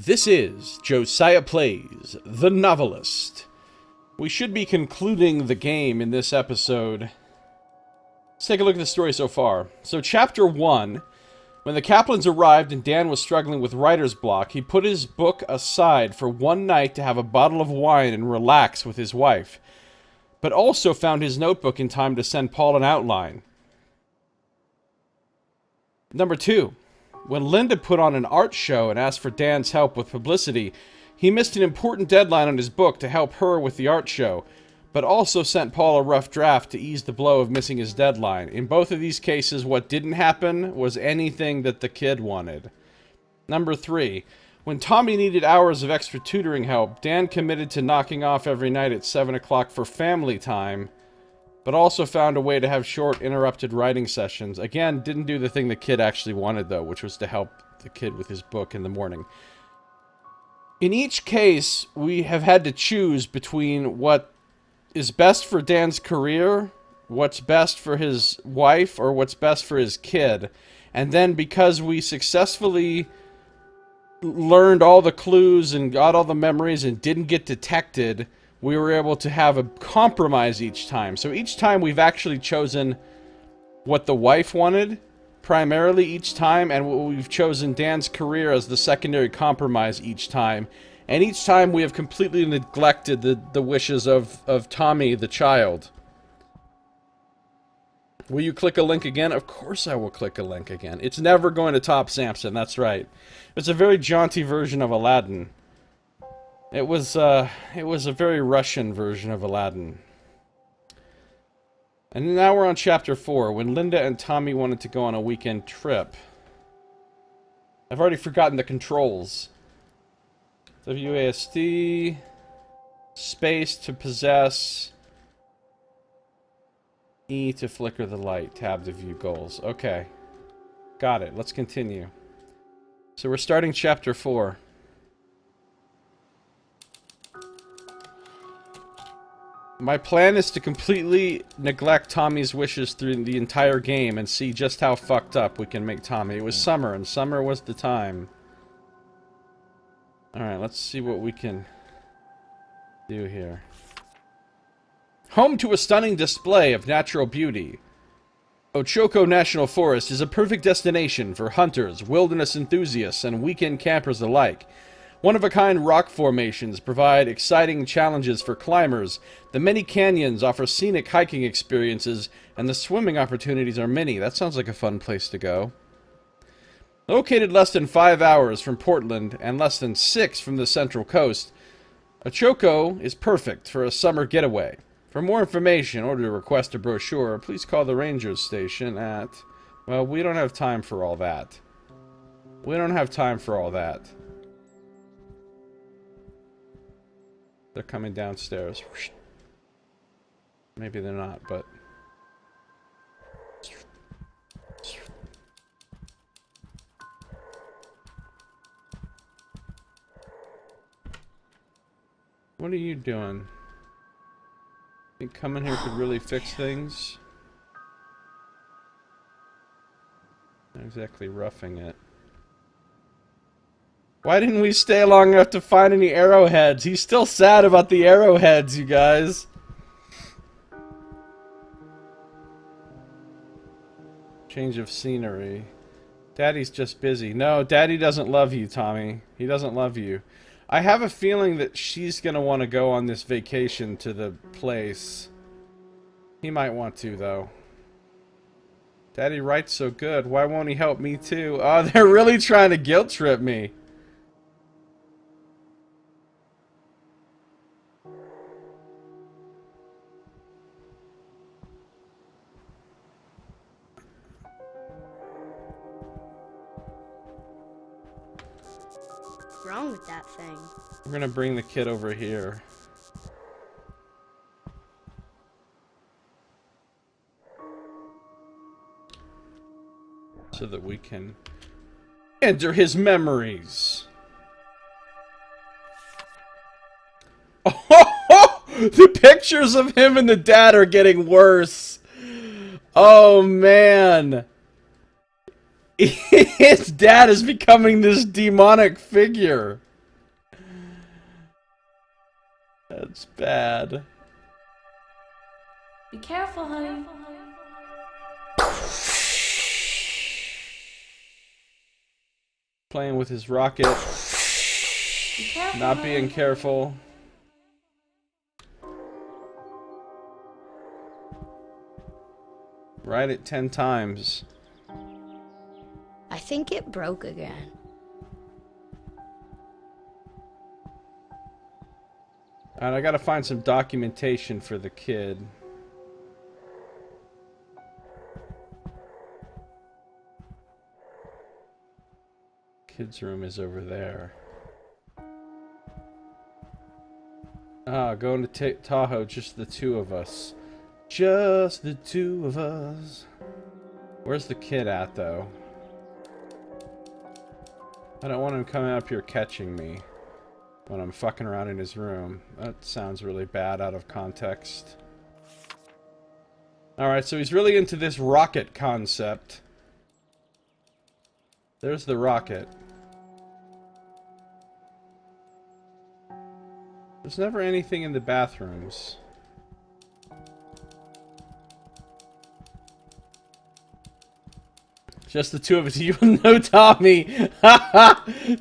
This is Josiah Plays, the Novelist. We should be concluding the game in this episode. Let's take a look at the story so far. So, Chapter 1, when the Kaplans arrived and Dan was struggling with writer's block, he put his book aside for one night to have a bottle of wine and relax with his wife, but also found his notebook in time to send Paul an outline. Number 2. When Linda put on an art show and asked for Dan's help with publicity, he missed an important deadline on his book to help her with the art show, but also sent Paul a rough draft to ease the blow of missing his deadline. In both of these cases, what didn't happen was anything that the kid wanted. Number 3. When Tommy needed hours of extra tutoring help, Dan committed to knocking off every night at 7 o'clock for family time, but also found a way to have short, interrupted writing sessions. Again, didn't do the thing the kid actually wanted, though, which was to help the kid with his book in the morning. In each case, we have had to choose between what is best for Dan's career, what's best for his wife, or what's best for his kid. And then, because we successfully learned all the clues and got all the memories and didn't get detected, we were able to have a compromise each time. So each time we've actually chosen what the wife wanted, primarily each time, and we've chosen Dan's career as the secondary compromise each time. And each time we have completely neglected the wishes of Tommy, the child. Will you click a link again? Of course I will click a link again. It's never going to top Samson, that's right. It's a very jaunty version of Aladdin. It was a very Russian version of Aladdin. And now we're on Chapter 4, when Linda and Tommy wanted to go on a weekend trip. I've already forgotten the controls. WASD, space to possess, E to flicker the light, tab to view goals. Okay, got it. Let's continue. So we're starting Chapter 4. My plan is to completely neglect Tommy's wishes through the entire game and see just how fucked up we can make Tommy. It was summer, and summer was the time. Alright, let's see what we can do here. Home to a stunning display of natural beauty, Ochoko National Forest is a perfect destination for hunters, wilderness enthusiasts, and weekend campers alike. One-of-a-kind rock formations provide exciting challenges for climbers, the many canyons offer scenic hiking experiences, and the swimming opportunities are many. That sounds like a fun place to go. Located less than 5 hours from Portland and less than 6 from the Central Coast, Ochoko is perfect for a summer getaway. For more information or to request a brochure, please call the Rangers station at... Well, we don't have time for all that. We don't have time for all that. They're coming downstairs. Maybe they're not, but... What are you doing? Think coming here could really fix things? Not exactly roughing it. Why didn't we stay long enough to find any arrowheads? He's still sad about the arrowheads, you guys. Change of scenery. Daddy's just busy. No, Daddy doesn't love you, Tommy. He doesn't love you. I have a feeling that she's gonna want to go on this vacation to the place. He might want to, though. Daddy writes so good. Why won't he help me, too? Oh, they're really trying to guilt trip me. What's wrong with that thing? We're gonna bring the kid over here. So that we can enter his memories. Oh, the pictures of him and the dad are getting worse. Oh man. His dad is becoming this demonic figure. That's bad. Be careful, honey. Playing with his rocket. Be careful, Not honey. being careful. Ride it 10 times. I think it broke again. And I gotta find some documentation for the kid. Kid's room is over there. Ah, going to Tahoe, just the two of us. Just the two of us. Where's the kid at, though? I don't want him coming up here catching me when I'm fucking around in his room. That sounds really bad out of context. Alright, so he's really into this rocket concept. There's the rocket. There's never anything in the bathrooms. Just the two of us. You know, Tommy.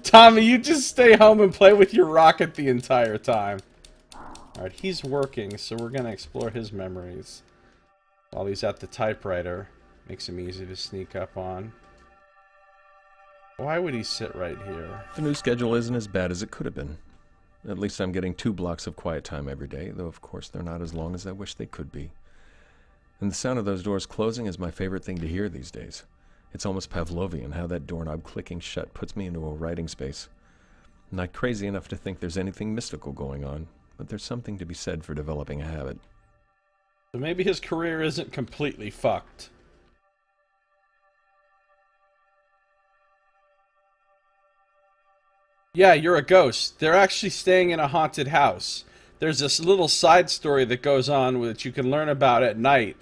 Tommy, you just stay home and play with your rocket the entire time. Alright, he's working, so we're gonna explore his memories. While he's at the typewriter. Makes him easy to sneak up on. Why would he sit right here? The new schedule isn't as bad as it could have been. At least I'm getting 2 blocks of quiet time every day, though of course they're not as long as I wish they could be. And the sound of those doors closing is my favorite thing to hear these days. It's almost Pavlovian how that doorknob clicking shut puts me into a writing space. I'm not crazy enough to think there's anything mystical going on, but there's something to be said for developing a habit. So maybe his career isn't completely fucked. Yeah, you're a ghost. They're actually staying in a haunted house. There's this little side story that goes on that you can learn about at night.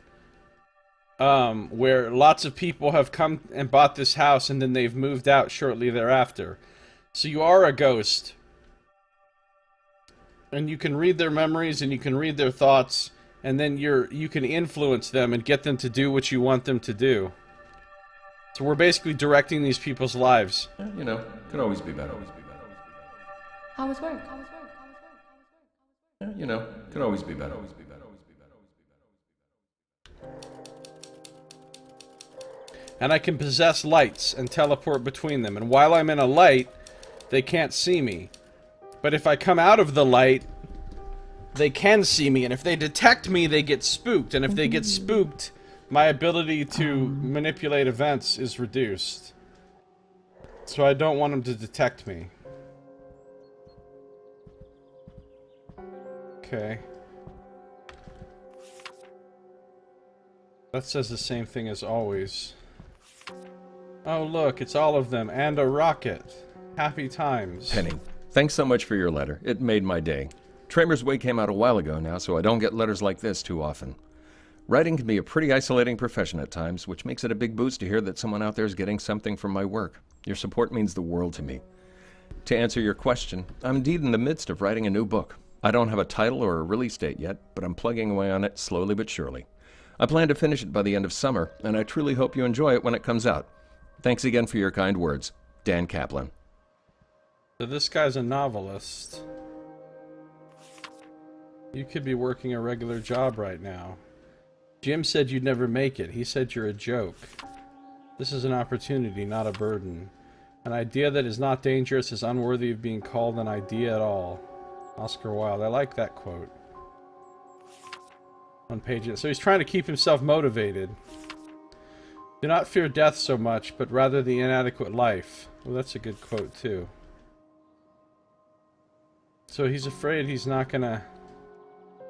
Where lots of people have come and bought this house and then they've moved out shortly thereafter. So you are a ghost. And you can read their memories and you can read their thoughts. And then you can influence them and get them to do what you want them to do. So we're basically directing these people's lives. You know, could always be better. How was work? You know, could always be better. And I can possess lights and teleport between them. And while I'm in a light, they can't see me. But if I come out of the light, they can see me. And if they detect me, they get spooked. And if they get spooked, my ability to manipulate events is reduced. So I don't want them to detect me. Okay. That says the same thing as always. Oh look, it's all of them, and a rocket. Happy times. Penny, thanks so much for your letter. It made my day. Tramer's Way came out a while ago now, so I don't get letters like this too often. Writing can be a pretty isolating profession at times, which makes it a big boost to hear that someone out there is getting something from my work. Your support means the world to me. To answer your question, I'm indeed in the midst of writing a new book. I don't have a title or a release date yet, but I'm plugging away on it slowly but surely. I plan to finish it by the end of summer, and I truly hope you enjoy it when it comes out. Thanks again for your kind words. Dan Kaplan. So this guy's a novelist. You could be working a regular job right now. Jim said you'd never make it. He said you're a joke. This is an opportunity, not a burden. An idea that is not dangerous is unworthy of being called an idea at all. Oscar Wilde. I like that quote. On page 8. So he's trying to keep himself motivated. Do not fear death so much, but rather the inadequate life. Well, that's a good quote, too. So he's afraid he's not gonna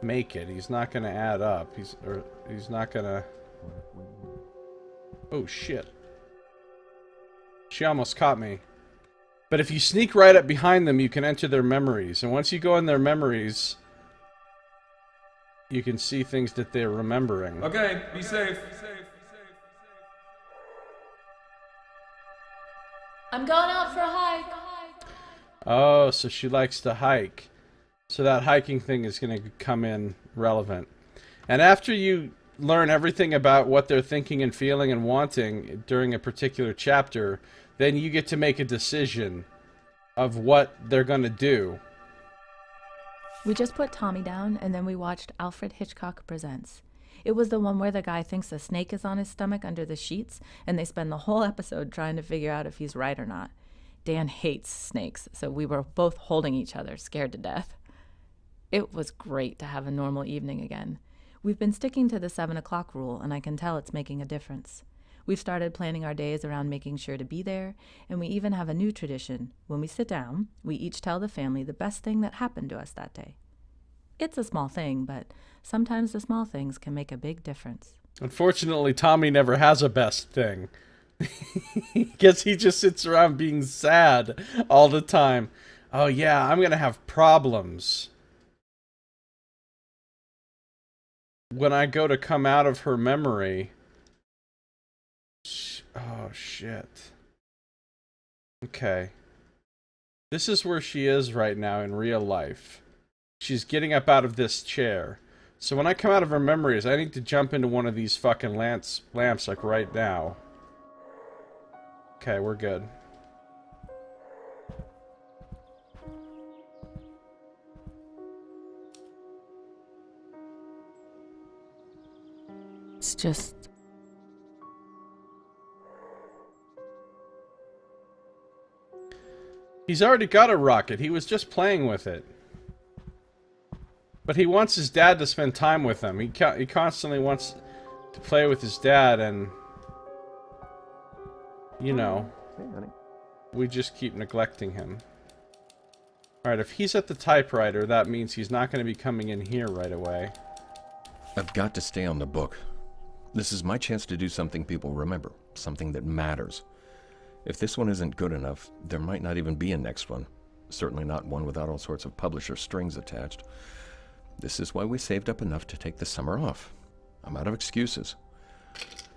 make it. He's not gonna add up. He's not gonna... Oh, shit. She almost caught me. But if you sneak right up behind them, you can enter their memories. And once you go in their memories, you can see things that they're remembering. Okay, be safe. I'm going out for a hike. Oh, so she likes to hike. So that hiking thing is going to come in relevant. And after you learn everything about what they're thinking and feeling and wanting during a particular chapter, then you get to make a decision of what they're going to do. We just put Tommy down, and then we watched Alfred Hitchcock Presents. It was the one where the guy thinks a snake is on his stomach under the sheets, and they spend the whole episode trying to figure out if he's right or not. Dan hates snakes, so we were both holding each other, scared to death. It was great to have a normal evening again. We've been sticking to the 7 o'clock rule, and I can tell it's making a difference. We've started planning our days around making sure to be there, and we even have a new tradition. When we sit down, we each tell the family the best thing that happened to us that day. It's a small thing, but sometimes the small things can make a big difference. Unfortunately, Tommy never has a best thing. Guess he just sits around being sad all the time. Oh yeah, I'm gonna have problems when I go to come out of her memory. Oh shit. Okay. This is where she is right now in real life. She's getting up out of this chair. So when I come out of her memories, I need to jump into one of these fucking lamps like right now. Okay, we're good. It's just... He's already got a rocket. He was just playing with it. But he wants his dad to spend time with him. He constantly wants to play with his dad, and... You know, we just keep neglecting him. Alright, if he's at the typewriter, that means he's not going to be coming in here right away. I've got to stay on the book. This is my chance to do something people remember, something that matters. If this one isn't good enough, there might not even be a next one. Certainly not one without all sorts of publisher strings attached. This is why we saved up enough to take the summer off. I'm out of excuses.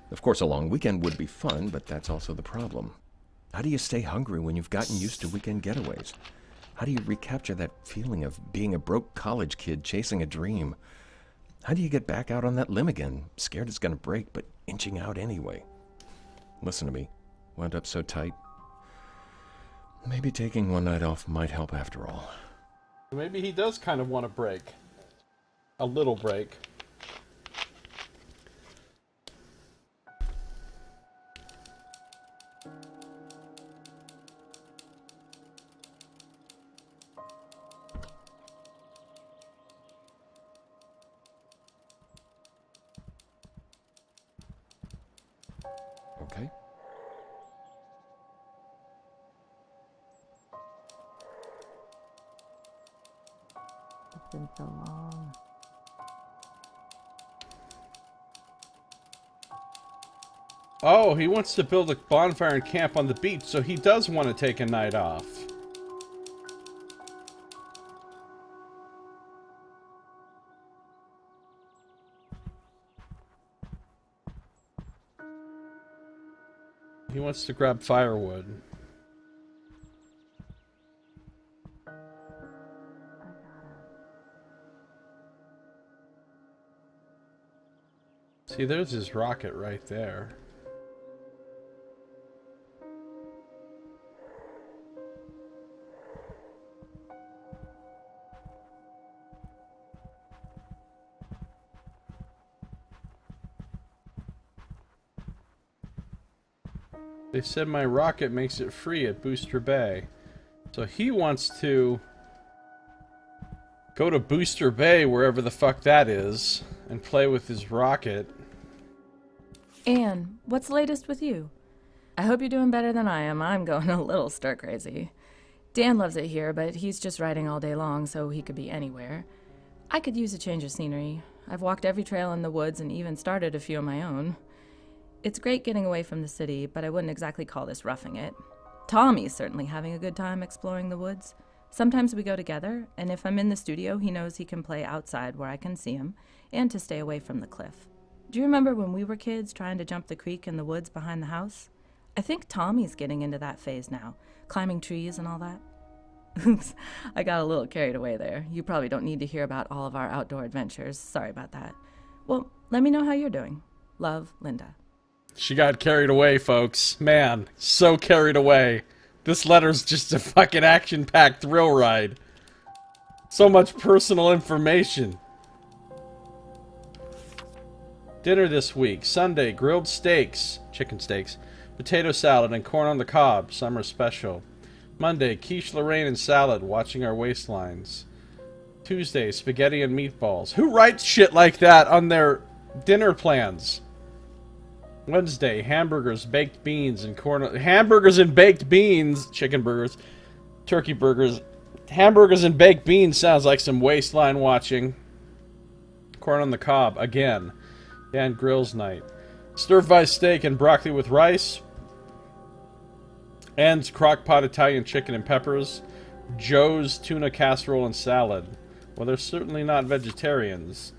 Of course, a long weekend would be fun, but that's also the problem. How do you stay hungry when you've gotten used to weekend getaways? How do you recapture that feeling of being a broke college kid chasing a dream? How do you get back out on that limb again, scared it's going to break, but inching out anyway? Listen to me. Wound up so tight. Maybe taking one night off might help after all. Maybe he does kind of want a break. A little break. Okay. It's been so long. Oh, he wants to build a bonfire and camp on the beach, so he does want to take a night off. He wants to grab firewood. See, there's his rocket right there. They said my rocket makes it free at Booster Bay. So he wants to go to Booster Bay, wherever the fuck that is, and play with his rocket. Anne, what's the latest with you? I hope you're doing better than I am. I'm going a little stir crazy. Dan loves it here, but he's just writing all day long, so he could be anywhere. I could use a change of scenery. I've walked every trail in the woods and even started a few of my own. It's great getting away from the city, but I wouldn't exactly call this roughing it. Tommy's certainly having a good time exploring the woods. Sometimes we go together, and if I'm in the studio, he knows he can play outside where I can see him, and to stay away from the cliff. Do you remember when we were kids trying to jump the creek in the woods behind the house? I think Tommy's getting into that phase now, climbing trees and all that. Oops, I got a little carried away there. You probably don't need to hear about all of our outdoor adventures. Sorry about that. Well, let me know how you're doing. Love, Linda. She got carried away, folks. Man, so carried away. This letter's just a fucking action-packed thrill ride. So much personal information. Dinner this week. Sunday, grilled steaks, chicken steaks, potato salad, and corn on the cob, summer special. Monday, quiche Lorraine and salad, watching our waistlines. Tuesday, spaghetti and meatballs. Who writes shit like that on their dinner plans? Wednesday, hamburgers, baked beans, and corn... Hamburgers and baked beans, chicken burgers, turkey burgers. Hamburgers and baked beans sounds like some waistline watching. Corn on the cob, again. And grills night. Stir-fry steak and broccoli with rice. Ann's crock-pot Italian chicken and peppers. Joe's tuna casserole and salad. Well, they're certainly not vegetarians.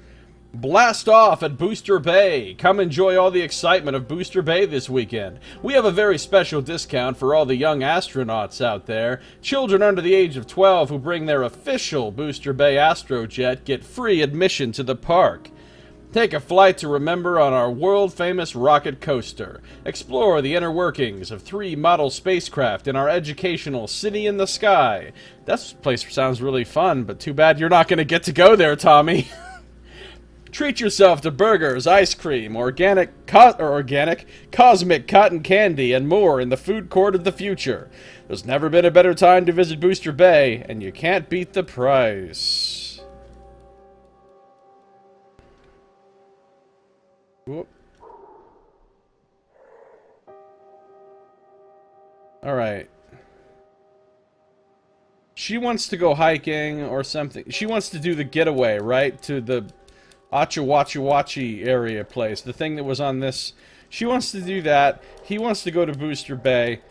Blast off at Booster Bay. Come enjoy all the excitement of Booster Bay this weekend. We have a very special discount for all the young astronauts out there. Children under the age of 12 who bring their official Booster Bay Astrojet get free admission to the park. Take a flight to remember on our world-famous rocket coaster. Explore the inner workings of 3 model spacecraft in our educational City in the Sky. That place sounds really fun, but too bad you're not going to get to go there, Tommy. Treat yourself to burgers, ice cream, organic cosmic cotton candy, and more in the food court of the future. There's never been a better time to visit Booster Bay, and you can't beat the price. Whoop. Alright. She wants to go hiking or something. She wants to do the getaway, right? To the Achawachawachi area place. The thing that was on this. She wants to do that. He wants to go to Booster Bay.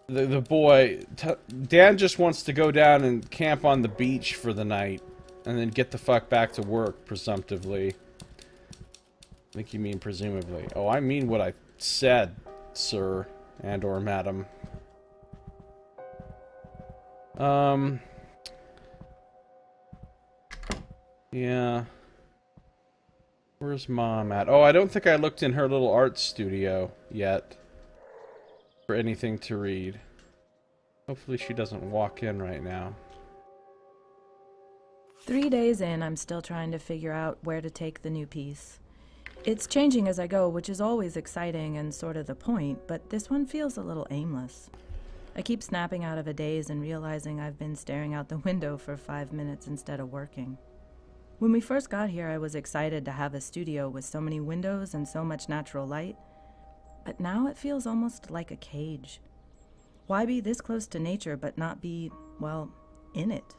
The boy. Dan just wants to go down and camp on the beach for the night. And then get the fuck back to work, presumptively. I think you mean presumably. Oh, I mean what I said, sir and or madam. Yeah. Where's Mom at? Oh, I don't think I looked in her little art studio yet for anything to read. Hopefully she doesn't walk in right now. 3 days in, I'm still trying to figure out where to take the new piece. It's changing as I go, which is always exciting and sort of the point, but this one feels a little aimless. I keep snapping out of a daze and realizing I've been staring out the window for 5 minutes instead of working. When we first got here, I was excited to have a studio with so many windows and so much natural light, but now it feels almost like a cage. Why be this close to nature but not be, well, in it?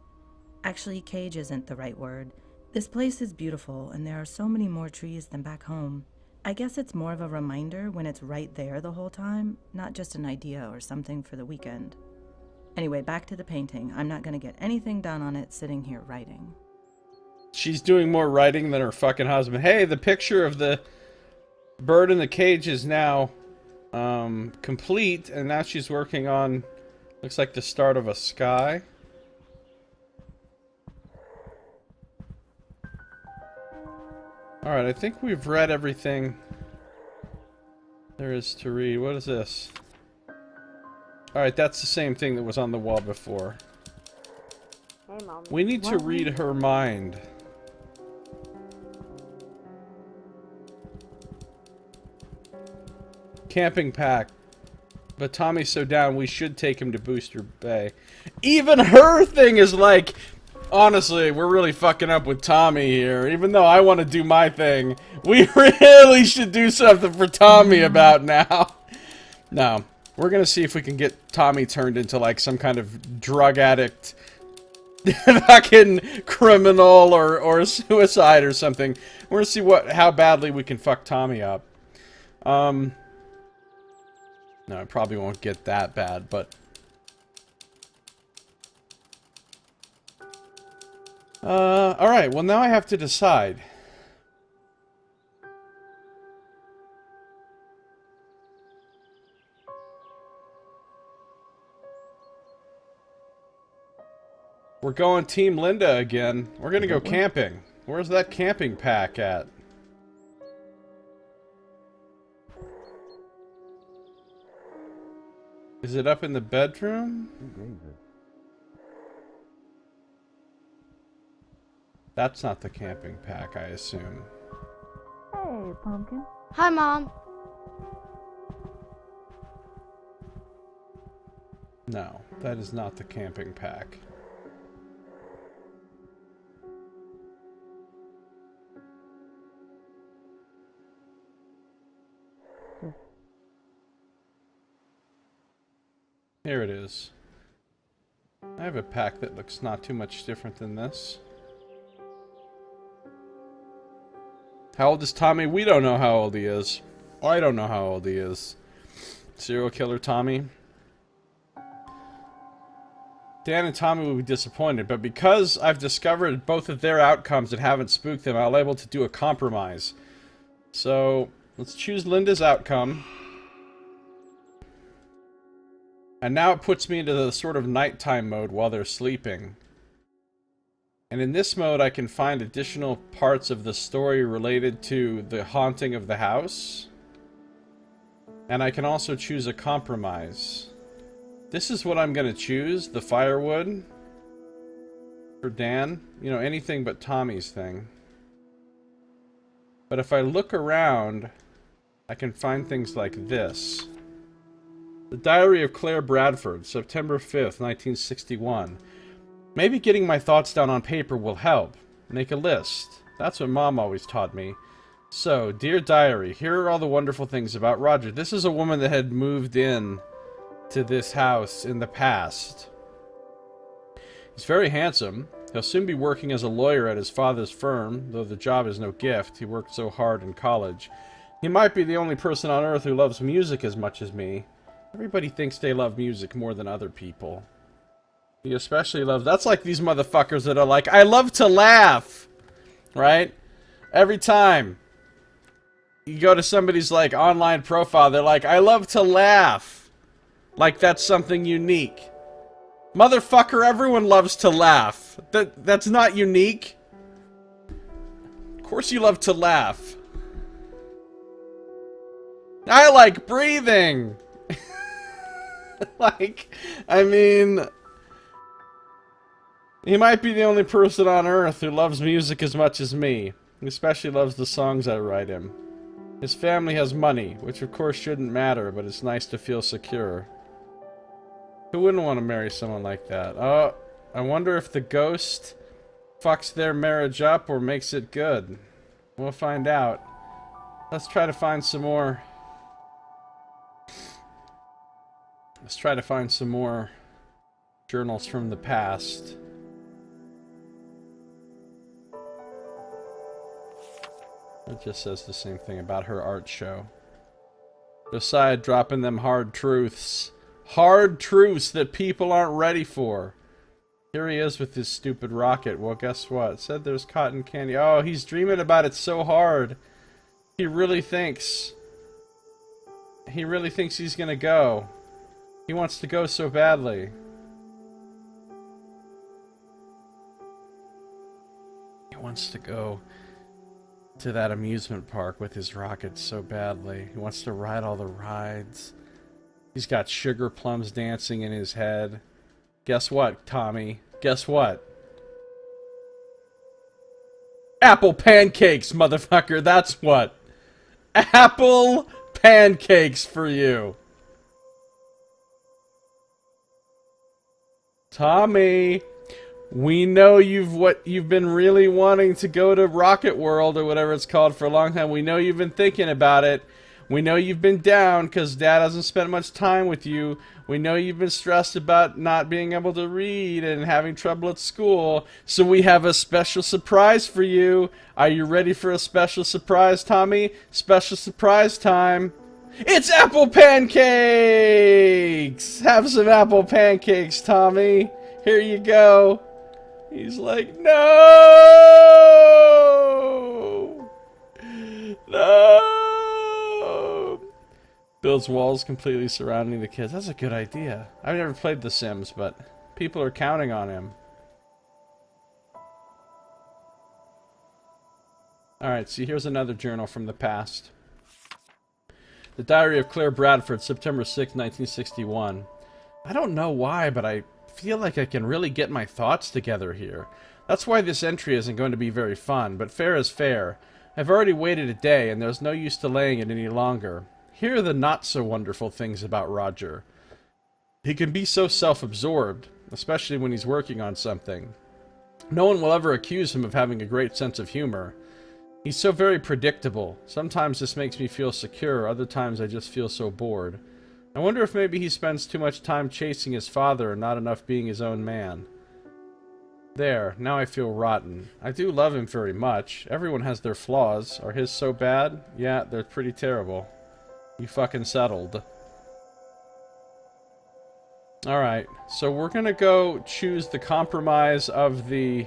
Actually, cage isn't the right word. This place is beautiful, and there are so many more trees than back home. I guess it's more of a reminder when it's right there the whole time, not just an idea or something for the weekend. Anyway, back to the painting. I'm not going to get anything done on it sitting here writing. She's doing more writing than her fucking husband. Hey, the picture of the bird in the cage is now complete, and now she's working on, looks like the start of a sky. Alright, I think we've read everything there is to read. What is this? Alright, that's the same thing that was on the wall before. Hey, Mom. We need to read her mind. Camping pack. But Tommy's so down, we should take him to Booster Bay. Even her thing is like... Honestly, we're really fucking up with Tommy here. Even though I want to do my thing, we really should do something for Tommy about now. No, we're gonna see if we can get Tommy turned into like some kind of drug addict, fucking criminal or suicide or something. We're gonna see how badly we can fuck Tommy up. No, it probably won't get that bad, but. Alright, well now I have to decide. We're going Team Linda again. We're gonna go camping. Where's that camping pack at? Is it up in the bedroom? That's not the camping pack, I assume. Hey, Pumpkin. Hi, Mom. No, that is not the camping pack. Here it is. I have a pack that looks not too much different than this. How old is Tommy? We don't know how old he is. I don't know how old he is. Serial killer Tommy. Dan and Tommy will be disappointed, but because I've discovered both of their outcomes and haven't spooked them, I'll be able to do a compromise. So, let's choose Linda's outcome. And now it puts me into the sort of nighttime mode while they're sleeping. And in this mode I can find additional parts of the story related to the haunting of the house. And I can also choose a compromise. This is what I'm going to choose, the firewood. For Dan. You know, anything but Tommy's thing. But if I look around, I can find things like this. The Diary of Claire Bradford, September 5th, 1961. Maybe getting my thoughts down on paper will help. Make a list. That's what Mom always taught me. So, dear diary, here are all the wonderful things about Roger. This is a woman that had moved in to this house in the past. He's very handsome. He'll soon be working as a lawyer at his father's firm, though the job is no gift. He worked so hard in college. He might be the only person on earth who loves music as much as me. Everybody thinks they love music more than other people. He especially loves... That's like these motherfuckers that are like, I love to laugh! Right? Every time you go to somebody's, like, online profile, they're like, I love to laugh! Like that's something unique. Motherfucker, everyone loves to laugh. That's not unique. Of course you love to laugh. I like breathing! Like, I mean... He might be the only person on earth who loves music as much as me. He especially loves the songs I write him. His family has money, which of course shouldn't matter, but it's nice to feel secure. Who wouldn't want to marry someone like that? Oh, I wonder if the ghost fucks their marriage up or makes it good. We'll find out. Let's try to find some more... Let's try to find some more journals from the past. It just says the same thing about her art show. Josiah dropping them hard truths. Hard truths that people aren't ready for. Here he is with his stupid rocket. Well, guess what? It said there's cotton candy. Oh, he's dreaming about it so hard. He really thinks he's gonna go. He wants to go so badly. He wants to go to that amusement park with his rocket so badly. He wants to ride all the rides. He's got sugar plums dancing in his head. Guess what, Tommy? Guess what? Apple pancakes, motherfucker, that's what. Apple pancakes for you. Tommy, we know you've been really wanting to go to Rocket World or whatever it's called for a long time. We know you've been thinking about it. We know you've been down because Dad hasn't spent much time with you. We know you've been stressed about not being able to read and having trouble at school. So we have a special surprise for you. Are you ready for a special surprise, Tommy? Special surprise time. It's apple pancakes! Have some apple pancakes, Tommy. Here you go. He's like, no! No! Builds walls completely surrounding the kids. That's a good idea. I've never played The Sims, but people are counting on him. Alright, see, here's another journal from the past. The Diary of Claire Bradford, September 6, 1961. I don't know why, but I feel like I can really get my thoughts together here. That's why this entry isn't going to be very fun, but fair is fair. I've already waited a day, and there's no use delaying it any longer. Here are the not-so-wonderful things about Roger. He can be so self-absorbed, especially when he's working on something. No one will ever accuse him of having a great sense of humor. He's so very predictable. Sometimes this makes me feel secure, other times I just feel so bored. I wonder if maybe he spends too much time chasing his father and not enough being his own man. There, now I feel rotten. I do love him very much. Everyone has their flaws. Are his so bad? Yeah, they're pretty terrible. You fucking settled. Alright, so we're gonna go choose the compromise of the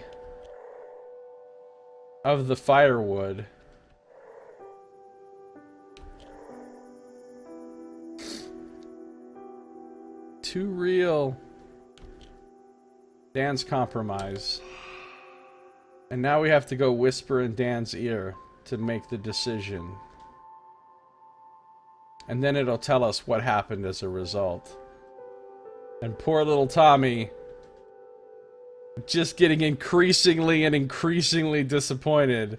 firewood. Too real. Dan's compromise. And now we have to go whisper in Dan's ear to make the decision. And then it'll tell us what happened as a result. And poor little Tommy, just getting increasingly and increasingly disappointed.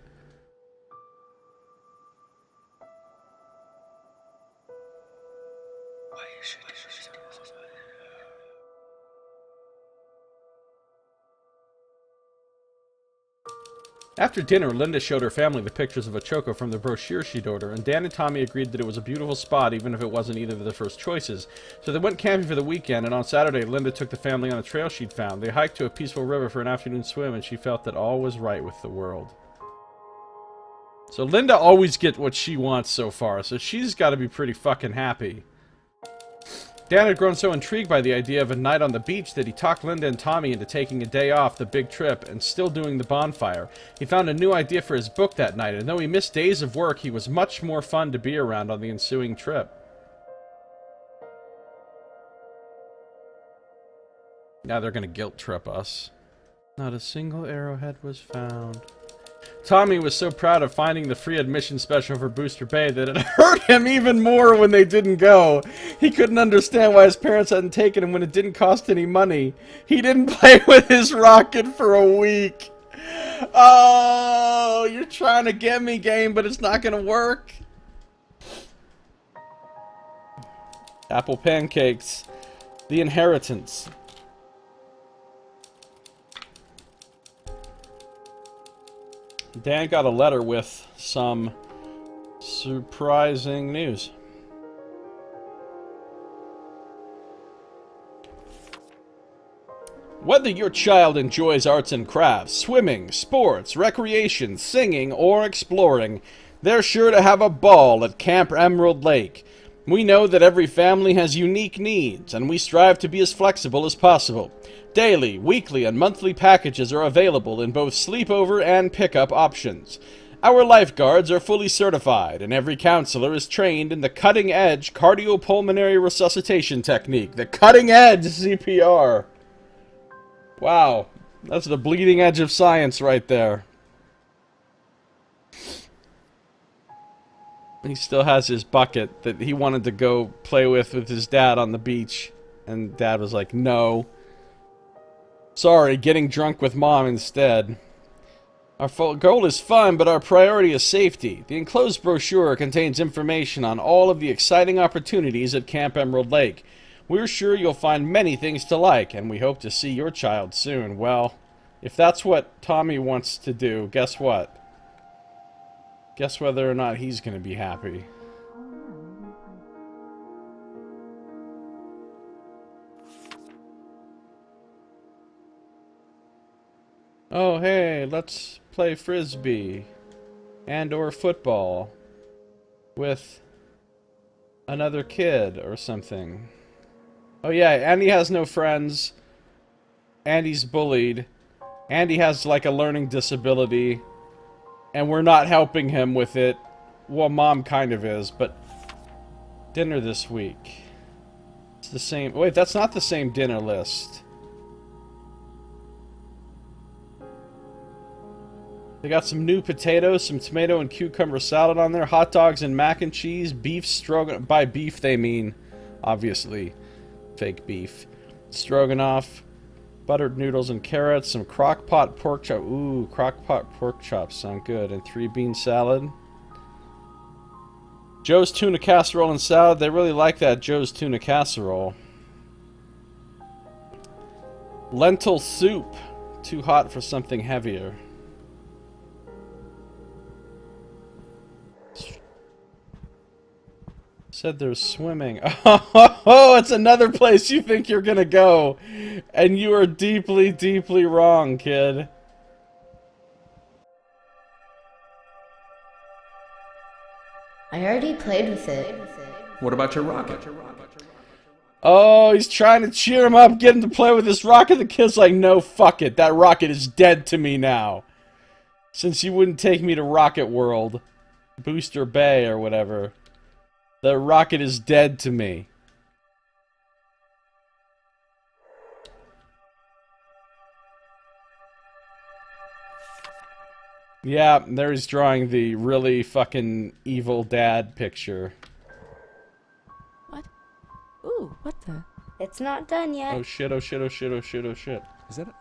After dinner, Linda showed her family the pictures of Ochoko from the brochure she'd ordered, and Dan and Tommy agreed that it was a beautiful spot even if it wasn't either of their first choices. So they went camping for the weekend, and on Saturday, Linda took the family on a trail she'd found. They hiked to a peaceful river for an afternoon swim, and she felt that all was right with the world. So Linda always gets what she wants so far, so she's got to be pretty fucking happy. Dan had grown so intrigued by the idea of a night on the beach that he talked Linda and Tommy into taking a day off the big trip and still doing the bonfire. He found a new idea for his book that night, and though he missed days of work, he was much more fun to be around on the ensuing trip. Now they're gonna guilt trip us. Not a single arrowhead was found. Tommy was so proud of finding the free admission special for Booster Bay that it hurt him even more when they didn't go. He couldn't understand why his parents hadn't taken him when it didn't cost any money. He didn't play with his rocket for a week. Oh, you're trying to get me, game, but it's not gonna work. Apple pancakes. The inheritance. Dan got a letter with some surprising news. Whether your child enjoys arts and crafts, swimming, sports, recreation, singing, or exploring, they're sure to have a ball at Camp Emerald Lake. We know that every family has unique needs, and we strive to be as flexible as possible. Daily, weekly, and monthly packages are available in both sleepover and pickup options. Our lifeguards are fully certified, and every counselor is trained in the cutting-edge cardiopulmonary resuscitation technique, the cutting-edge CPR. Wow, that's the bleeding edge of science right there. He still has his bucket that he wanted to go play with his dad on the beach, and Dad was like, no. Sorry, getting drunk with Mom instead. Our goal is fun, but our priority is safety. The enclosed brochure contains information on all of the exciting opportunities at Camp Emerald Lake. We're sure you'll find many things to like, and we hope to see your child soon. Well, if that's what Tommy wants to do, guess what? Guess whether or not he's going to be happy. Oh, hey, let's play frisbee and or football with another kid or something. Oh yeah, Andy has no friends. Andy's bullied. Andy has like a learning disability. And we're not helping him with it. Well, Mom kind of is, but dinner this week. It's the same. Wait, that's not the same dinner list. They got some new potatoes, some tomato and cucumber salad on there, hot dogs and mac and cheese, beef stroganoff. By beef they mean, obviously, fake beef. Stroganoff, buttered noodles and carrots, some crock-pot pork chop. Ooh, crock-pot pork chops sound good. And 3-bean salad. Joe's tuna casserole and salad. They really like that Joe's tuna casserole. Lentil soup. Too hot for something heavier. Said there's swimming. Oh, it's another place you think you're gonna go. And you are deeply, deeply wrong, kid. I already played with it. What about your rocket? Oh, he's trying to cheer him up, get him to play with this rocket. The kid's like, no, fuck it. That rocket is dead to me now. Since you wouldn't take me to Rocket World. Booster Bay or whatever. The rocket is dead to me. Yeah, there he's drawing the really fucking evil dad picture. What? Ooh, what the? It's not done yet. Oh shit, oh shit, oh shit, oh shit, oh shit. Is that it?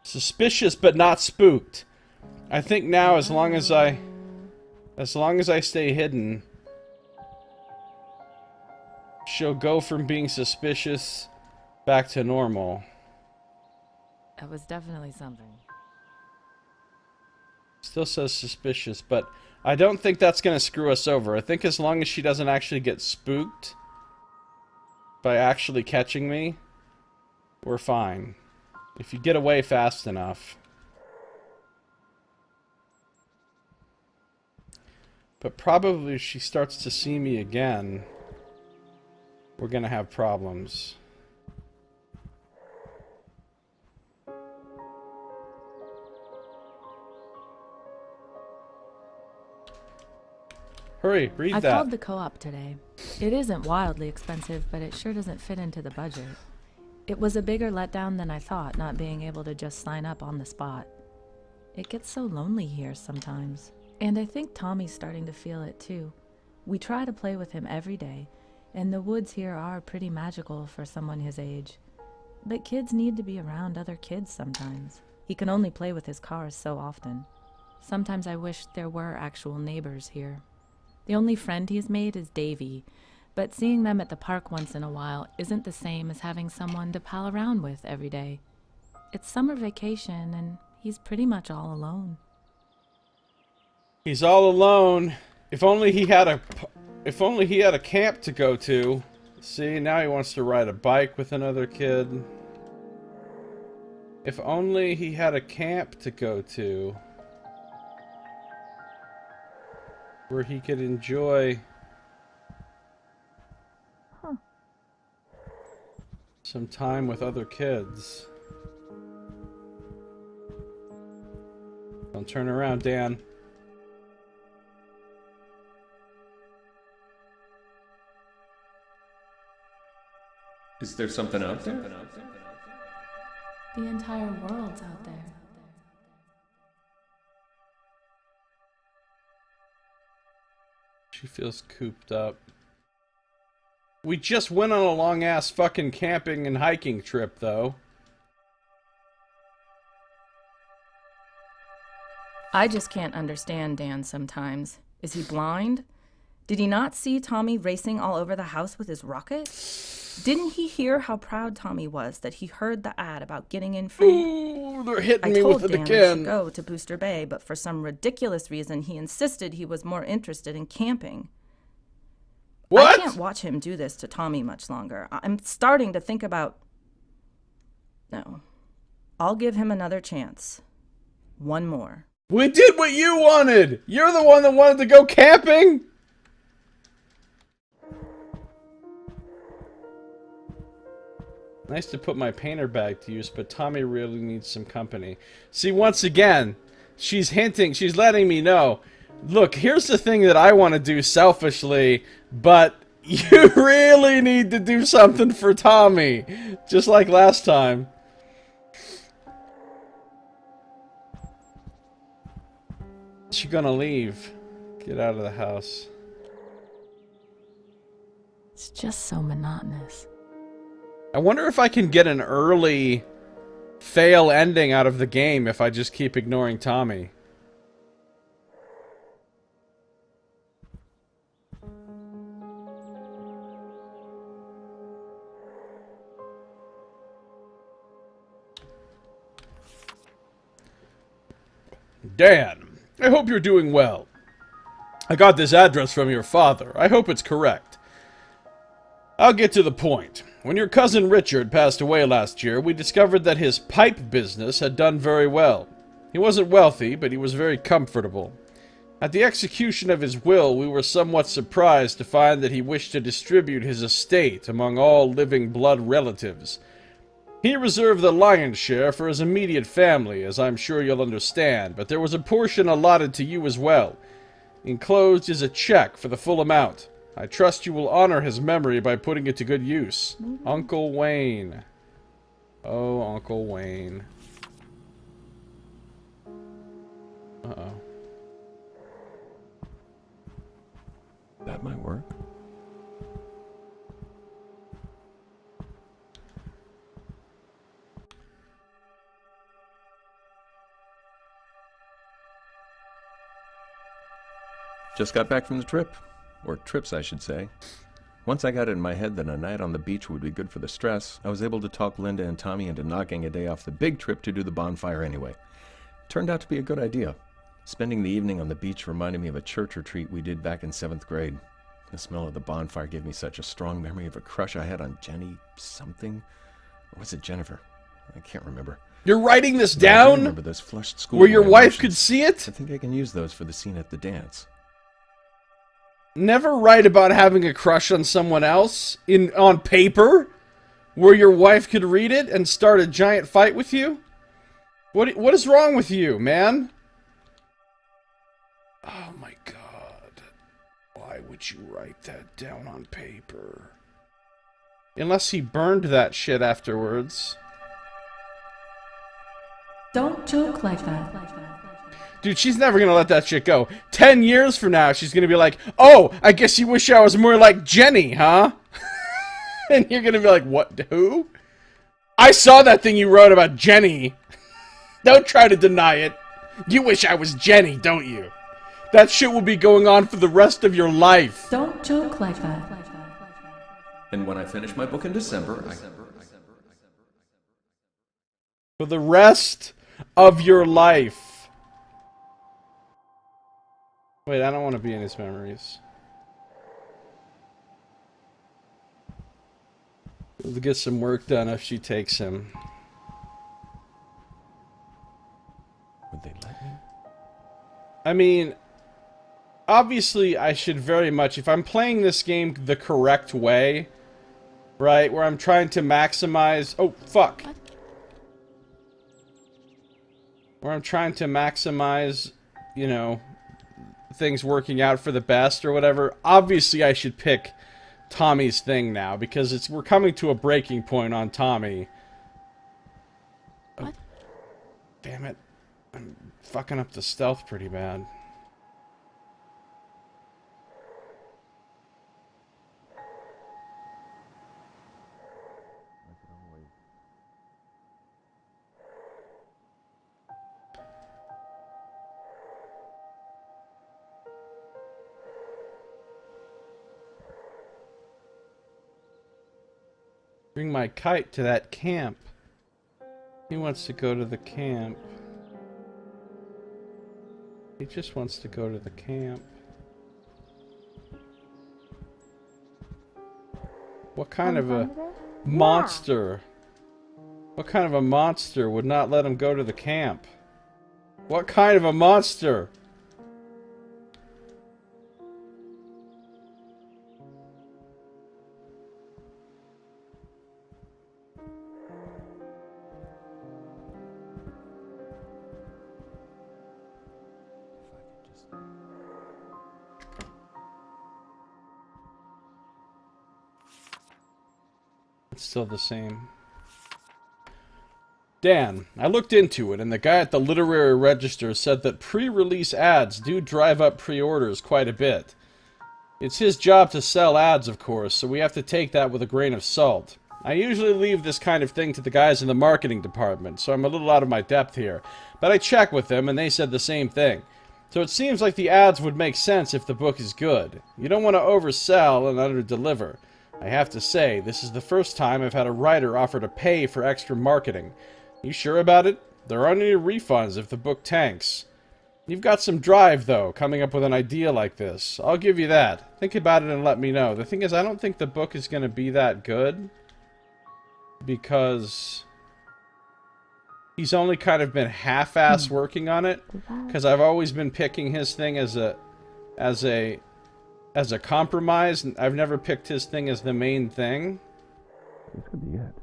Suspicious but not spooked. I think now as long as I stay hidden, she'll go from being suspicious back to normal. That was definitely something. Still says suspicious, but I don't think that's going to screw us over. I think as long as she doesn't actually get spooked by actually catching me, we're fine. If you get away fast enough. But probably if she starts to see me again, we're going to have problems. Hurry, read that. I called the co-op today. It isn't wildly expensive, but it sure doesn't fit into the budget. It was a bigger letdown than I thought, not being able to just sign up on the spot. It gets so lonely here sometimes. And I think Tommy's starting to feel it too. We try to play with him every day, and the woods here are pretty magical for someone his age. But kids need to be around other kids sometimes. He can only play with his cars so often. Sometimes I wish there were actual neighbors here. The only friend he's made is Davy, but seeing them at the park once in a while isn't the same as having someone to pal around with every day. It's summer vacation, and he's pretty much all alone. He's all alone. If only he had a camp to go to. See, now he wants to ride a bike with another kid. If only he had a camp to go to. Where he could enjoy some time with other kids. Don't turn around, Dan. Is there something out there? The entire world's out there. She feels cooped up. We just went on a long-ass fucking camping and hiking trip, though. I just can't understand Dan sometimes. Is he blind? Did he not see Tommy racing all over the house with his rocket? Didn't he hear how proud Tommy was that he heard the ad about getting in free? Ooh, they're hitting I me told with it Dan we again. should go to Booster Bay, but for some ridiculous reason, he insisted he was more interested in camping. What? I can't watch him do this to Tommy much longer. I'm starting to think about... No. I'll give him another chance. One more. We did what you wanted! You're the one that wanted to go camping! Nice to put my painter bag to use, but Tommy really needs some company. See, once again, she's hinting, she's letting me know. Look, here's the thing that I want to do selfishly, but you really need to do something for Tommy. Just like last time. She gonna leave. Get out of the house. It's just so monotonous. I wonder if I can get an early fail ending out of the game if I just keep ignoring Tommy. Dan, I hope you're doing well. I got this address from your father. I hope it's correct. I'll get to the point. When your cousin Richard passed away last year, we discovered that his pipe business had done very well. He wasn't wealthy, but he was very comfortable. At the execution of his will, we were somewhat surprised to find that he wished to distribute his estate among all living blood relatives. He reserved the lion's share for his immediate family, as I'm sure you'll understand, but there was a portion allotted to you as well. Enclosed is a check for the full amount. I trust you will honor his memory by putting it to good use. Uncle Wayne. Oh, Uncle Wayne. Uh-oh. That might work. Just got back from the trip. Or trips, I should say. Once I got it in my head that a night on the beach would be good for the stress, I was able to talk Linda and Tommy into knocking a day off the big trip to do the bonfire anyway. Turned out to be a good idea. Spending the evening on the beach reminded me of a church retreat we did back in 7th grade. The smell of the bonfire gave me such a strong memory of a crush I had on Jenny something. Or was it Jennifer? I can't remember. You're writing this I down? remember those flushed school Where your wife emotions. could see it? I think I can use those for the scene at the dance. Never write about having a crush on someone else on paper where your wife could read it and start a giant fight with you? What is wrong with you, man? Oh my god. Why would you write that down on paper? Unless he burned that shit afterwards. Don't joke like that. Dude, she's never gonna let that shit go. 10 years from now, she's gonna be like, oh, I guess you wish I was more like Jenny, huh? And you're gonna be like, what, who? I saw that thing you wrote about Jenny. Don't try to deny it. You wish I was Jenny, don't you? That shit will be going on for the rest of your life. Don't joke like that. And when I finish my book in December, For the rest of your life. Wait, I don't want to be in his memories. We'll get some work done if she takes him. Would they let me? I mean, obviously I should very much, if I'm playing this game the correct way, right, where I'm trying to maximize, oh, fuck. What? Where I'm trying to maximize, you know, things working out for the best or whatever, obviously I should pick Tommy's thing now, because we're coming to a breaking point on Tommy. What? Oh, damn it. I'm fucking up the stealth pretty bad. Bring my kite to that camp. He wants to go to the camp. He just wants to go to the camp. What kind of a monster? What kind of a monster would not let him go to the camp? What kind of a monster? It's still the same. Dan, I looked into it, and the guy at the Literary Register said that pre-release ads do drive up pre-orders quite a bit. It's his job to sell ads, of course, so we have to take that with a grain of salt. I usually leave this kind of thing to the guys in the marketing department, so I'm a little out of my depth here. But I checked with them, and they said the same thing. So it seems like the ads would make sense if the book is good. You don't want to oversell and underdeliver. I have to say, this is the first time I've had a writer offer to pay for extra marketing. You sure about it? There aren't any refunds if the book tanks. You've got some drive, though, coming up with an idea like this. I'll give you that. Think about it and let me know. The thing is, I don't think the book is going to be that good. Because he's only kind of been half-ass working on it. Because I've always been picking his thing as a compromise. And I've never picked his thing as the main thing. This could be it.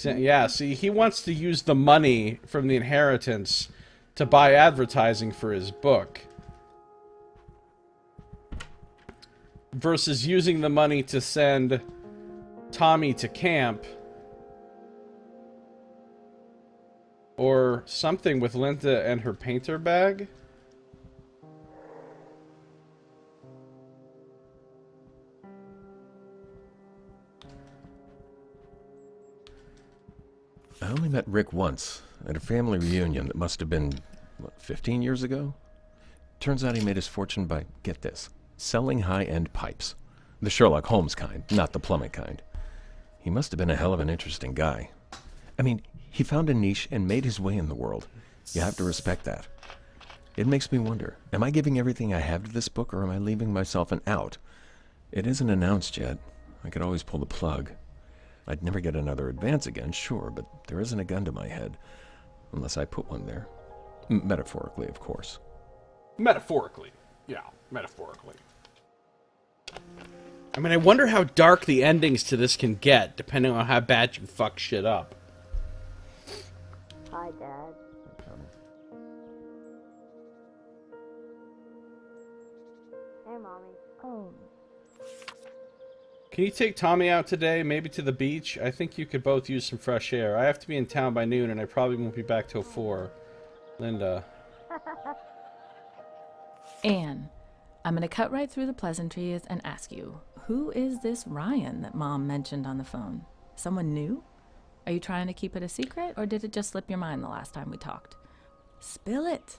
Yeah, see, he wants to use the money from the inheritance to buy advertising for his book. Versus using the money to send Tommy to camp. Or something with Linda and her painter bag. I only met Rick once, at a family reunion that must have been, 15 years ago? Turns out he made his fortune by, get this, selling high-end pipes. The Sherlock Holmes kind, not the plummet kind. He must have been a hell of an interesting guy. I mean, he found a niche and made his way in the world. You have to respect that. It makes me wonder, am I giving everything I have to this book, or am I leaving myself an out? It isn't announced yet. I could always pull the plug. I'd never get another advance again, sure, but there isn't a gun to my head. Unless I put one there. Metaphorically, of course. Metaphorically. Yeah, metaphorically. I mean, I wonder how dark the endings to this can get, depending on how bad you fuck shit up. Hi, Dad. Hey, Mommy. Oh. Can you take Tommy out today, maybe to the beach? I think you could both use some fresh air. I have to be in town by noon, and I probably won't be back till 4. Linda. Anne, I'm going to cut right through the pleasantries and ask you, who is this Ryan that Mom mentioned on the phone? Someone new? Are you trying to keep it a secret, or did it just slip your mind the last time we talked? Spill it.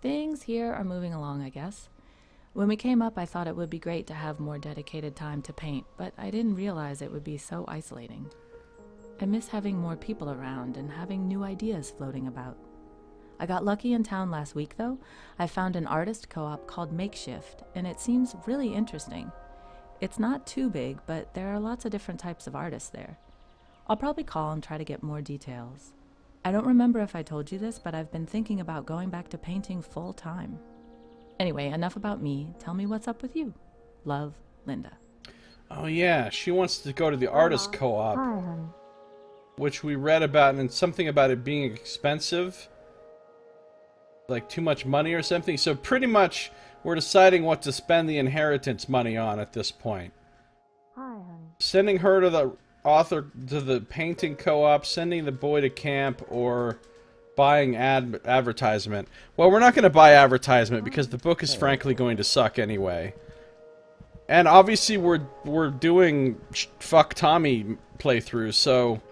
Things here are moving along, I guess. When we came up, I thought it would be great to have more dedicated time to paint, but I didn't realize it would be so isolating. I miss having more people around and having new ideas floating about. I got lucky in town last week, though. I found an artist co-op called Makeshift, and it seems really interesting. It's not too big, but there are lots of different types of artists there. I'll probably call and try to get more details. I don't remember if I told you this, but I've been thinking about going back to painting full time. Anyway, enough about me. Tell me what's up with you. Love, Linda. Oh yeah, she wants to go to the artist co-op. Hi, honey. Which we read about, and something about it being expensive. Like too much money or something. So pretty much we're deciding what to spend the inheritance money on at this point. Hi, honey. Sending her to the author, to the painting co-op, sending the boy to camp, or buying advertisement. Well, we're not going to buy advertisement because the book is frankly going to suck anyway. And obviously we're doing fuck Tommy playthroughs, so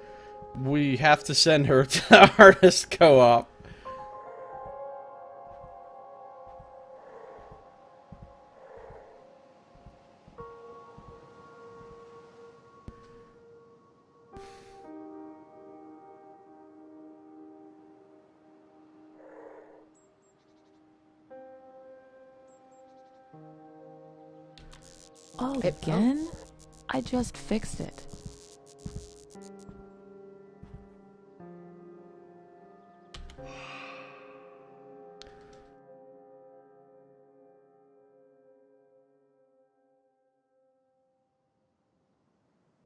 we have to send her to the artist co-op. Oh, again? I just fixed it.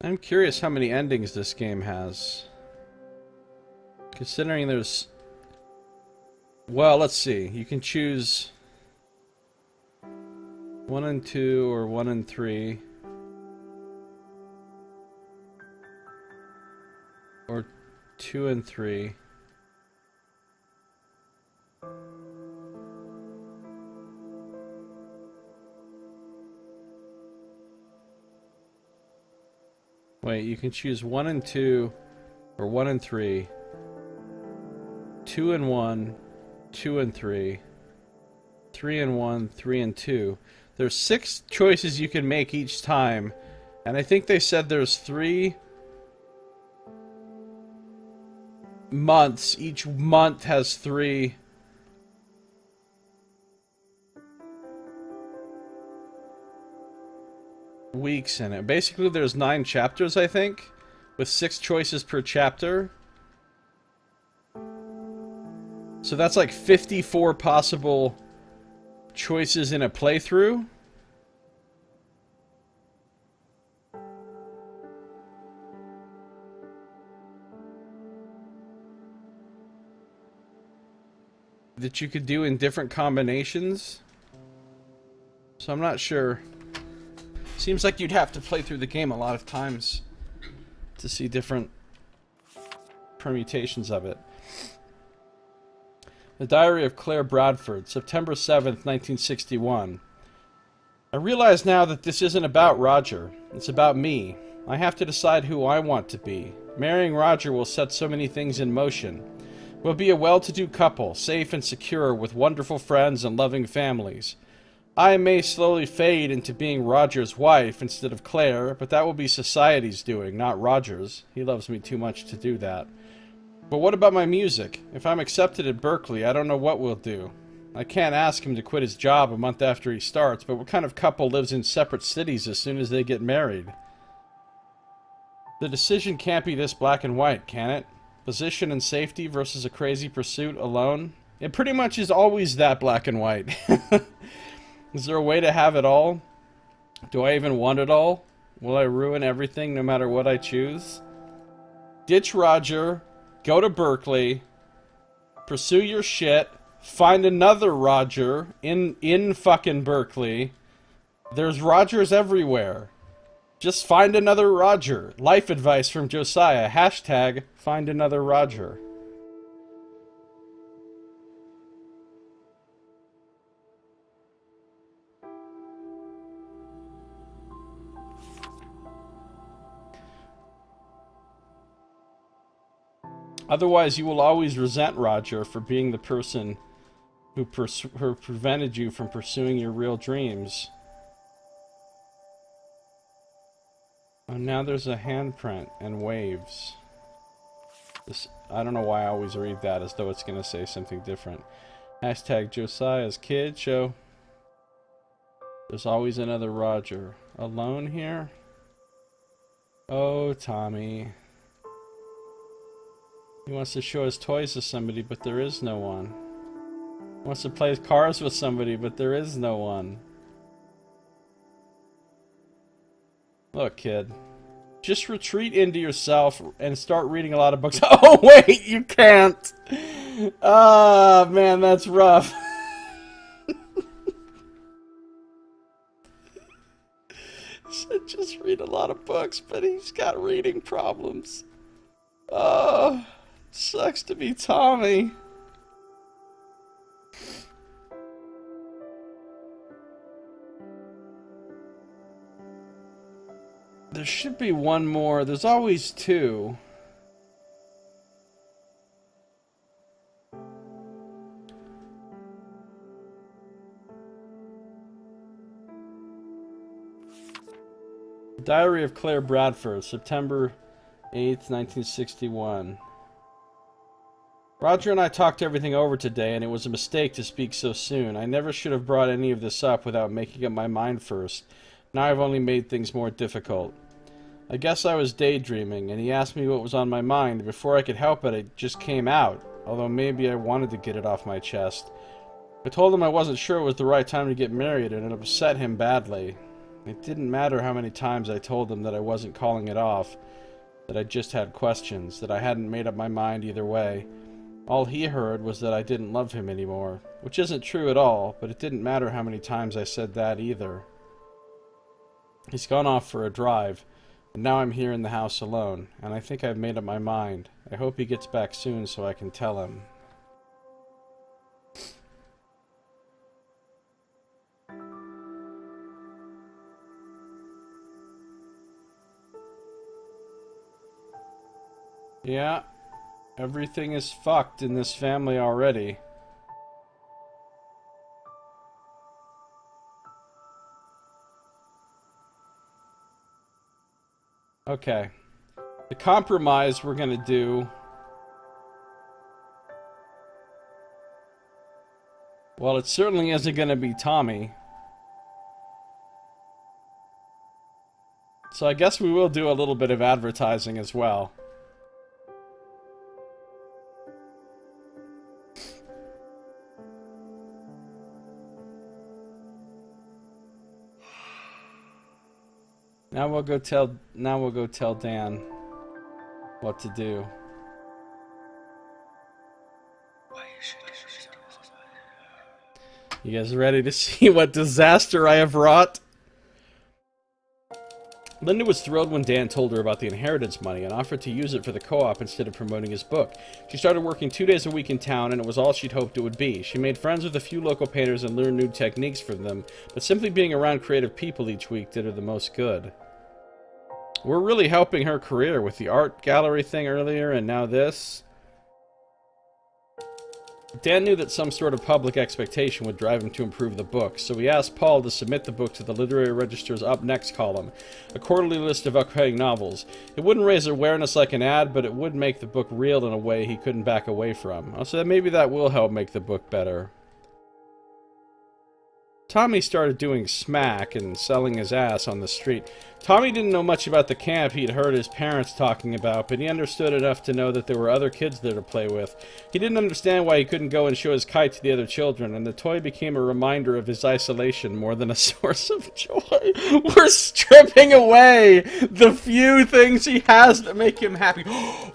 I'm curious how many endings this game has. Considering there's... Well, let's see. You can choose 1 and 2 or 1 and 3. or 2 and 3. Wait, you can choose 1 and 2, or 1 and 3, 2 and 1, 2 and 3, 3 and 1, 3 and 2. There's 6 choices you can make each time, and I think they said there's 3 months. Each month has 3 weeks in it. Basically, there's 9 chapters, I think, with 6 choices per chapter. So that's like 54 possible choices in a playthrough. That you could do in different combinations. So I'm not sure. Seems like you'd have to play through the game a lot of times to see different permutations of it. The Diary of Claire Bradford, September 7th, 1961. I realize now that this isn't about Roger. It's about me. I have to decide who I want to be. Marrying Roger will set so many things in motion. We'll be a well-to-do couple, safe and secure, with wonderful friends and loving families. I may slowly fade into being Roger's wife instead of Claire, but that will be society's doing, not Roger's. He loves me too much to do that. But what about my music? If I'm accepted at Berkeley, I don't know what we'll do. I can't ask him to quit his job a month after he starts, but what kind of couple lives in separate cities as soon as they get married? The decision can't be this black and white, can it? Position and safety versus a crazy pursuit alone? It pretty much is always that black and white. Is there a way to have it all? Do I even want it all? Will I ruin everything no matter what I choose? Ditch Roger, go to Berkeley, pursue your shit, find another Roger in fucking Berkeley. There's Rogers everywhere. Just find another Roger. Life advice from Josiah. Hashtag find another Roger. Otherwise, you will always resent Roger for being the person who prevented you from pursuing your real dreams. And now there's a handprint and waves. I don't know why I always read that as though it's going to say something different. Hashtag Josiah's Kid Show. There's always another Roger. Alone here? Oh, Tommy. He wants to show his toys to somebody, but there is no one. He wants to play cars with somebody, but there is no one. Look, kid. Just retreat into yourself and start reading a lot of books. Oh, wait, you can't. Ah, man, that's rough. Said just read a lot of books, but he's got reading problems. Oh, sucks to be Tommy. There should be one more. There's always 2. Diary of Claire Bradford, September 8th, 1961. Roger and I talked everything over today, and it was a mistake to speak so soon. I never should have brought any of this up without making up my mind first. Now I've only made things more difficult. I guess I was daydreaming, and he asked me what was on my mind. Before I could help it, it just came out, although maybe I wanted to get it off my chest. I told him I wasn't sure it was the right time to get married, and it upset him badly. It didn't matter how many times I told him that I wasn't calling it off, that I just had questions, that I hadn't made up my mind either way. All he heard was that I didn't love him anymore, which isn't true at all, but it didn't matter how many times I said that either. He's gone off for a drive. And now I'm here in the house alone, and I think I've made up my mind. I hope he gets back soon so I can tell him. Yeah, everything is fucked in this family already. Okay. The compromise we're gonna do... Well, it certainly isn't gonna be Tommy. So I guess we will do a little bit of advertising as well. Now we'll go tell Dan what to do. You guys ready to see what disaster I have wrought? Linda was thrilled when Dan told her about the inheritance money and offered to use it for the co-op instead of promoting his book. She started working 2 days a week in town, and it was all she'd hoped it would be. She made friends with a few local painters and learned new techniques from them, but simply being around creative people each week did her the most good. We're really helping her career with the art gallery thing earlier, and now this. Dan knew that some sort of public expectation would drive him to improve the book, so he asked Paul to submit the book to the Literary Register's Up Next column, a quarterly list of upcoming novels. It wouldn't raise awareness like an ad, but it would make the book real in a way he couldn't back away from. So maybe that will help make the book better. Tommy started doing smack and selling his ass on the street. Tommy didn't know much about the camp he'd heard his parents talking about, but he understood enough to know that there were other kids there to play with. He didn't understand why he couldn't go and show his kite to the other children, and the toy became a reminder of his isolation more than a source of joy. We're stripping away the few things he has that make him happy.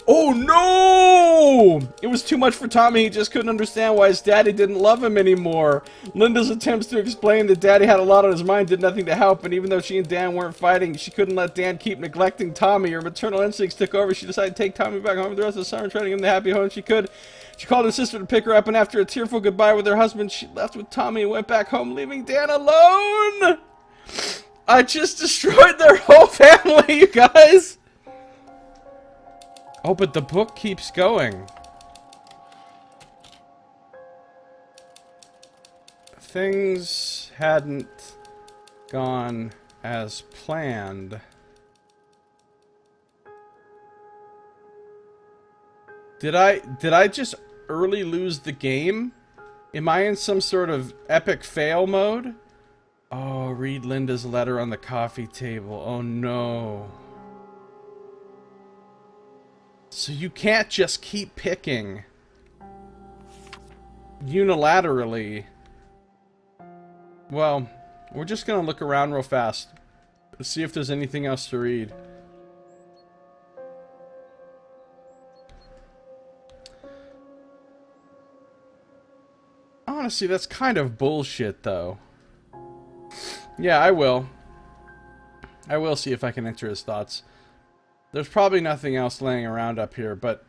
Oh no! It was too much for Tommy. He just couldn't understand why his daddy didn't love him anymore. Linda's attempts to explain that daddy had a lot on his mind did nothing to help, and even though she and Dan weren't fighting, she couldn't let Dan keep neglecting Tommy. Her maternal instincts took over. She decided to take Tommy back home for the rest of the summer, trying to give him the happy home she could. She called her sister to pick her up, and after a tearful goodbye with her husband, she left with Tommy and went back home, leaving Dan alone. I just destroyed their whole family, you guys. Oh, but the book keeps going. Things hadn't gone as planned. Did I just early lose the game? Am I in some sort of epic fail mode? Oh, read Linda's letter on the coffee table. Oh no. So you can't just keep picking unilaterally. Well, we're just gonna look around real fast to see if there's anything else to read. Honestly, that's kind of bullshit, though. Yeah, I will. I will see if I can enter his thoughts. There's probably nothing else laying around up here, but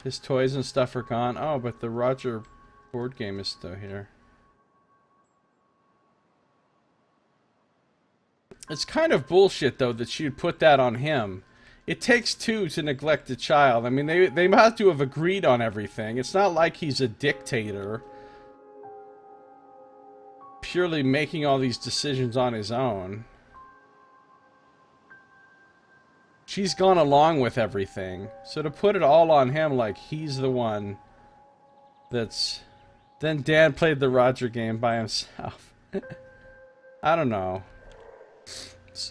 his toys and stuff are gone. Oh, but the Roger board game is still here. It's kind of bullshit, though, that she'd put that on him. It takes two to neglect a child. I mean, they have to have agreed on everything. It's not like he's a dictator, purely making all these decisions on his own. She's gone along with everything. So to put it all on him like he's the one that's... Then Dan played the Roger game by himself. I don't know.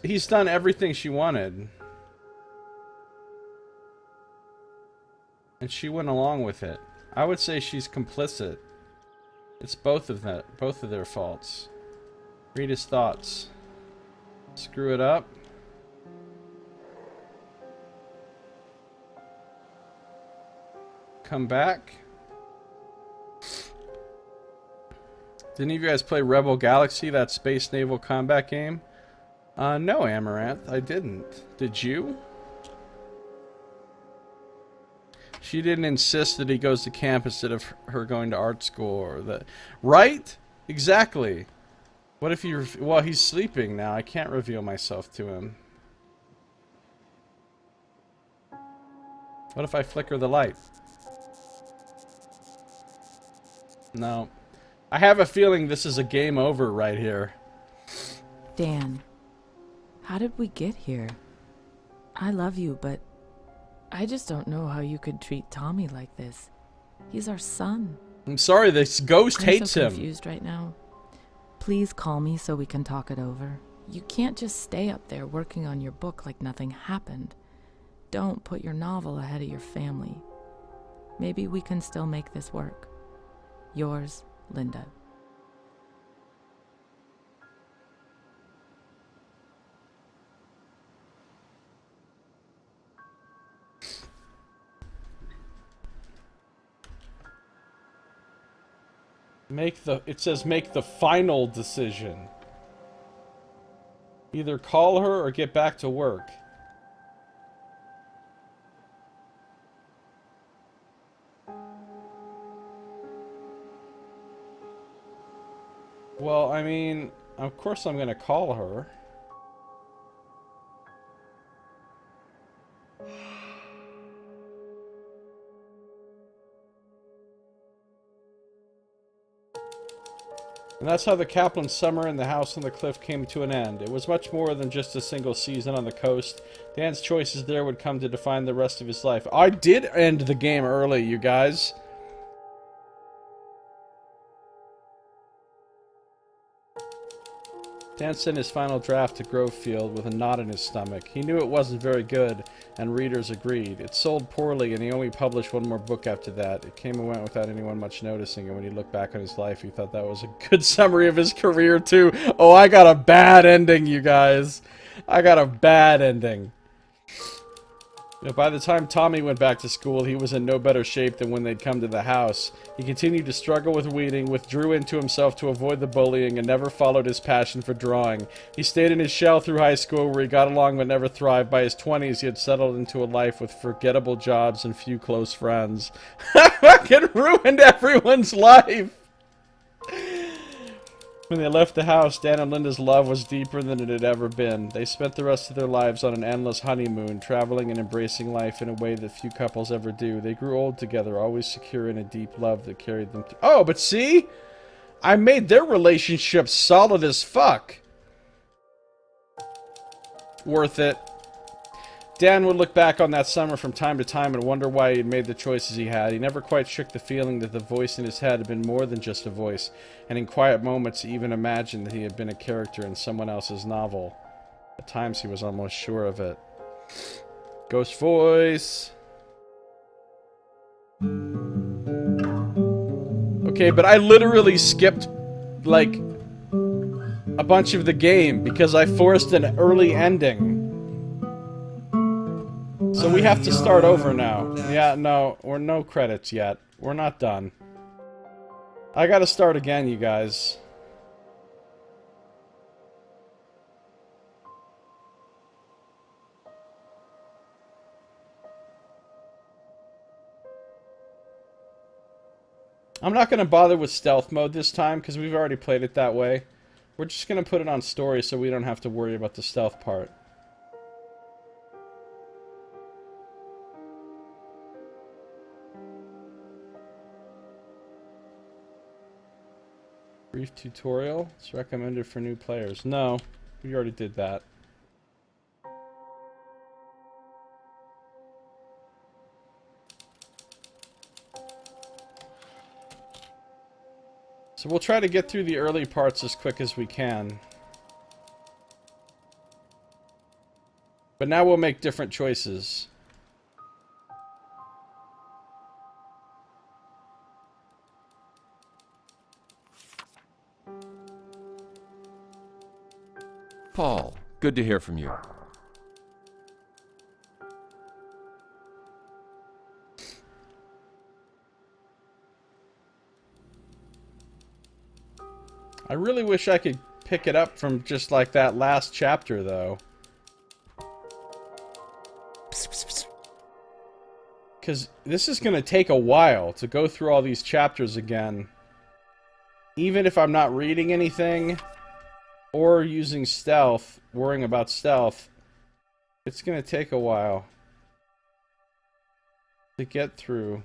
He's done everything she wanted. And she went along with it. I would say she's complicit. It's both of their faults. Read his thoughts. Screw it up. Come back. Did any of you guys play Rebel Galaxy, that space naval combat game? No, Amaranth, I didn't. Did you? She didn't insist that he goes to camp instead of her going to art school or that. Right? Exactly. What if you... Well, he's sleeping now. I can't reveal myself to him. What if I flicker the light? No. I have a feeling this is a game over right here. Dan, how did we get here? I love you, but I just don't know how you could treat Tommy like this. He's our son. I'm sorry, this ghost hates I'm so him. confused right now. Please call me so we can talk it over. You can't just stay up there working on your book like nothing happened. Don't put your novel ahead of your family. Maybe we can still make this work. Yours, Linda. It says make the final decision. Either call her or get back to work. Well, I mean, of course I'm gonna call her. And that's how the Kaplan's summer in the house on the cliff came to an end. It was much more than just a single season on the coast. Dan's choices there would come to define the rest of his life. I did end the game early, you guys. Dan sent his final draft to Grovefield with a knot in his stomach. He knew it wasn't very good, and readers agreed. It sold poorly, and he only published one more book after that. It came and went without anyone much noticing, and when he looked back on his life, he thought that was a good summary of his career, too. Oh, I got a bad ending, you guys. I got a bad ending. By the time Tommy went back to school, he was in no better shape than when they'd come to the house. He continued to struggle with reading, withdrew into himself to avoid the bullying, and never followed his passion for drawing. He stayed in his shell through high school, where he got along but never thrived. By his 20s, he had settled into a life with forgettable jobs and few close friends. I fucking ruined everyone's life! When they left the house, Dan and Linda's love was deeper than it had ever been. They spent the rest of their lives on an endless honeymoon, traveling and embracing life in a way that few couples ever do. They grew old together, always secure in a deep love that carried them through. Oh, but see? I made their relationship solid as fuck. Worth it. Dan would look back on that summer from time to time and wonder why he had made the choices he had. He never quite shook the feeling that the voice in his head had been more than just a voice, and in quiet moments he even imagined that he had been a character in someone else's novel. At times he was almost sure of it. Ghost voice. Okay, but I literally skipped, like, a bunch of the game because I forced an early ending. So we have to start over now. Yeah, no, we're no credits yet. We're not done. I gotta start again, you guys. I'm not gonna bother with stealth mode this time, because we've already played it that way. We're just gonna put it on story so we don't have to worry about the stealth part. Brief tutorial. It's recommended for new players. No, we already did that. So we'll try to get through the early parts as quick as we can. But now we'll make different choices. Paul, good to hear from you. I really wish I could pick it up from just like that last chapter, though. Because this is going to take a while to go through all these chapters again. Even if I'm not reading anything or using stealth, worrying about stealth, it's going to take a while to get through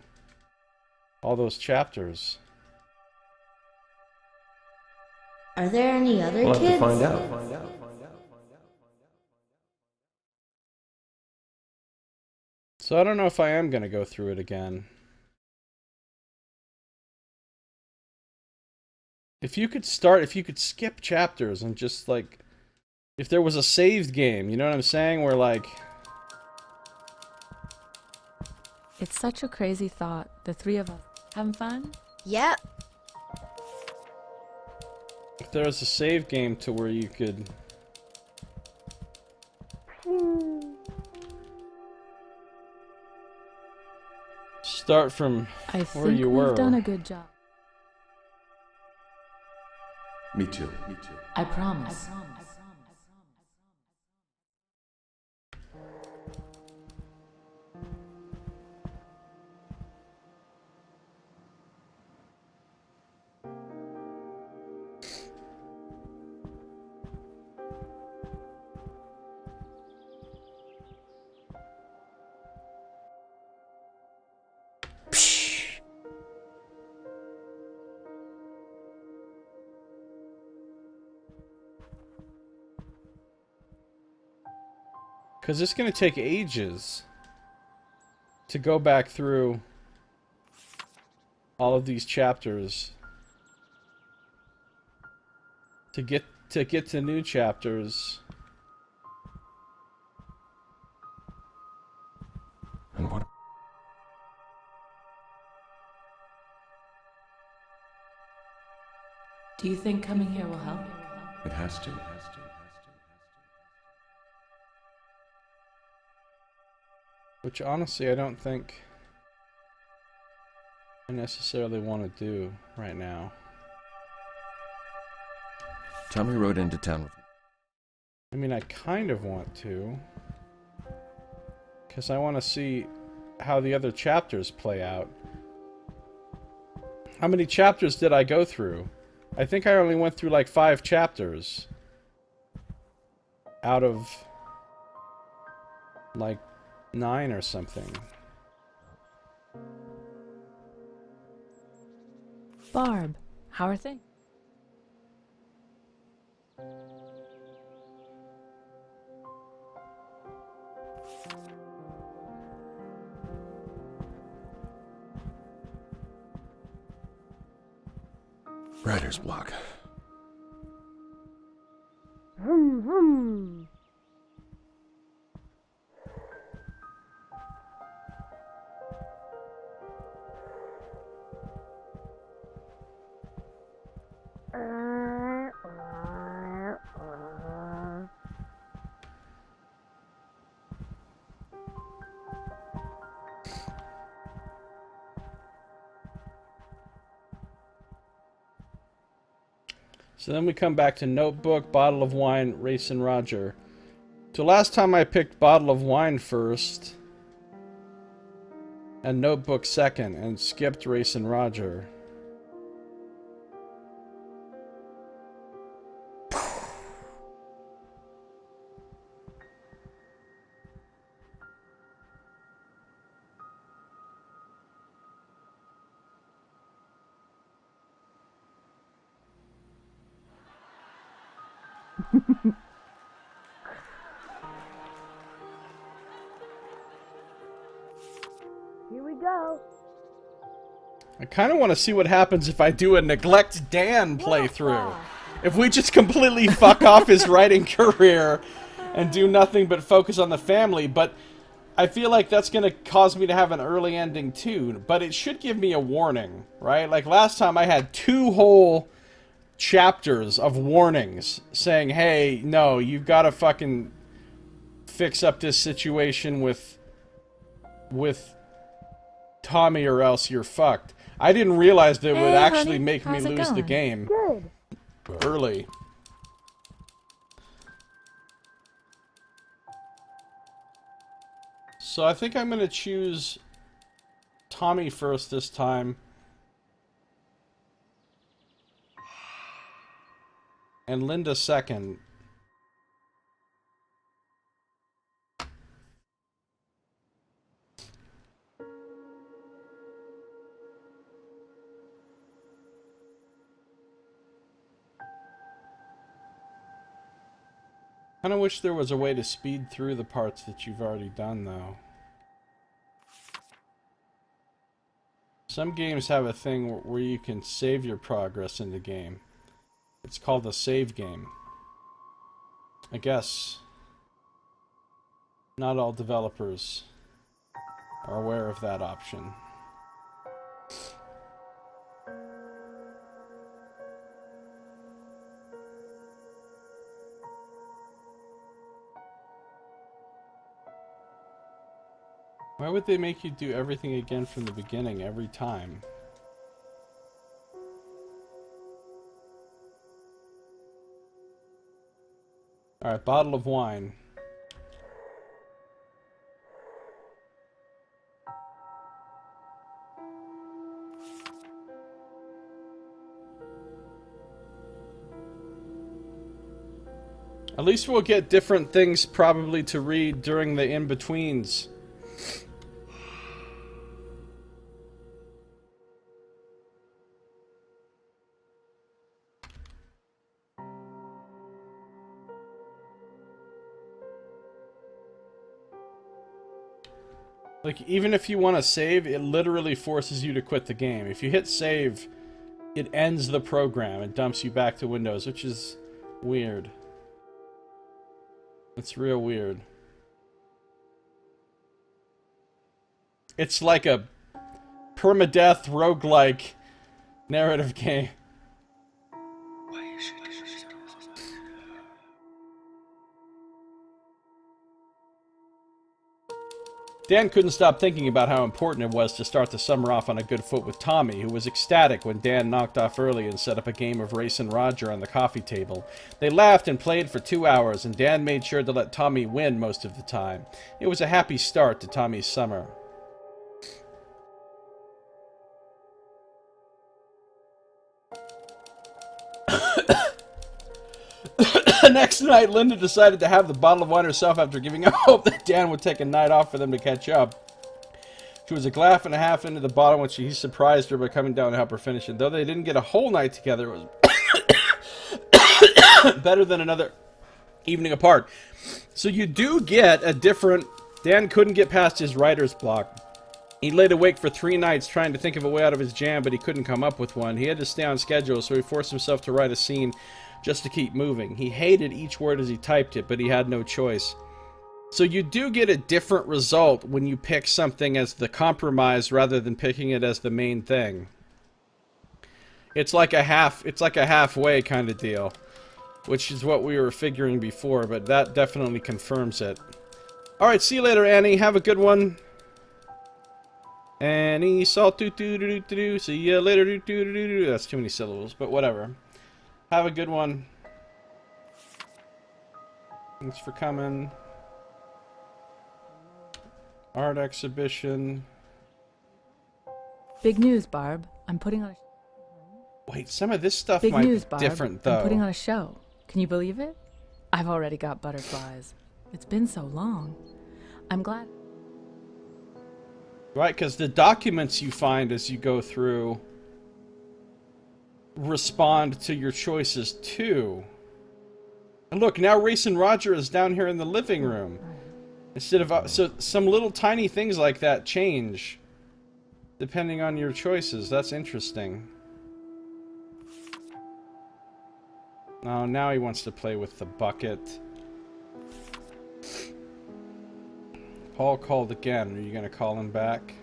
all those chapters. Are there any other We'll kids? have to find out. So I don't know if I am going to go through it again. If you could skip chapters and just like, if there was a saved game, you know what I'm saying? Where like... It's such a crazy thought. The three of us having fun? Yep. If there was a save game to where you could... start from I where think you we've were. done a good job. Me too. I promise. Because it's going to take ages to go back through all of these chapters to get to new chapters. And what? Do you think coming here will help? It has to. Which honestly I don't think I necessarily want to do right now. Tommy rode into town with me. I mean, I kind of want to. Because I want to see how the other chapters play out. How many chapters did I go through? I think I only went through like 5 chapters. Out of like 9 or something. Barb, how are things? Writer's block. So then we come back to Notebook, Bottle of Wine, Racin' Roger. So last time I picked Bottle of Wine first, and Notebook second, and skipped Racin' Roger. Here we go. I kind of want to see what happens if I do a Neglect Dan playthrough. If we just completely fuck off his writing career and do nothing but focus on the family, but I feel like that's going to cause me to have an early ending too, but it should give me a warning, right? Like last time I had 2 whole chapters of warnings saying, hey, no, you've got to fucking fix up this situation with Tommy or else you're fucked. I didn't realize that it would Hey, actually honey, make me how's it lose the going? game. Good. early. So I think I'm going to choose Tommy first this time. And Linda second. Kind of wish there was a way to speed through the parts that you've already done, though. Some games have a thing where you can save your progress in the game. It's called a save game. I guess not all developers are aware of that option. Why would they make you do everything again from the beginning every time? Alright, bottle of wine. At least we'll get different things probably to read during the in-betweens. Like, even if you want to save, it literally forces you to quit the game. If you hit save, it ends the program. It dumps you back to Windows, which is weird. It's real weird. It's like a permadeath roguelike narrative game. Dan couldn't stop thinking about how important it was to start the summer off on a good foot with Tommy, who was ecstatic when Dan knocked off early and set up a game of Race and Roger on the coffee table. They laughed and played for 2 hours, and Dan made sure to let Tommy win most of the time. It was a happy start to Tommy's summer. The next night, Linda decided to have the bottle of wine herself after giving up hope that Dan would take a night off for them to catch up. She was a glass and a half into the bottle when he surprised her by coming down to help her finish it. Though they didn't get a whole night together, it was better than another evening apart. So you do get a different... Dan couldn't get past his writer's block. He laid awake for 3 nights trying to think of a way out of his jam, but he couldn't come up with one. He had to stay on schedule, so he forced himself to write a scene just to keep moving. He hated each word as he typed it, but he had no choice. So you do get a different result when you pick something as the compromise rather than picking it as the main thing. It's like a halfway kind of deal, which is what we were figuring before, but that definitely confirms it. Alright, see you later, Annie. Have a good one. Annie, salt, do. See you later, do. That's too many syllables, but whatever. Have a good one. Thanks for coming. Art exhibition. Big news, Barb. I'm putting on a... Wait, some of this stuff Big might news, be Barb. different, though. I'm putting on a show. Can you believe it? I've already got butterflies. It's been so long. I'm glad... Right, because the documents you find as you go through respond to your choices, too. And look, now Race and Roger is down here in the living room. Instead of... so some little tiny things like that change depending on your choices. That's interesting. Oh, now he wants to play with the bucket. Paul called again. Are you going to call him back?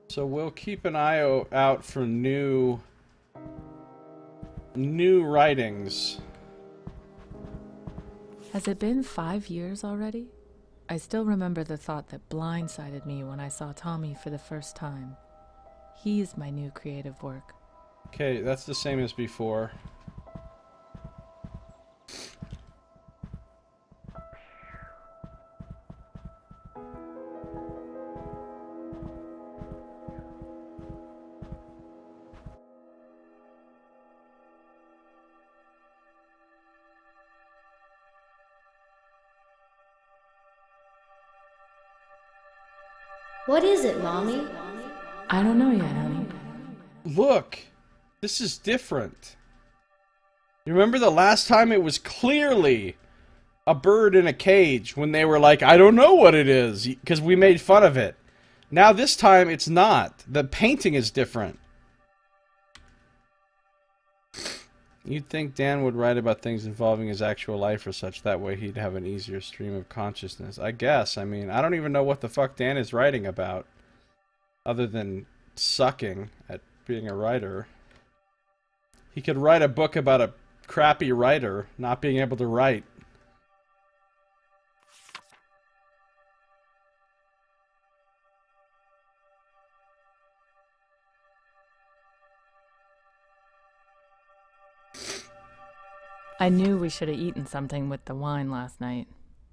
So we'll keep an eye out for new writings. Has it been 5 years already? I still remember the thought that blindsided me when I saw Tommy for the first time. He's my new creative work. Okay, that's the same as before. What is it, Mommy? I don't know yet, honey. Look! This is different. You remember the last time it was clearly a bird in a cage when they were like, I don't know what it is, because we made fun of it. Now this time it's not. The painting is different. You'd think Dan would write about things involving his actual life or such. That way he'd have an easier stream of consciousness. I guess. I mean, I don't even know what the fuck Dan is writing about. Other than sucking at being a writer. He could write a book about a crappy writer not being able to write. I knew we should have eaten something with the wine last night.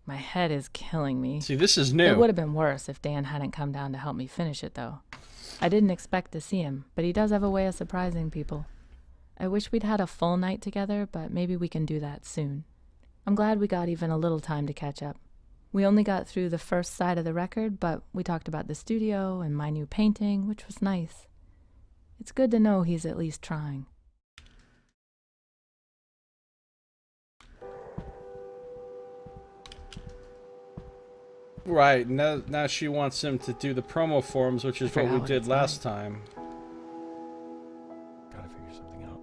My head is killing me. See, this is new. It would have been worse if Dan hadn't come down to help me finish it, though. I didn't expect to see him, but he does have a way of surprising people. I wish we'd had a full night together, but maybe we can do that soon. I'm glad we got even a little time to catch up. We only got through the first side of the record, but we talked about the studio and my new painting, which was nice. It's good to know he's at least trying. Right, now she wants him to do the promo forms, which is what we did last time. Gotta figure something out.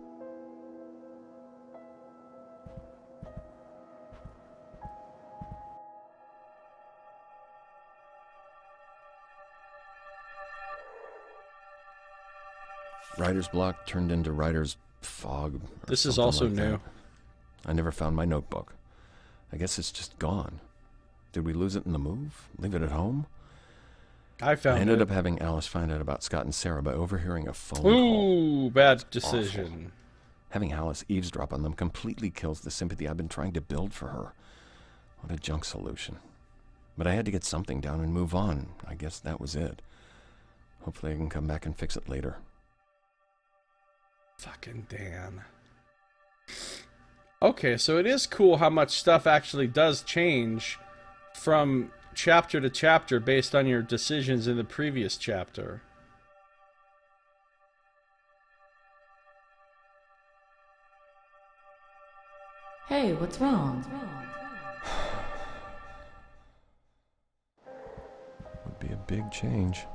Writer's block turned into writer's fog. Or This is something also like new. that. I never found my notebook. I guess it's just gone. Did we lose it in the move? Leave it at home? I found I ended it. up having Alice find out about Scott and Sarah by overhearing a phone call. Ooh, bad decision. Having Alice eavesdrop on them completely kills the sympathy I've been trying to build for her. What a junk solution. But I had to get something down and move on. I guess that was it. Hopefully I can come back and fix it later. Fucking Dan. Okay, so it is cool how much stuff actually does change from chapter to chapter based on your decisions in the previous chapter. Hey, what's wrong? Would be a big change.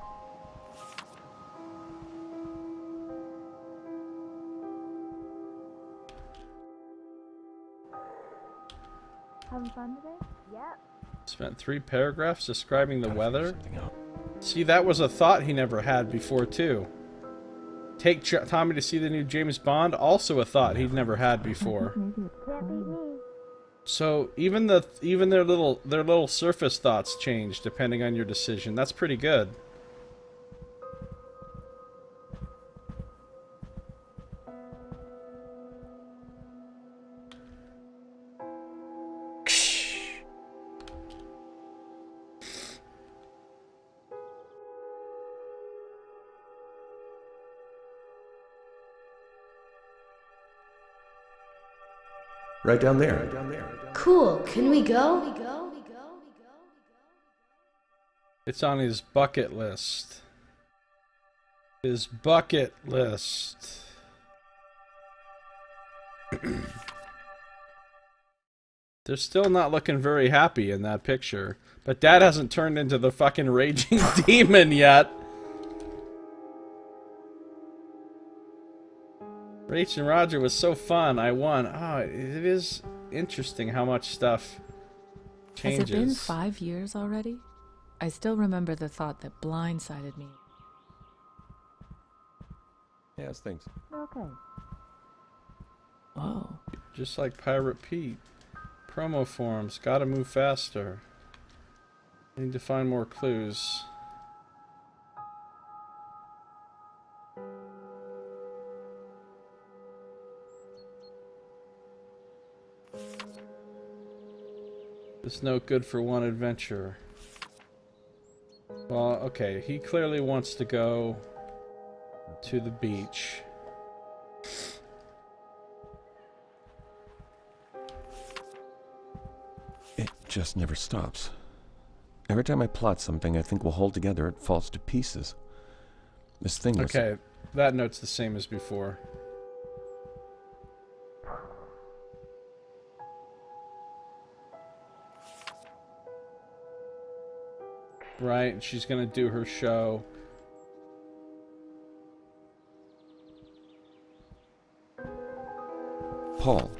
Having fun today? Spent 3 paragraphs describing the Gotta weather. figure something out. See, that was a thought he never had before, too. Take Tommy to see the new James Bond, also a thought he'd never had before. So even their little surface thoughts change depending on your decision. That's pretty good. Right down there. Cool. Can we go? It's on his bucket list. His bucket list. They're still not looking very happy in that picture. But Dad hasn't turned into the fucking raging demon yet. Rach and Roger was so fun. I won. Oh, it is interesting how much stuff changes. Has it been 5 years already? I still remember the thought that blindsided me. Yes, thanks. Okay. Whoa. Just like Pirate Pete. Promo forms. Gotta move faster. Need to find more clues. It's no good for one adventure. Well, okay, he clearly wants to go to the beach. It just never stops. Every time I plot something I think will hold together, it falls to pieces. This thing was... Okay, that note's the same as before. Right, and she's gonna do her show. Paul.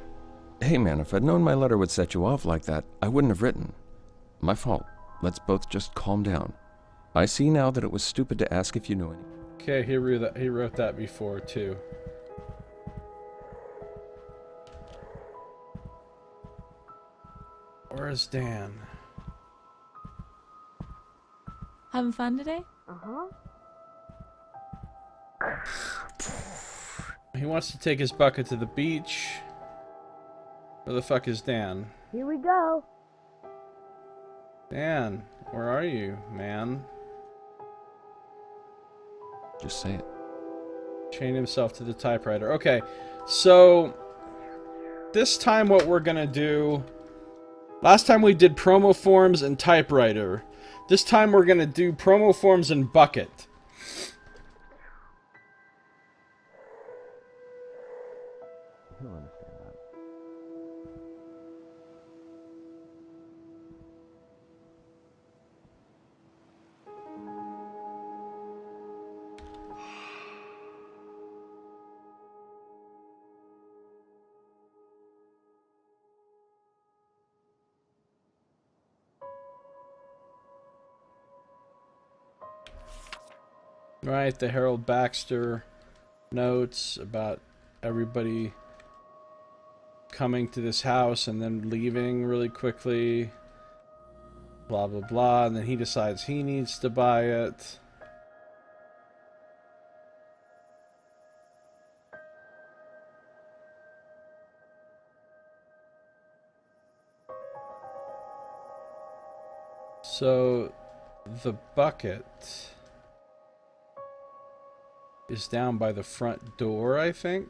Hey man, if I'd known my letter would set you off like that, I wouldn't have written. My fault. Let's both just calm down. I see now that it was stupid to ask if you knew anything. Okay, he wrote that before too. Where's Dan? Having fun today? He wants to take his bucket to the beach. Where the fuck is Dan? Here we go. Dan, where are you, man? Just say it. Chain himself to the typewriter. Okay, so this time what we're gonna do... Last time we did promo forms and typewriter. This time we're gonna do promo forms and bucket. He'll understand that. Right, the Harold Baxter notes about everybody coming to this house and then leaving really quickly. Blah, blah, blah. And then he decides he needs to buy it. So, the bucket is down by the front door, I think.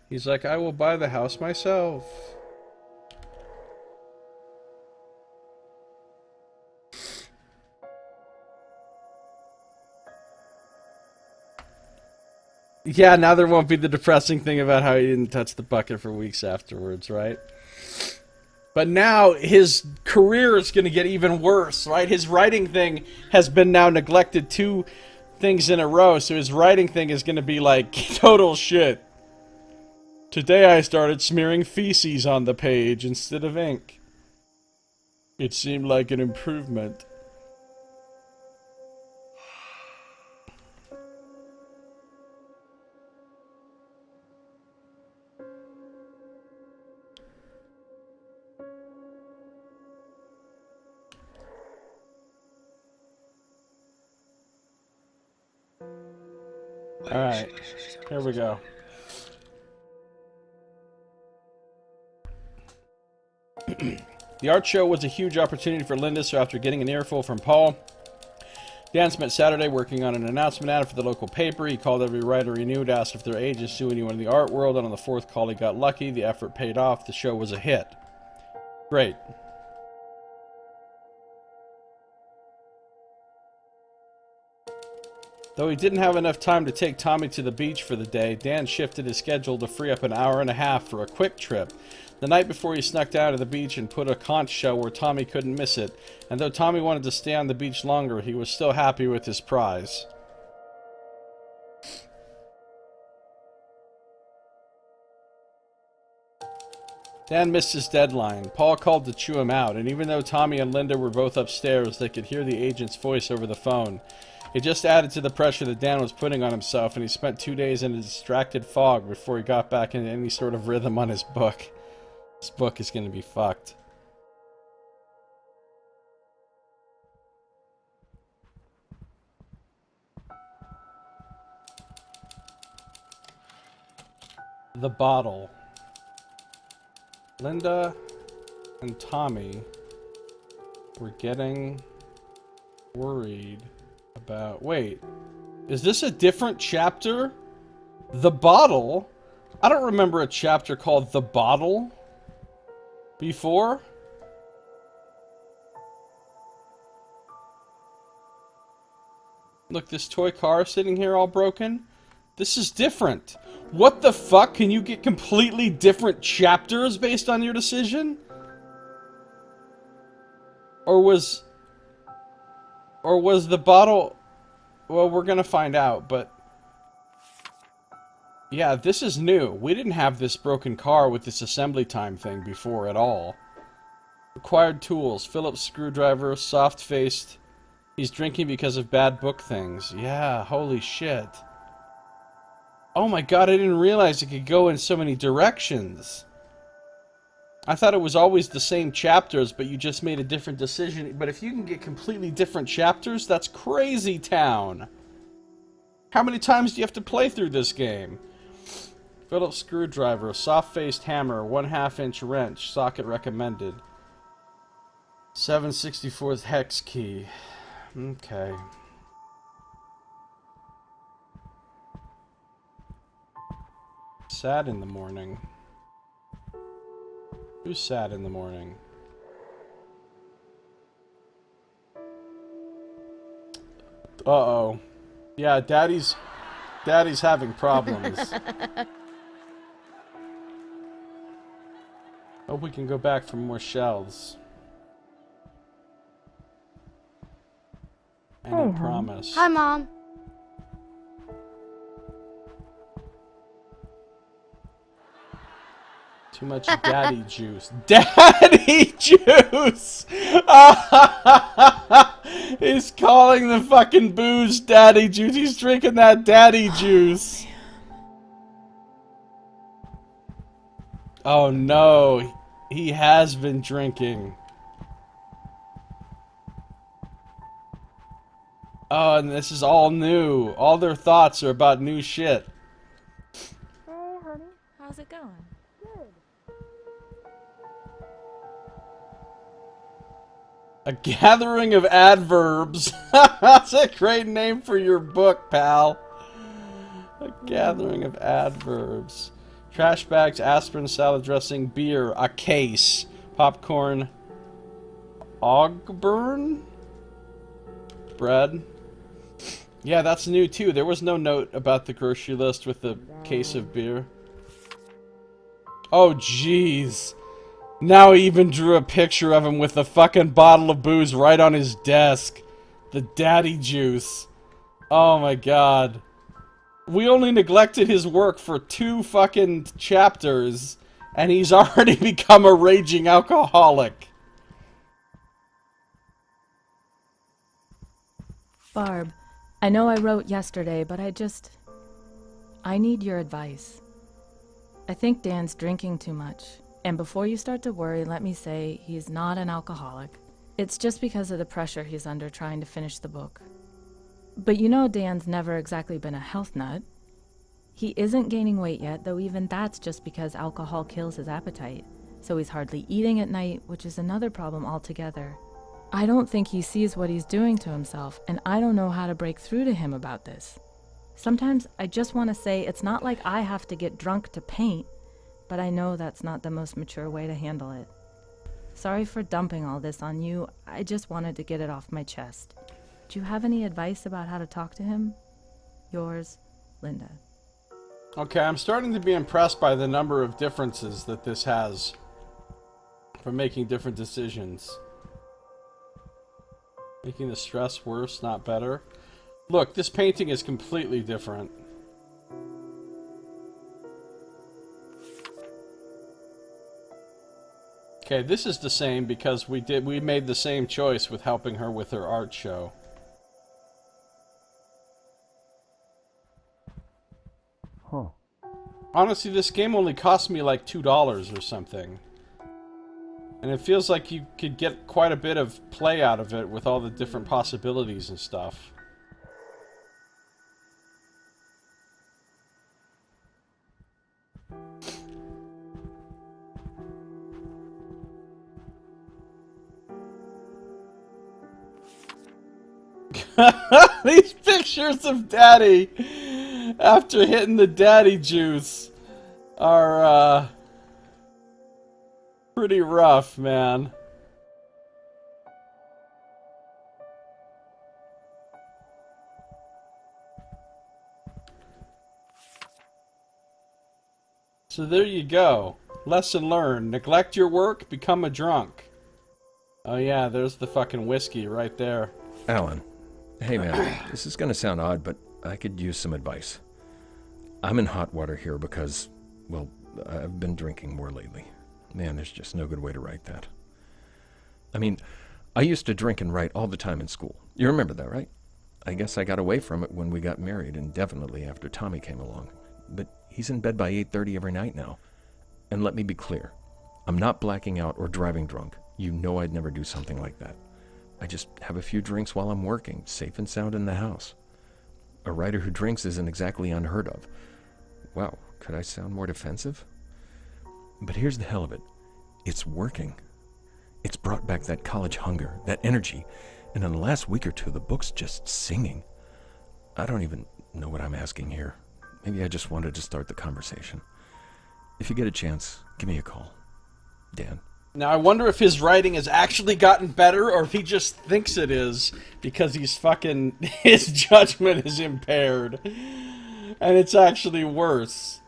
He's like, I will buy the house myself. Yeah, now there won't be the depressing thing about how he didn't touch the bucket for weeks afterwards, right? But now his career is going to get even worse, right? His writing thing has been now neglected 2 things in a row, so his writing thing is going to be like total shit. Today I started smearing feces on the page instead of ink. It seemed like an improvement. Alright, here we go. The art show was a huge opportunity for Linda, so after getting an earful from Paul, Dan spent Saturday working on an announcement ad for the local paper. He called every writer he knew to ask if their agents knew anyone in the art world, and on the 4th call he got lucky. The effort paid off. The show was a hit. Great. Though he didn't have enough time to take Tommy to the beach for the day, Dan shifted his schedule to free up an hour and a half for a quick trip. The night before, he snuck down to the beach and put a conch show where Tommy couldn't miss it. And though Tommy wanted to stay on the beach longer, he was still happy with his prize. Dan missed his deadline. Paul called to chew him out, and even though Tommy and Linda were both upstairs, they could hear the agent's voice over the phone. It just added to the pressure that Dan was putting on himself, and he spent 2 days in a distracted fog before he got back into any sort of rhythm on his book. This book is going to be fucked. the bottle. Linda and Tommy were getting worried about... Wait, is this a different chapter? The bottle? I don't remember a chapter called The Bottle before. Look, this toy car sitting here all broken. This is different. What the fuck? Can you get completely different chapters based on your decision? Or was the bottle... Well, we're gonna find out, but... Yeah, this is new. We didn't have this broken car with this assembly time thing before at all. Required tools. Phillips screwdriver, soft-faced. He's drinking because of bad book things. Yeah, holy shit. Oh my god, I didn't realize it could go in so many directions. I thought it was always the same chapters, but you just made a different decision. But if you can get completely different chapters, that's crazy town. How many times do you have to play through this game? Phillips screwdriver, soft-faced hammer, 1/2 inch wrench, socket recommended. 7/64 hex key. Okay. Sad in the morning. Who's sad in the morning? Uh-oh. Yeah, Daddy's having problems. Hope we can go back for more shells. Any promise? Hi, Mom. Too much daddy juice. Daddy juice! He's calling the fucking booze daddy juice. He's drinking that daddy juice. Oh no. He has been drinking. Oh, and this is all new. All their thoughts are about new shit. Hey, honey. How's it going? A gathering of adverbs. That's a great name for your book, pal. A gathering of adverbs. Trash bags, aspirin, salad dressing, beer, a case, popcorn, Ogburn, bread. Yeah, that's new too. There was no note about the grocery list with the case of beer. Oh, jeez. Now he even drew a picture of him with a fucking bottle of booze right on his desk. The daddy juice. Oh my god. We only neglected his work for 2 fucking chapters, and he's already become a raging alcoholic. Barb, I know I wrote yesterday, but I need your advice. I think Dan's drinking too much. And before you start to worry, let me say he's not an alcoholic. It's just because of the pressure he's under trying to finish the book. But you know Dan's never exactly been a health nut. He isn't gaining weight yet, though even that's just because alcohol kills his appetite. So he's hardly eating at night, which is another problem altogether. I don't think he sees what he's doing to himself, and I don't know how to break through to him about this. Sometimes I just want to say it's not like I have to get drunk to paint, but I know that's not the most mature way to handle it. Sorry for dumping all this on you. I just wanted to get it off my chest. Do you have any advice about how to talk to him? Yours, Linda. Okay, I'm starting to be impressed by the number of differences that this has for making different decisions. Making the stress worse, not better. Look, this painting is completely different. Okay, this is the same because we made the same choice with helping her with her art show. Huh. Honestly, this game only cost me like $2 or something. And it feels like you could get quite a bit of play out of it with all the different possibilities and stuff. These pictures of Daddy after hitting the daddy juice are pretty rough, man. So there you go. Lesson learned. Neglect your work, become a drunk. Oh yeah, there's the fucking whiskey right there. Alan, hey man, this is gonna sound odd, but I could use some advice. I'm in hot water here because, well, I've been drinking more lately. Man, there's just no good way to write that. I mean, I used to drink and write all the time in school. You remember that, right? I guess I got away from it when we got married, and definitely after Tommy came along. But he's in bed by 8:30 every night now. And let me be clear, I'm not blacking out or driving drunk. You know I'd never do something like that. I just have a few drinks while I'm working, safe and sound in the house. A writer who drinks isn't exactly unheard of. Wow, could I sound more defensive? But here's the hell of it. It's working. It's brought back that college hunger, that energy, and in the last week or two, the book's just singing. I don't even know what I'm asking here. Maybe I just wanted to start the conversation. If you get a chance, give me a call. Dan. Now I wonder if his writing has actually gotten better or if he just thinks it is because his judgment is impaired. And it's actually worse.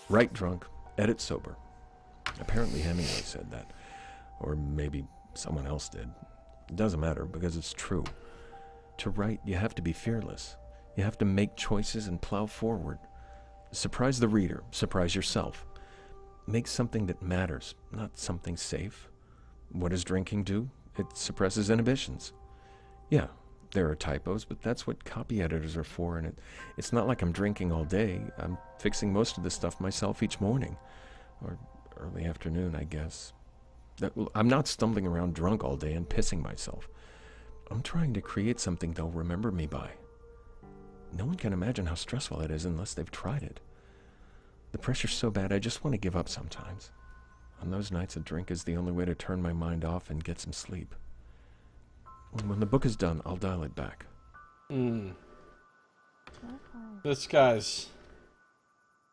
Write drunk, edit sober. Apparently Hemingway said that. Or maybe someone else did. It doesn't matter because it's true. To write, you have to be fearless. You have to make choices and plow forward. Surprise the reader. Surprise yourself. Make something that matters, not something safe. What does drinking do? It suppresses inhibitions. Yeah, there are typos, but that's what copy editors are for, and it's not like I'm drinking all day. I'm fixing most of this stuff myself each morning. Or early afternoon, I guess. I'm not stumbling around drunk all day and pissing myself. I'm trying to create something they'll remember me by. No one can imagine how stressful it is unless they've tried it. The pressure's so bad I just want to give up sometimes. On those nights, a drink is the only way to turn my mind off and get some sleep. When the book is done, I'll dial it back. This guy's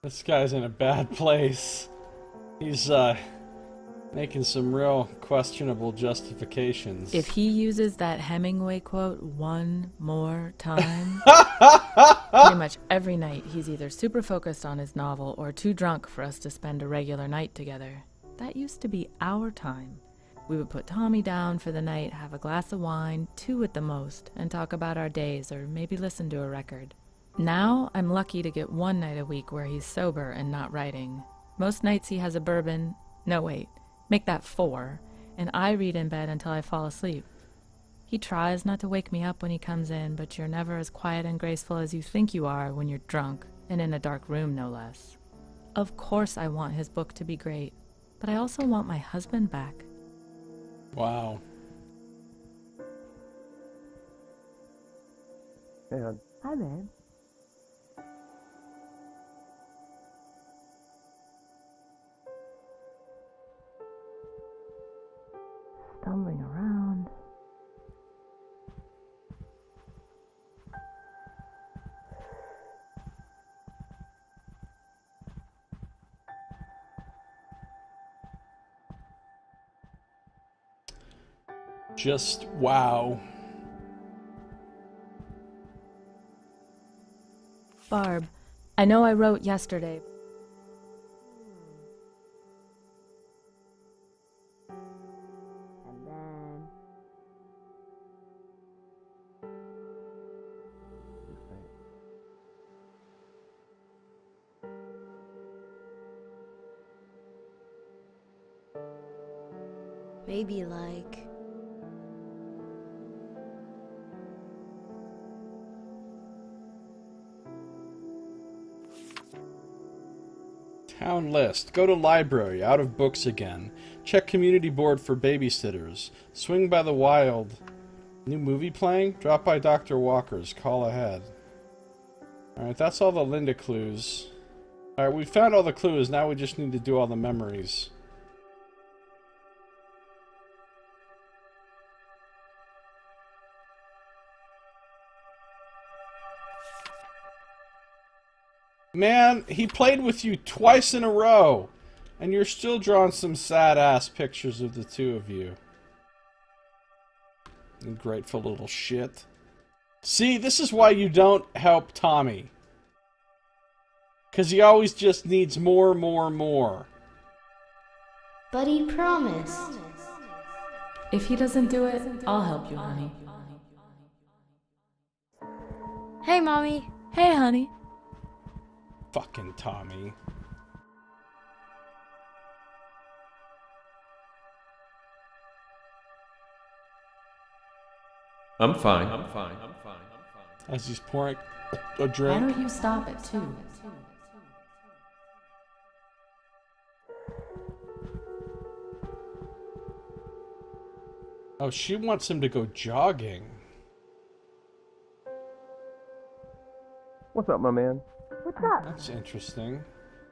in a bad place. He's making some real questionable justifications. If he uses that Hemingway quote one more time, pretty much every night he's either super focused on his novel or too drunk for us to spend a regular night together. That used to be our time. We would put Tommy down for the night, have a glass of wine, 2 at the most, and talk about our days or maybe listen to a record. Now I'm lucky to get 1 night a week where he's sober and not writing. Most nights he has a bourbon. No, wait. Make that 4, and I read in bed until I fall asleep. He tries not to wake me up when he comes in, but you're never as quiet and graceful as you think you are when you're drunk, and in a dark room, no less. Of course I want his book to be great, but I also want my husband back. Wow. Hey, hon. Hi, babe. Stumbling around. Just wow. Barb, I know I wrote yesterday. And then... Maybe like... Town list. Go to library. Out of books again. Check community board for babysitters. Swing by the wild. New movie playing? Drop by Dr. Walker's. Call ahead. Alright, that's all the Linda clues. Alright, we found all the clues. Now we just need to do all the memories. Man, he played with you twice in a row, and you're still drawing some sad-ass pictures of the two of you. Ungrateful little shit. See, this is why you don't help Tommy. Because he always just needs more, more, more. But he promised. If he doesn't do it, I'll help you, honey. Hey, Mommy. Hey, honey. Fucking Tommy. I'm fine. As he's pouring a Why drink. don't you stop it, too? Oh, she wants him to go jogging. What's up, my man? That's interesting.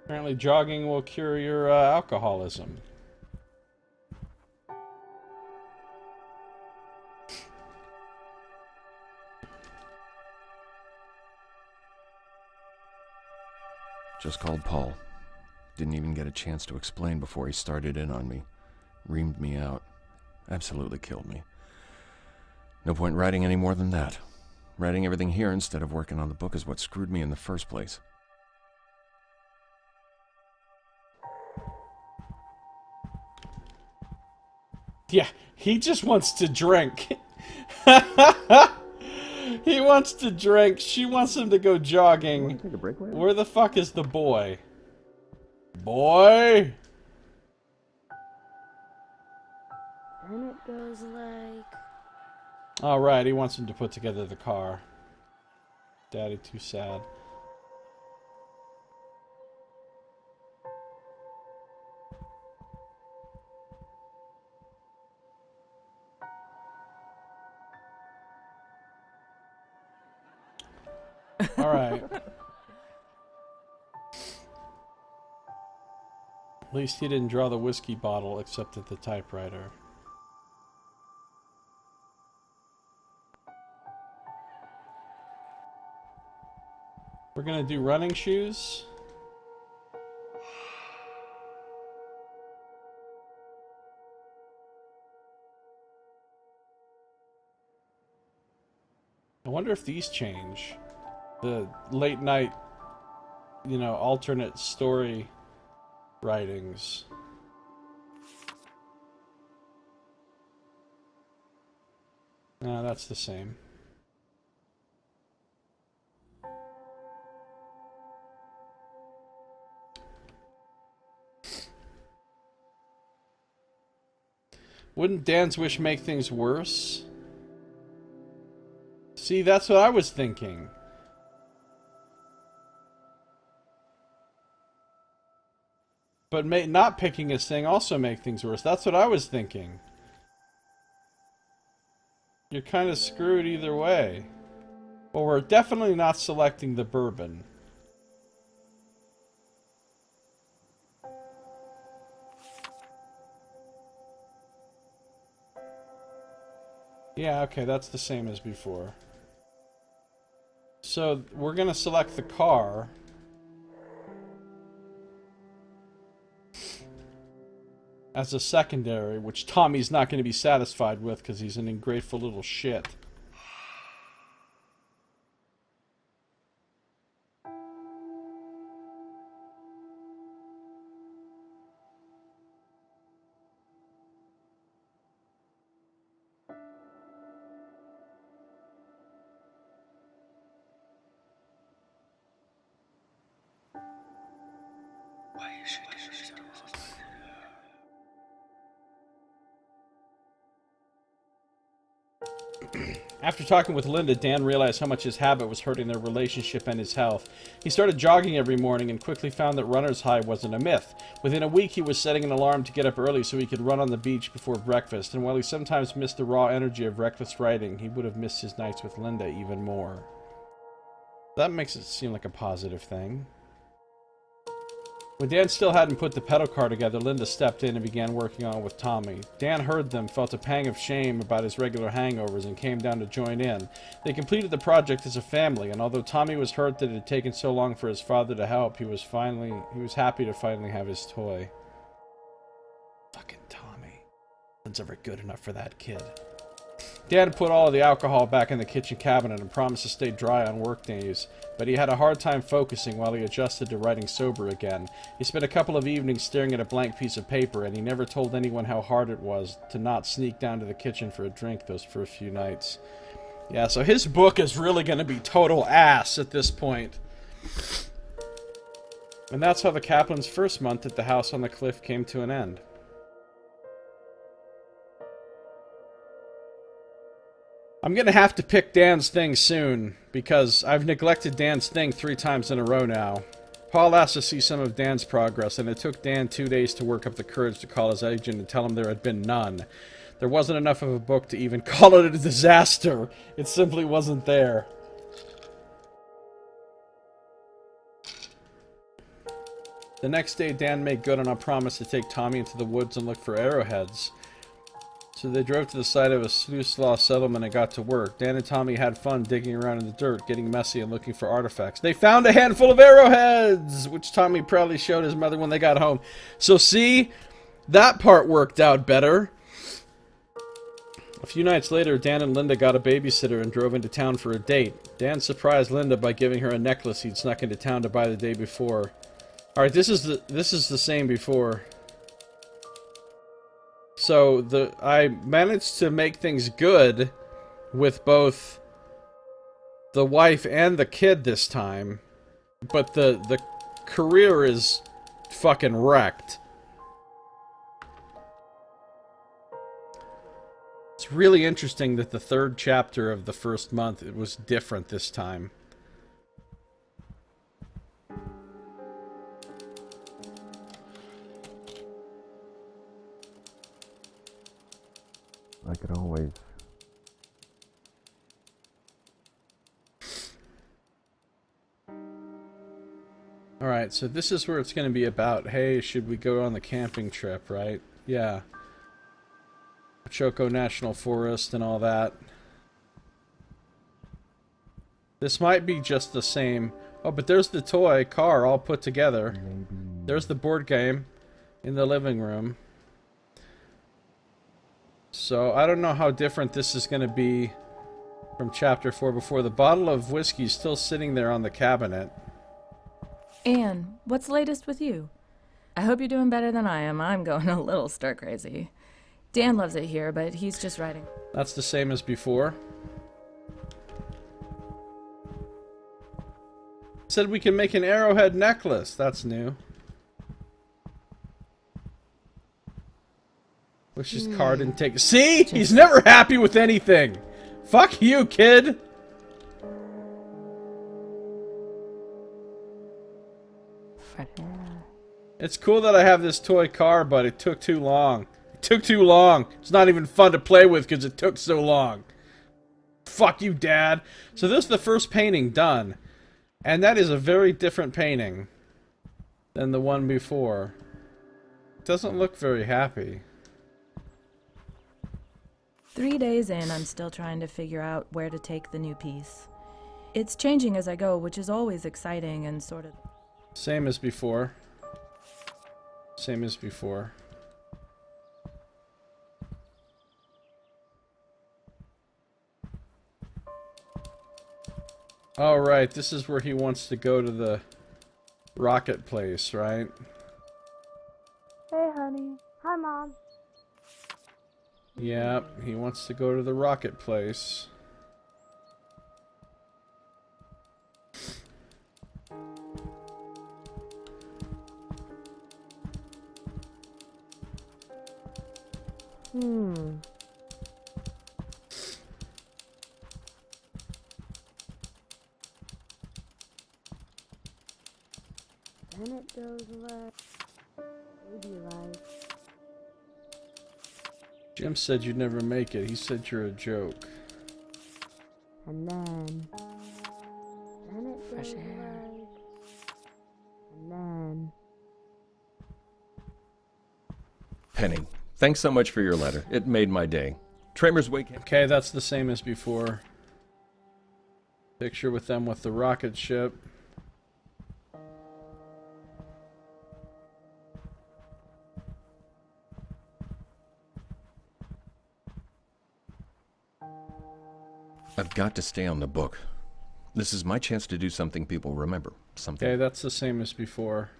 Apparently jogging will cure your alcoholism. Just called Paul. Didn't even get a chance to explain before he started in on me. Reamed me out. Absolutely killed me. No point writing any more than that. Writing everything here instead of working on the book is what screwed me in the first place. Yeah, he just wants to drink. He wants to drink. She wants him to go jogging. Take a break later? Where the fuck is the boy? Boy? And it goes like... Alright, he wants him to put together the car. Daddy too sad. Alright. At least he didn't draw the whiskey bottle except at the typewriter. We're gonna do running shoes. I wonder if these change. The late night, you know, alternate story writings. No, that's the same. Wouldn't Dan's wish make things worse? See, that's what I was thinking. But not picking his thing also make things worse. That's what I was thinking. You're kind of screwed either way. Well, we're definitely not selecting the bourbon. Yeah, okay, that's the same as before. So, we're gonna select the car. As a secondary, which Tommy's not going to be satisfied with because he's an ungrateful little shit. After talking with Linda, Dan realized how much his habit was hurting their relationship and his health. He started jogging every morning and quickly found that runner's high wasn't a myth. Within a week, he was setting an alarm to get up early so he could run on the beach before breakfast, and while he sometimes missed the raw energy of reckless riding, he would have missed his nights with Linda even more. That makes it seem like a positive thing. When Dan still hadn't put the pedal car together, Linda stepped in and began working on it with Tommy. Dan heard them, felt a pang of shame about his regular hangovers, and came down to join in. They completed the project as a family, and although Tommy was hurt that it had taken so long for his father to help, he was happy to finally have his toy. Fucking Tommy. Nothing's ever good enough for that kid. Dan put all of the alcohol back in the kitchen cabinet and promised to stay dry on work days, but he had a hard time focusing while he adjusted to writing sober again. He spent a couple of evenings staring at a blank piece of paper, and he never told anyone how hard it was to not sneak down to the kitchen for a drink those first few nights. Yeah, so his book is really going to be total ass at this point. And that's how the Kaplan's first month at the house on the cliff came to an end. I'm going to have to pick Dan's thing soon, because I've neglected Dan's thing 3 times in a row now. Paul asked to see some of Dan's progress, and it took Dan 2 days to work up the courage to call his agent and tell him there had been none. There wasn't enough of a book to even call it a disaster. It simply wasn't there. The next day, Dan made good on a promise to take Tommy into the woods and look for arrowheads. So they drove to the site of a Sluice settlement and got to work. Dan and Tommy had fun digging around in the dirt, getting messy, and looking for artifacts. They found a handful of arrowheads, which Tommy proudly showed his mother when they got home. So see, that part worked out better. A few nights later, Dan and Linda got a babysitter and drove into town for a date. Dan surprised Linda by giving her a necklace he'd snuck into town to buy the day before. All right, this is the same before. So I managed to make things good with both the wife and the kid this time, but the career is fucking wrecked. It's really interesting that the 3rd chapter of the first month, it was different this time. I could always. Alright, so this is where it's going to be about, hey, should we go on the camping trip, right? Yeah. Choco National Forest and all that. This might be just the same. Oh, but there's the toy car all put together. There's the board game in the living room. So, I don't know how different this is going to be from Chapter 4 before. The bottle of whiskey is still sitting there on the cabinet. Anne, what's the latest with you? I hope you're doing better than I am. I'm going a little stir crazy. Dan loves it here, but he's just writing. That's the same as before. Said we can make an arrowhead necklace. That's new. Wish his car didn't take... See? He's never happy with anything. Fuck you, kid. It's cool that I have this toy car, but it took too long. It took too long. It's not even fun to play with because it took so long. Fuck you, Dad. So this is the first painting done. And that is a very different painting than the one before. It doesn't look very happy. 3 days in, I'm still trying to figure out where to take the new piece. It's changing as I go, which is always exciting and sort of... Same as before. Same as before. Oh, right. This is where he wants to go to the rocket place, right? Hey, honey. Hi, Mom. Yep, he wants to go to the rocket place. Then it goes away. Baby life. Jim said you'd never make it. He said you're a joke. And then it Fresh goes air. away. And then Penny, thanks so much for your letter. It made my day. Tramer's Way came... Okay, that's the same as before. Picture with them with the rocket ship. I've got to stay on the book. This is my chance to do something people remember. Something. Okay, that's the same as before.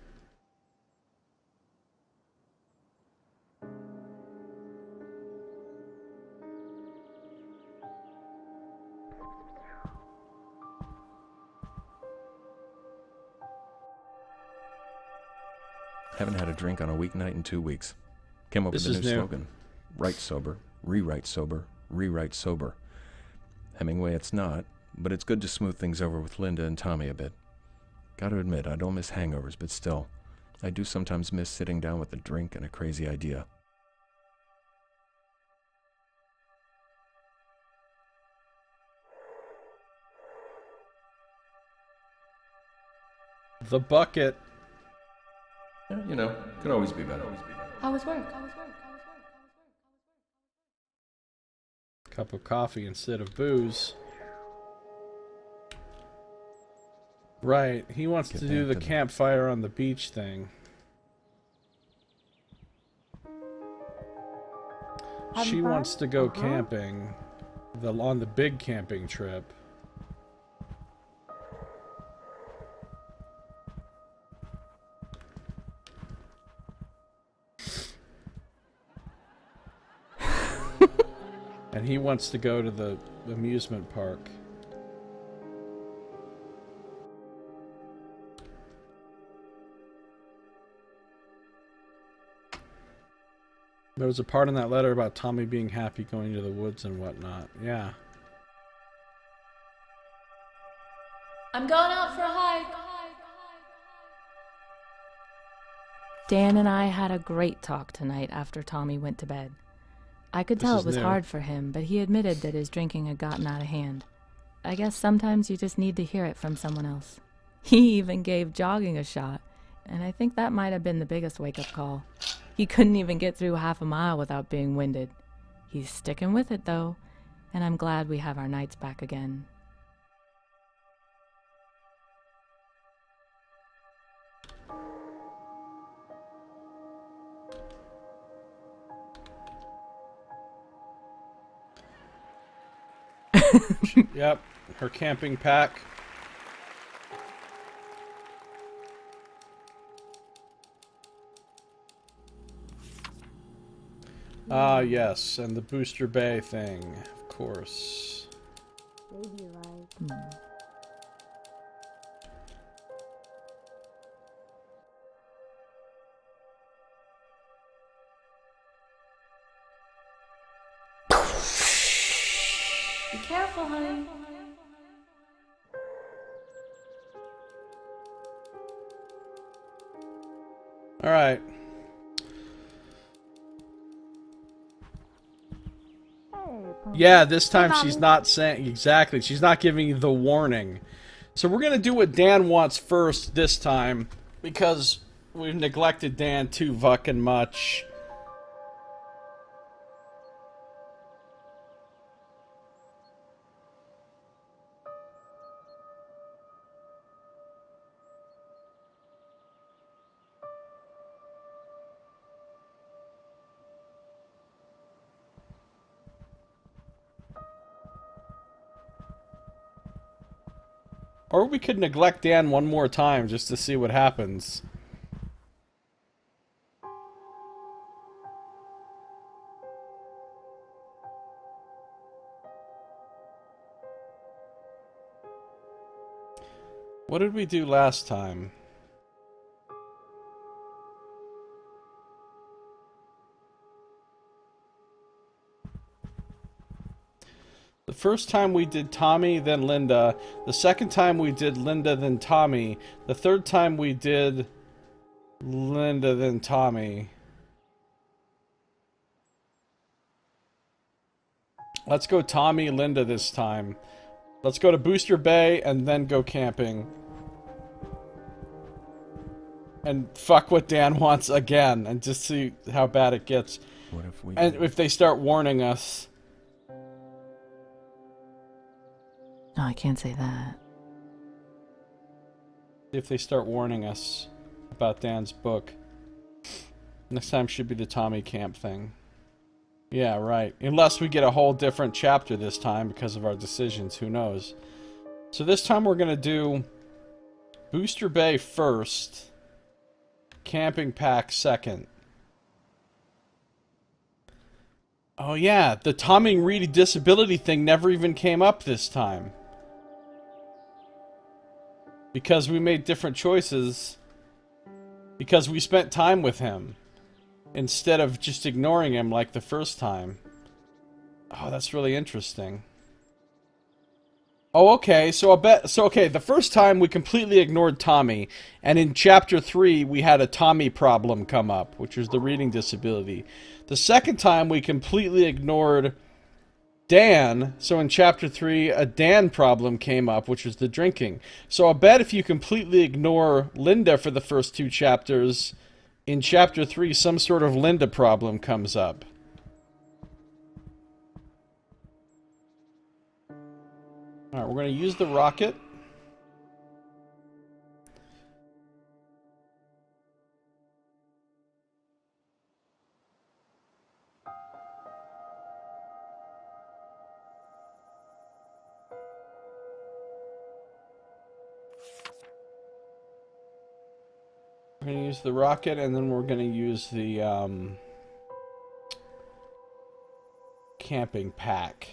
Haven't had a drink on a weeknight in 2 weeks. Came up with This a new is new. slogan. Write sober, rewrite sober, rewrite sober. Hemingway it's not, but it's good to smooth things over with Linda and Tommy a bit. Gotta admit, I don't miss hangovers, but still, I do sometimes miss sitting down with a drink and a crazy idea. The bucket. You know, could always be better. How was work? Cup of coffee instead of booze. Right, he wants Get to do back the to the- campfire on the beach thing. She wants to go camping, on the big camping trip. And he wants to go to the amusement park. There was a part in that letter about Tommy being happy going to the woods and whatnot. Yeah. I'm going out for a hike. Dan and I had a great talk tonight after Tommy went to bed. I could This tell is it was new. hard for him, but he admitted that his drinking had gotten out of hand. I guess sometimes you just need to hear it from someone else. He even gave jogging a shot, and I think that might have been the biggest wake-up call. He couldn't even get through half a mile without being winded. He's sticking with it, though, and I'm glad we have our nights back again. Yep, her camping pack. Ah, yes, and the Booster Bay thing, of course. Be careful, honey. All right. Yeah, this time she's not saying exactly. She's not giving you the warning. So we're gonna do what Dan wants first this time because we've neglected Dan too fucking much. Or we could neglect Dan one more time just to see what happens. What did we do last time? The first time we did Tommy, then Linda. The second time we did Linda, then Tommy. The third time we did Linda, then Tommy. Let's go Tommy, Linda this time. Let's go to Booster Bay and then go camping. and fuck what Dan wants again and just see how bad it gets. What if we... And if they start warning us. No, I can't say that. If they start warning us about Dan's book. Next time should be the Tommy Camp thing. Yeah, right. Unless we get a whole different chapter this time because of our decisions. Who knows? So this time we're going to do Booster Bay first. Camping Pack second. Oh yeah, the Tommy and Reedy disability thing never even came up this time. Because we made different choices. Because we spent time with him. Instead of just ignoring him like the first time. Oh, that's really interesting. Oh, okay, so I'll bet... So, okay, the first time we completely ignored Tommy. And in Chapter 3, we had a Tommy problem come up. Which was the reading disability. The second time, we completely ignored Dan. So in Chapter 3, a Dan problem came up, which was the drinking. So I'll bet if you completely ignore Linda for the first 2 chapters... In Chapter 3, some sort of Linda problem comes up. Alright, we're going to use the rocket. We're going to use the rocket, and then we're going to use the camping pack.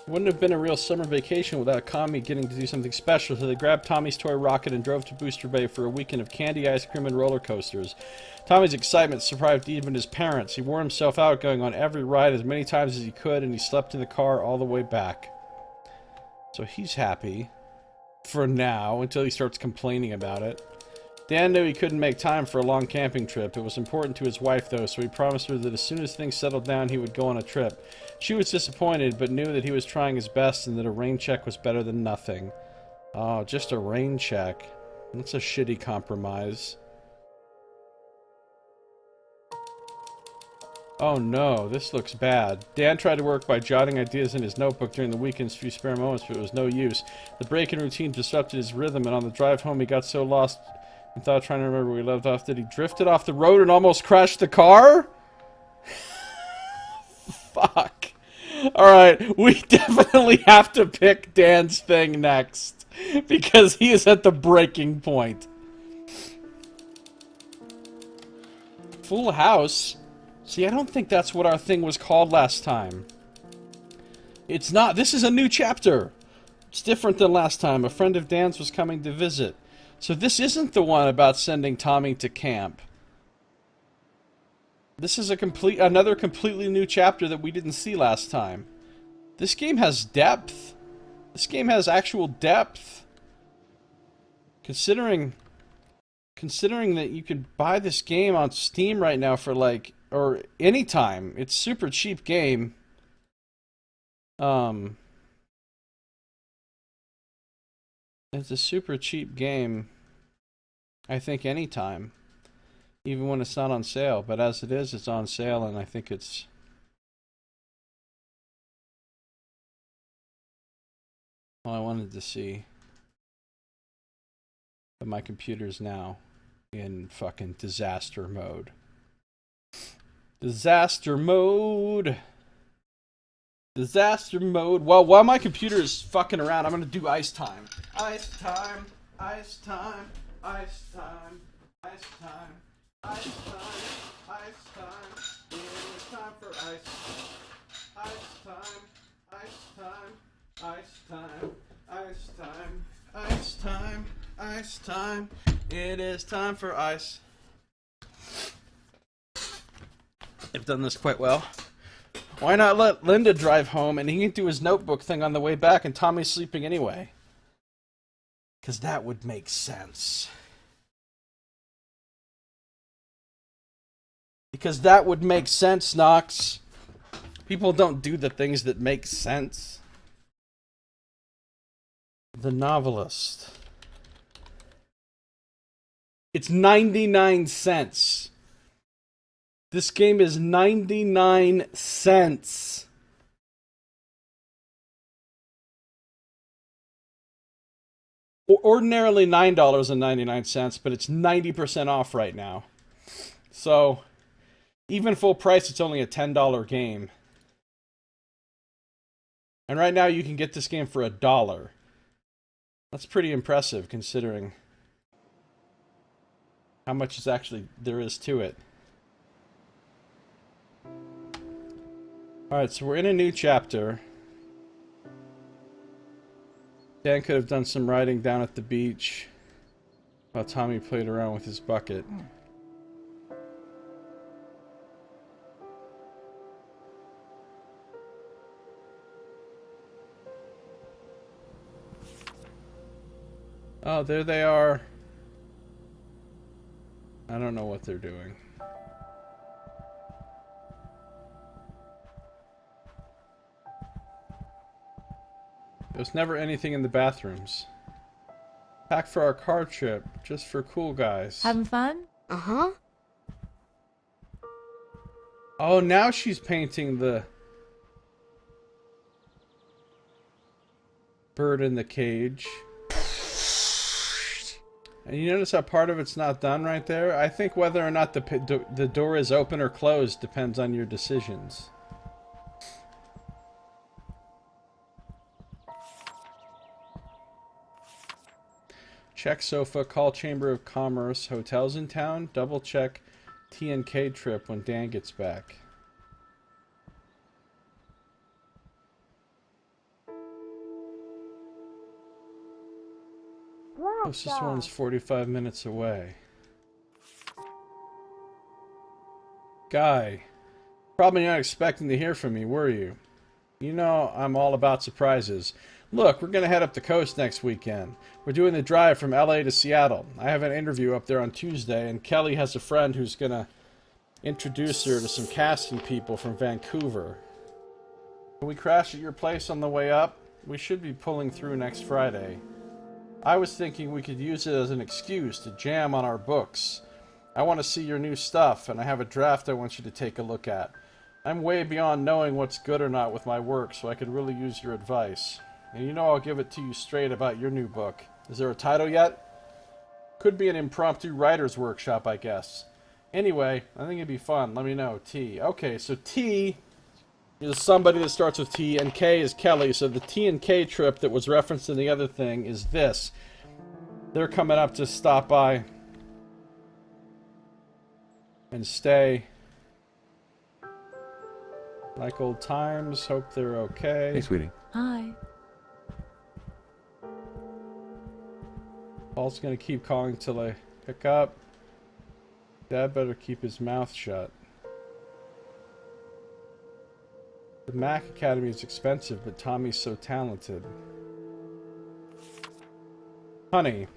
Wouldn't have been a real summer vacation without Tommy getting to do something special, so they grabbed Tommy's toy rocket and drove to Booster Bay for a weekend of candy, ice cream, and roller coasters. Tommy's excitement surprised even his parents. He wore himself out going on every ride as many times as he could, and he slept in the car all the way back. So he's happy. For now, until he starts complaining about it. Dan knew he couldn't make time for a long camping trip. It was important to his wife, though, so he promised her that as soon as things settled down, he would go on a trip. She was disappointed, but knew that he was trying his best and that a rain check was better than nothing. Oh, just a rain check. That's a shitty compromise. Oh no, this looks bad. Dan tried to work by jotting ideas in his notebook during the weekend's few spare moments, but it was no use. The break in routine disrupted his rhythm, and on the drive home he got so lost and thought, trying to remember where he left off, that he drifted off the road and almost crashed the car? Fuck. Alright, we definitely have to pick Dan's thing next. Because he is at the breaking point. Full house? See, I don't think that's what our thing was called last time. It's not. This is a new chapter. It's different than last time. A friend of Dan's was coming to visit. So this isn't the one about sending Tommy to camp. This is another completely new chapter that we didn't see last time. This game has depth. This game has actual depth. Considering that you could buy this game on Steam right now for like, or anytime. It's a super cheap game. It's a super cheap game. I think anytime. Even when it's not on sale. But as it is, it's on sale, and I think it's... Well, I wanted to see. But my computer's now in fucking disaster mode. Disaster mode! Disaster mode. Well, while my computer is fucking around, I'm gonna do ice time. Ice time, ice time, ice time, ice time, ice time, ice time. It's time for ice. Ice time, ice time, ice time, ice time, ice time, ice time. It is time for ice. They've done this quite well. Why not let Linda drive home and he can do his notebook thing on the way back and Tommy's sleeping anyway? Because that would make sense. Because that would make sense, Knox. People don't do the things that make sense. The Novelist. It's 99 cents. This game is 99 cents. Ordinarily $9.99, but it's 90% off right now. So, even full price, it's only a $10 game. And right now you can get this game for $1. That's pretty impressive considering how much is actually there is to it. Alright, so we're in a new chapter. Dan could have done some writing down at the beach while Tommy played around with his bucket. Oh, there they are. I don't know what they're doing. There's never anything in the bathrooms. Pack for our car trip, just for cool guys. Having fun? Uh-huh. Oh, now she's painting the bird in the cage. And you notice how part of it's not done right there? I think whether or not the door is open or closed depends on your decisions. Check sofa, call Chamber of Commerce, hotels in town, double check T&K trip when Dan gets back. Closest one's 45 minutes away. Guy, probably not expecting to hear from me, were you? You know I'm all about surprises. Look, we're going to head up the coast next weekend. We're doing the drive from LA to Seattle. I have an interview up there on Tuesday, and Kelly has a friend who's going to introduce her to some casting people from Vancouver. Can we crash at your place on the way up? We should be pulling through next Friday. I was thinking we could use it as an excuse to jam on our books. I want to see your new stuff, and I have a draft I want you to take a look at. I'm way beyond knowing what's good or not with my work, so I could really use your advice. And you know I'll give it to you straight about your new book. Is there a title yet? Could be an impromptu writer's workshop, I guess. Anyway, I think it'd be fun. Let me know. T. Okay, so T is somebody that starts with T, and K is Kelly. So the T and K trip that was referenced in the other thing is this. They're coming up to stop by and stay. Like old times. Hope they're okay. Hey, sweetie. Hi. Paul's gonna keep calling till I pick up. Dad better keep his mouth shut. The Mac Academy is expensive, but Tommy's so talented. Honey,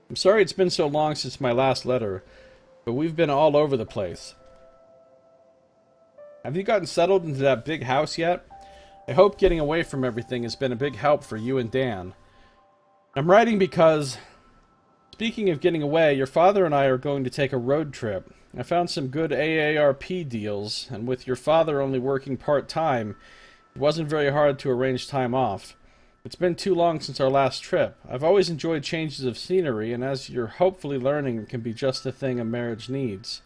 I'm sorry it's been so long since my last letter, but we've been all over the place. Have you gotten settled into that big house yet? I hope getting away from everything has been a big help for you and Dan. I'm writing because, speaking of getting away, your father and I are going to take a road trip. I found some good AARP deals, and with your father only working part-time, it wasn't very hard to arrange time off. It's been too long since our last trip. I've always enjoyed changes of scenery, and as you're hopefully learning, it can be just the thing a marriage needs.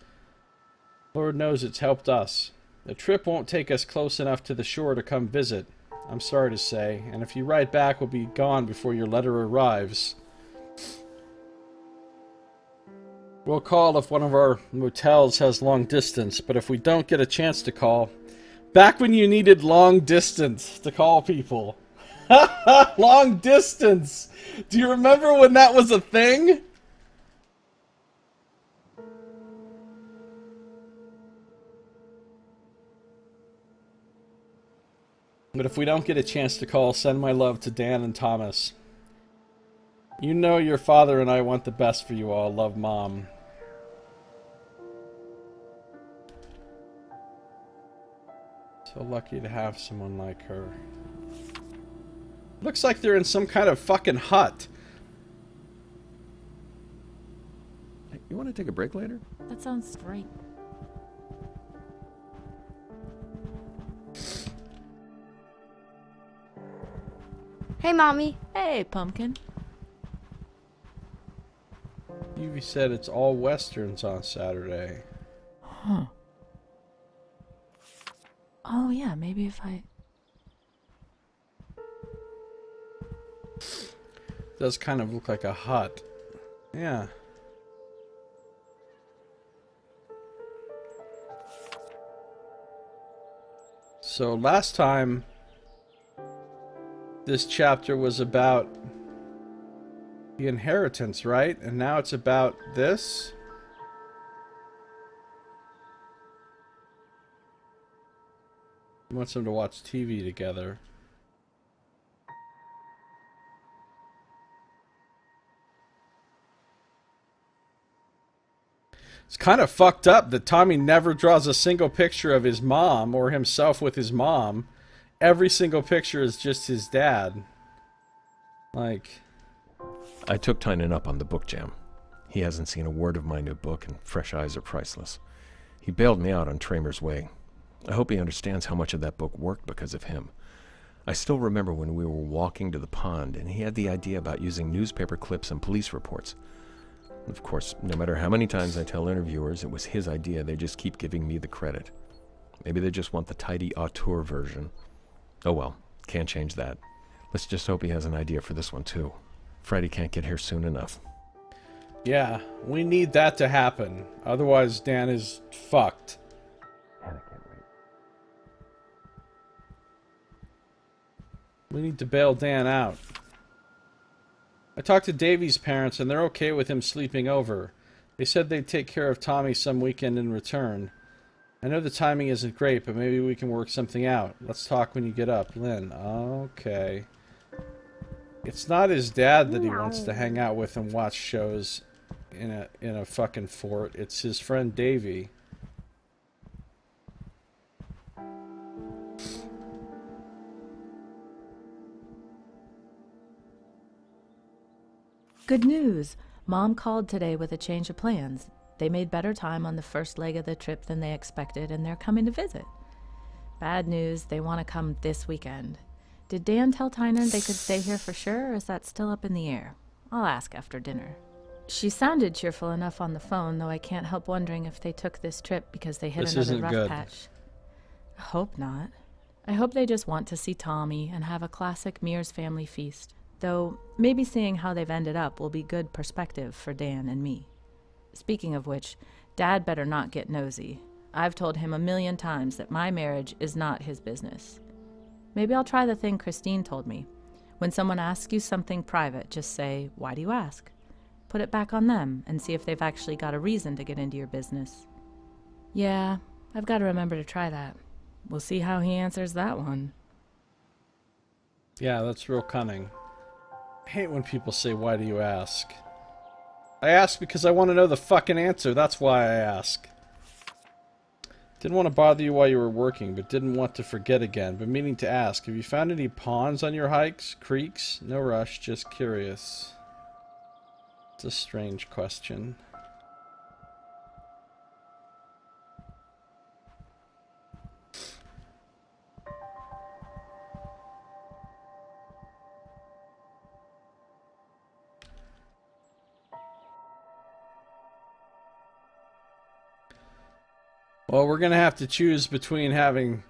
Lord knows it's helped us. The trip won't take us close enough to the shore to come visit, I'm sorry to say, and if you write back, we'll be gone before your letter arrives. We'll call if one of our motels has long distance, but if we don't get a chance to call... Back when you needed long distance to call people. Long distance! Do you remember when that was a thing? But if we don't get a chance to call, send my love to Dan and Thomas. You know your father and I want the best for you all. Love, Mom. So lucky to have someone like her. Looks like they're in some kind of fucking hut. Hey, you want to take a break later? That sounds great. Hey, Mommy. Hey, Pumpkin. Evie said it's all westerns on Saturday. Huh. Oh, yeah, maybe if I... Does kind of look like a hut. Yeah. So last time this chapter was about the inheritance, right? And now it's about this? He wants them to watch TV together. It's kind of fucked up that Tommy never draws a single picture of his mom or himself with his mom. Every single picture is just his dad. Like... I took Tynan up on the book jam. He hasn't seen a word of my new book, and fresh eyes are priceless. He bailed me out on Tramer's Way. I hope he understands how much of that book worked because of him. I still remember when we were walking to the pond, and he had the idea about using newspaper clips and police reports. Of course, no matter how many times I tell interviewers it was his idea, they just keep giving me the credit. Maybe they just want the tidy auteur version. Oh well, can't change that. Let's just hope he has an idea for this one too. Freddy can't get here soon enough. Yeah, we need that to happen. Otherwise, Dan is fucked. And I can't wait. We need to bail Dan out. I talked to Davy's parents and they're okay with him sleeping over. They said they'd take care of Tommy some weekend in return. I know the timing isn't great, but maybe we can work something out. Let's talk when you get up, Lynn. Okay. It's not his dad that he wants to hang out with and watch shows in a fucking fort. It's his friend Davy. Good news! Mom called today with a change of plans. They made better time on the first leg of the trip than they expected, and they're coming to visit. Bad news, they want to come this weekend. Did Dan tell Tynan they could stay here for sure, or is that still up in the air? I'll ask after dinner. She sounded cheerful enough on the phone, though I can't help wondering if they took this trip because they hit This another isn't rough good. patch. I hope not. I hope they just want to see Tommy and have a classic Mears family feast. Though, maybe seeing how they've ended up will be good perspective for Dan and me. Speaking of which, Dad better not get nosy. I've told him 1,000,000 times that my marriage is not his business. Maybe I'll try the thing Christine told me. When someone asks you something private, just say, "Why do you ask?" Put it back on them and see if they've actually got a reason to get into your business. Yeah, I've got to remember to try that. We'll see how he answers that one. Yeah, that's real cunning. I hate when people say, "Why do you ask?" I ask because I want to know the fucking answer. That's why I ask. Didn't want to bother you while you were working, but didn't want to forget again. But meaning to ask, have you found any ponds on your hikes? Creeks? No rush, just curious. It's a strange question. Well, we're going to have to choose between having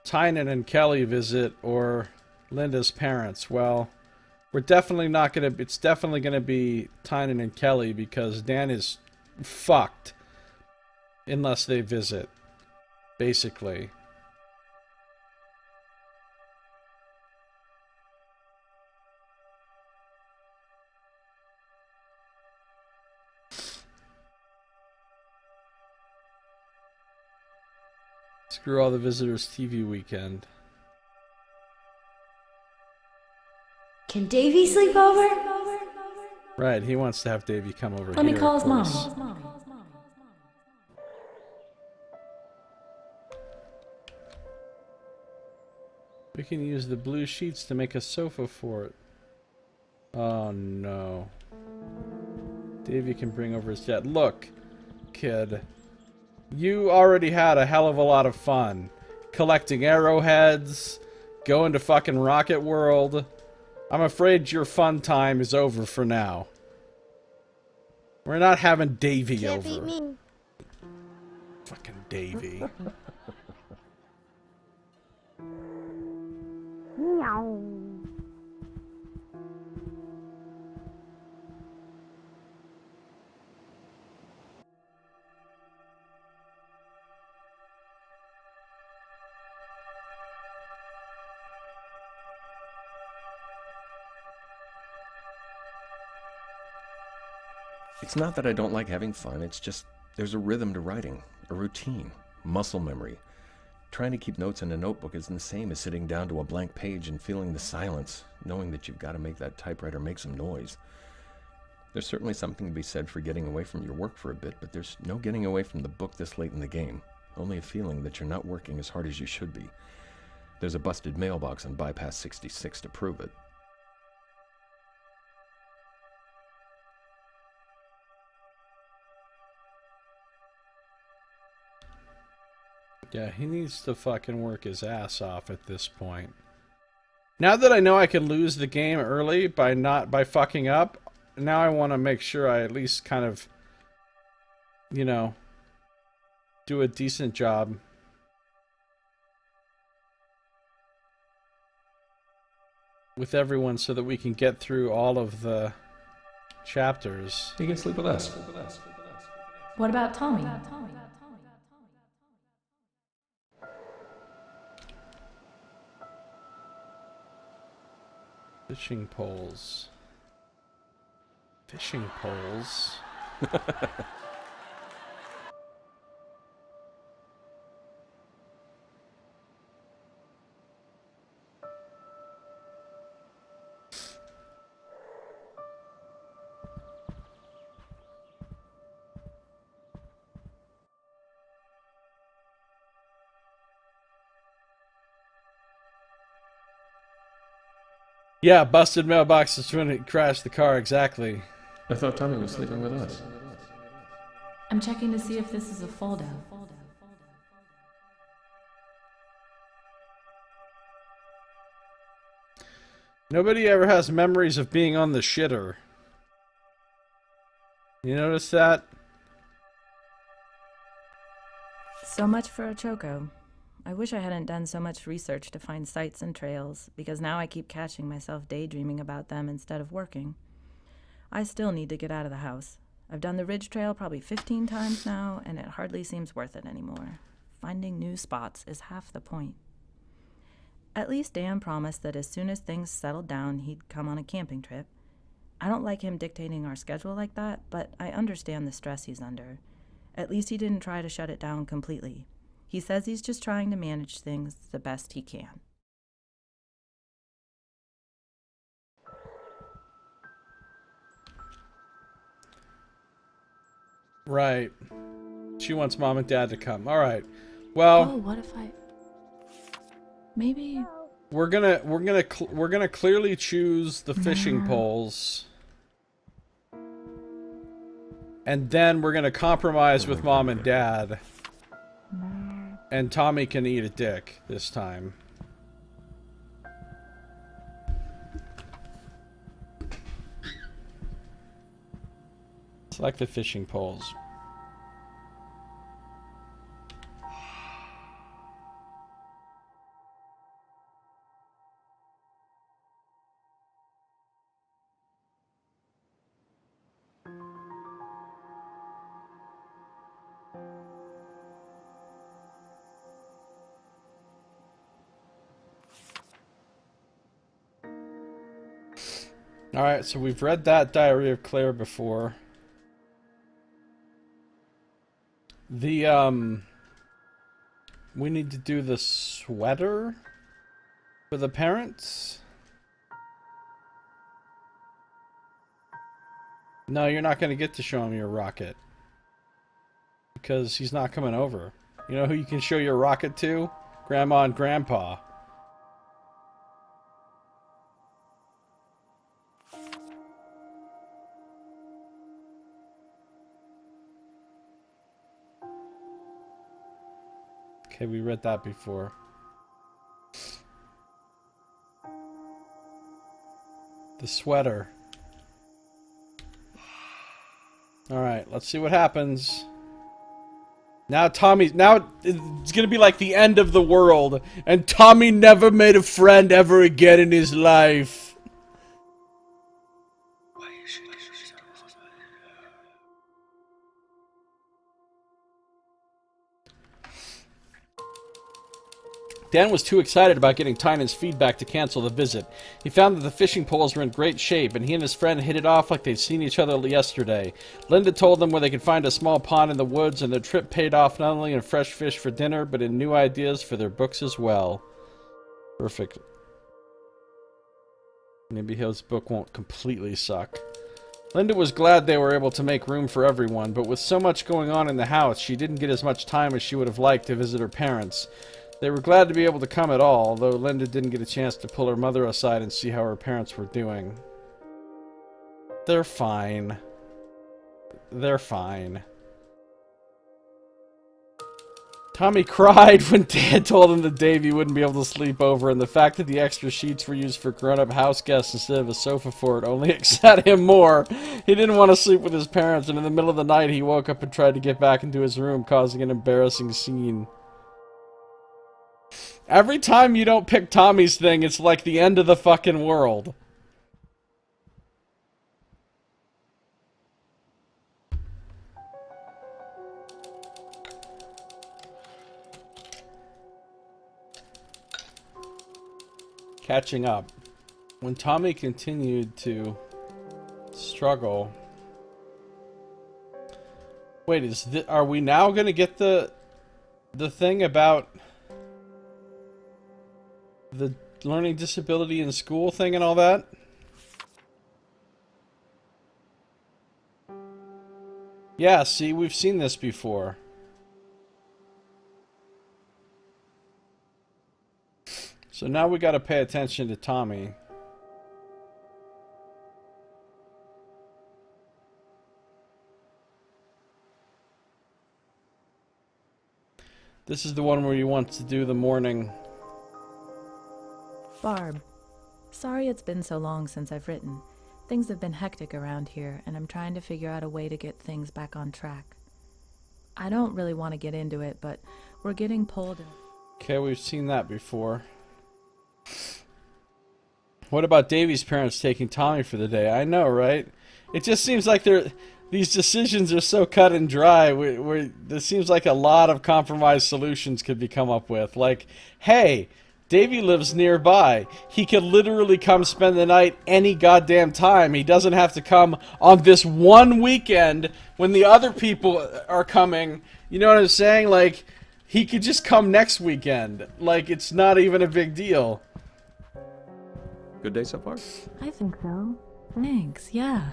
Tynan and Kelly visit or Linda's parents. Well, we're definitely not going to... It's definitely going to be Tynan and Kelly because Dan is fucked unless they visit, basically. Screw all the visitors TV weekend. Can Davy sleep over? Right, he wants to have Davy come over Let me here, call of his mom. course. We can use the blue sheets to make a sofa for it. Oh no. Davy can bring over his dad. Look, kid. You already had a hell of a lot of fun. Collecting arrowheads, going to fucking Rocket World. I'm afraid your fun time is over for now. We're not having Davy Can't over. beat me. Fucking Davy. Meow. It's not that I don't like having fun, it's just there's a rhythm to writing, a routine, muscle memory. Trying to keep notes in a notebook isn't the same as sitting down to a blank page and feeling the silence, knowing that you've got to make that typewriter make some noise. There's certainly something to be said for getting away from your work for a bit, but there's no getting away from the book this late in the game. Only a feeling that you're not working as hard as you should be. There's a busted mailbox on Bypass 66 to prove it. Yeah, he needs to fucking work his ass off at this point. Now that I know I can lose the game early by fucking up, now I want to make sure I at least kind of, you know, do a decent job. With everyone so that we can get through all of the chapters. You can sleep with us. What about Tommy? Fishing poles. Fishing poles. Yeah, busted mailbox is when it crashed the car, exactly. I thought Tommy was sleeping with us. I'm checking to see if this is a fold-out. Nobody ever has memories of being on the shitter. You notice that? So much for a choco. I wish I hadn't done so much research to find sites and trails, because now I keep catching myself daydreaming about them instead of working. I still need to get out of the house. I've done the Ridge Trail probably 15 times now, and it hardly seems worth it anymore. Finding new spots is half the point. At least Dan promised that as soon as things settled down, he'd come on a camping trip. I don't like him dictating our schedule like that, but I understand the stress he's under. At least he didn't try to shut it down completely. He says he's just trying to manage things the best he can. Right. She wants mom and dad to come. All right. Well, Oh, what if I... Maybe... we're gonna clearly choose the fishing poles. And then we're gonna compromise with mom and dad. And Tommy can eat a dick this time. Select the fishing poles. Alright, so we've read that Diary of Claire before. The, we need to do the sweater for the parents. No, you're not going to get to show him your rocket. Because he's not coming over. You know who you can show your rocket to? Grandma and Grandpa. Okay, we read that before. The sweater. Alright, let's see what happens. Now now it's gonna be like the end of the world, and Tommy never made a friend ever again in his life. Dan was too excited about getting Tynan's feedback to cancel the visit. He found that the fishing poles were in great shape, and he and his friend hit it off like they'd seen each other yesterday. Linda told them where they could find a small pond in the woods, and their trip paid off not only in fresh fish for dinner, but in new ideas for their books as well. Perfect. Maybe his book won't completely suck. Linda was glad they were able to make room for everyone, but with so much going on in the house, she didn't get as much time as she would have liked to visit her parents. They were glad to be able to come at all, although Linda didn't get a chance to pull her mother aside and see how her parents were doing. They're fine. They're fine. Tommy cried when Dad told him that Davy wouldn't be able to sleep over, and the fact that the extra sheets were used for grown-up house guests instead of a sofa for it only upset him more. He didn't want to sleep with his parents, and in the middle of the night he woke up and tried to get back into his room, causing an embarrassing scene. Every time you don't pick Tommy's thing, it's like the end of the fucking world. Catching up. When Tommy continued to struggle... Wait, are we now gonna get the thing about... the learning disability in school thing and all that? Yeah, see, we've seen this before. So now we gotta pay attention to Tommy. This is the one where you want to do the morning... Barb, sorry it's been so long since I've written. Things have been hectic around here, and I'm trying to figure out a way to get things back on track. I don't really want to get into it, but we're getting pulled in. Okay, we've seen that before. What about Davy's parents taking Tommy for the day? I know, right? It just seems like these decisions are so cut and dry. There seems like a lot of compromise solutions could be come up with. Like, hey... Davy lives nearby. He could literally come spend the night any goddamn time. He doesn't have to come on this one weekend when the other people are coming. You know what I'm saying? Like, he could just come next weekend. Like, it's not even a big deal. Good day so far? I think so. Thanks, yeah.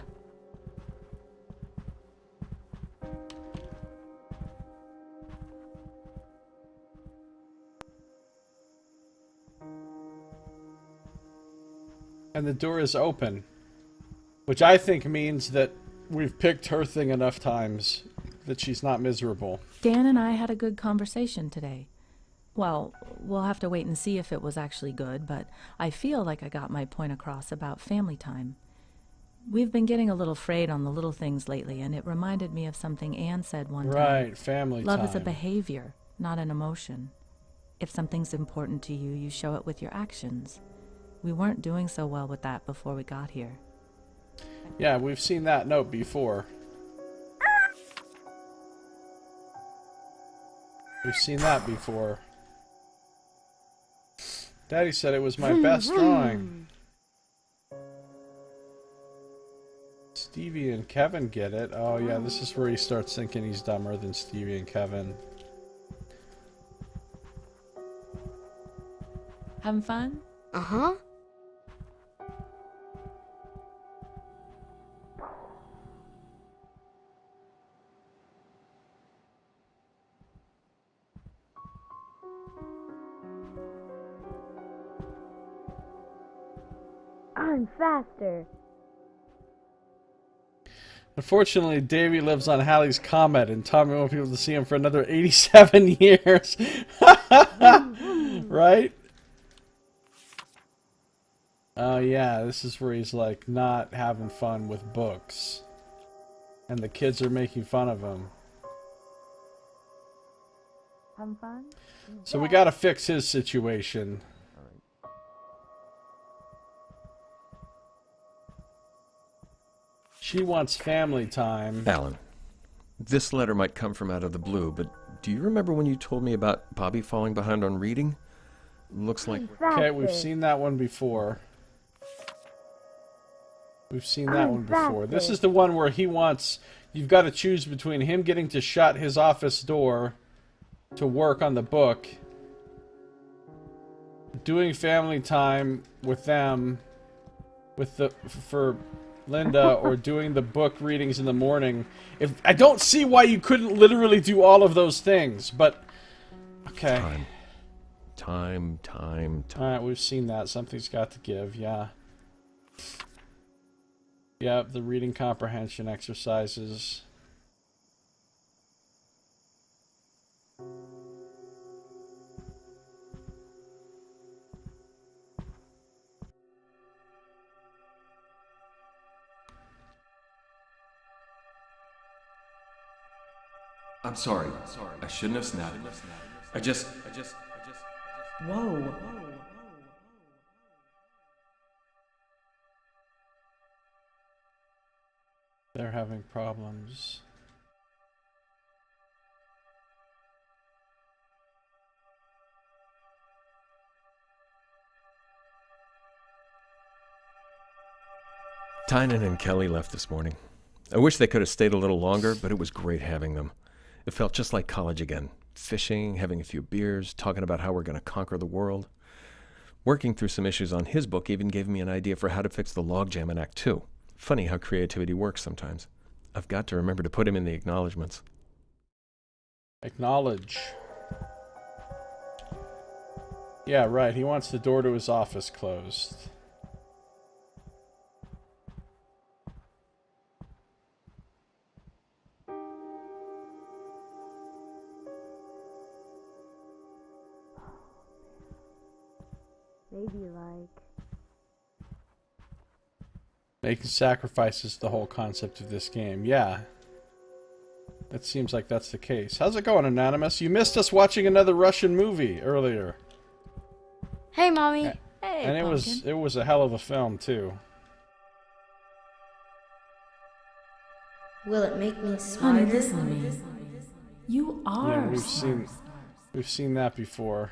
And the door is open. Which I think means that we've picked her thing enough times that she's not miserable. Dan and I had a good conversation today. Well, we'll have to wait and see if it was actually good, but I feel like I got my point across about family time. We've been getting a little frayed on the little things lately, and it reminded me of something Anne said one time. Right, family Love time. is a behavior, not an emotion. If something's important to you, you show it with your actions. We weren't doing so well with that before we got here. Yeah, we've seen that note before. We've seen that before. Daddy said it was my best drawing. Stevie and Kevin get it. Oh yeah, this is where he starts thinking he's dumber than Stevie and Kevin. Having fun? Uh-huh. Run faster. Unfortunately, Davy lives on Halley's Comet, and Tommy won't be able to see him for another 87 years. Right? Oh, yeah, this is where he's, like, not having fun with books. And the kids are making fun of him. Having fun? So we gotta fix his situation. She wants family time. Alan, this letter might come from out of the blue, but do you remember when you told me about Bobby falling behind on reading? Looks like... Okay, we've seen that one before. We've seen that one before. This is the one where he wants... You've got to choose between him getting to shut his office door to work on the book, doing family time with them, for Linda, or doing the book readings in the morning. I don't see why you couldn't literally do all of those things, but... Okay. Time. Alright, we've seen that. Something's got to give, yeah. Yep, the reading comprehension exercises. I'm sorry. I shouldn't have snapped. I just... Whoa. They're having problems. Tynan and Kelly left this morning. I wish they could have stayed a little longer, but it was great having them. It felt just like college again. Fishing, having a few beers, talking about how we're going to conquer the world. Working through some issues on his book even gave me an idea for how to fix the logjam in Act 2. Funny how creativity works sometimes. I've got to remember to put him in the acknowledgments. Acknowledge. Yeah, right. He wants the door to his office closed. Maybe like... Making sacrifices, the whole concept of this game. Yeah. It seems like that's the case. How's it going, Anonymous? You missed us watching another Russian movie earlier. Hey, Mommy. Hey, And it was a hell of a film, too. Will it make me Honey, smarter? listen to me. You are Yeah, we've seen that before.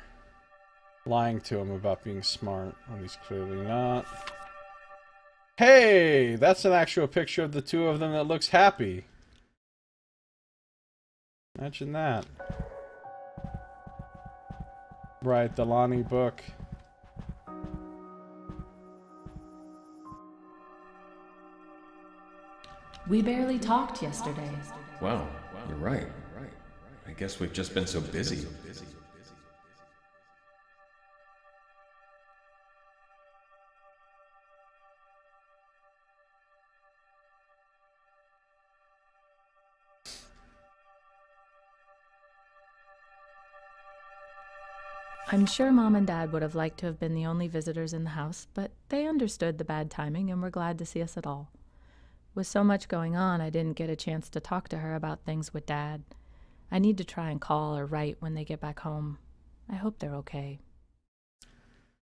Lying to him about being smart when he's clearly not. Hey, that's an actual picture of the two of them that looks happy. Imagine that. Right, the Lonnie book. We barely talked yesterday. Wow, you're right. I guess we've just been so busy. I'm sure Mom and Dad would have liked to have been the only visitors in the house, but they understood the bad timing and were glad to see us at all. With so much going on, I didn't get a chance to talk to her about things with Dad. I need to try and call or write when they get back home. I hope they're okay.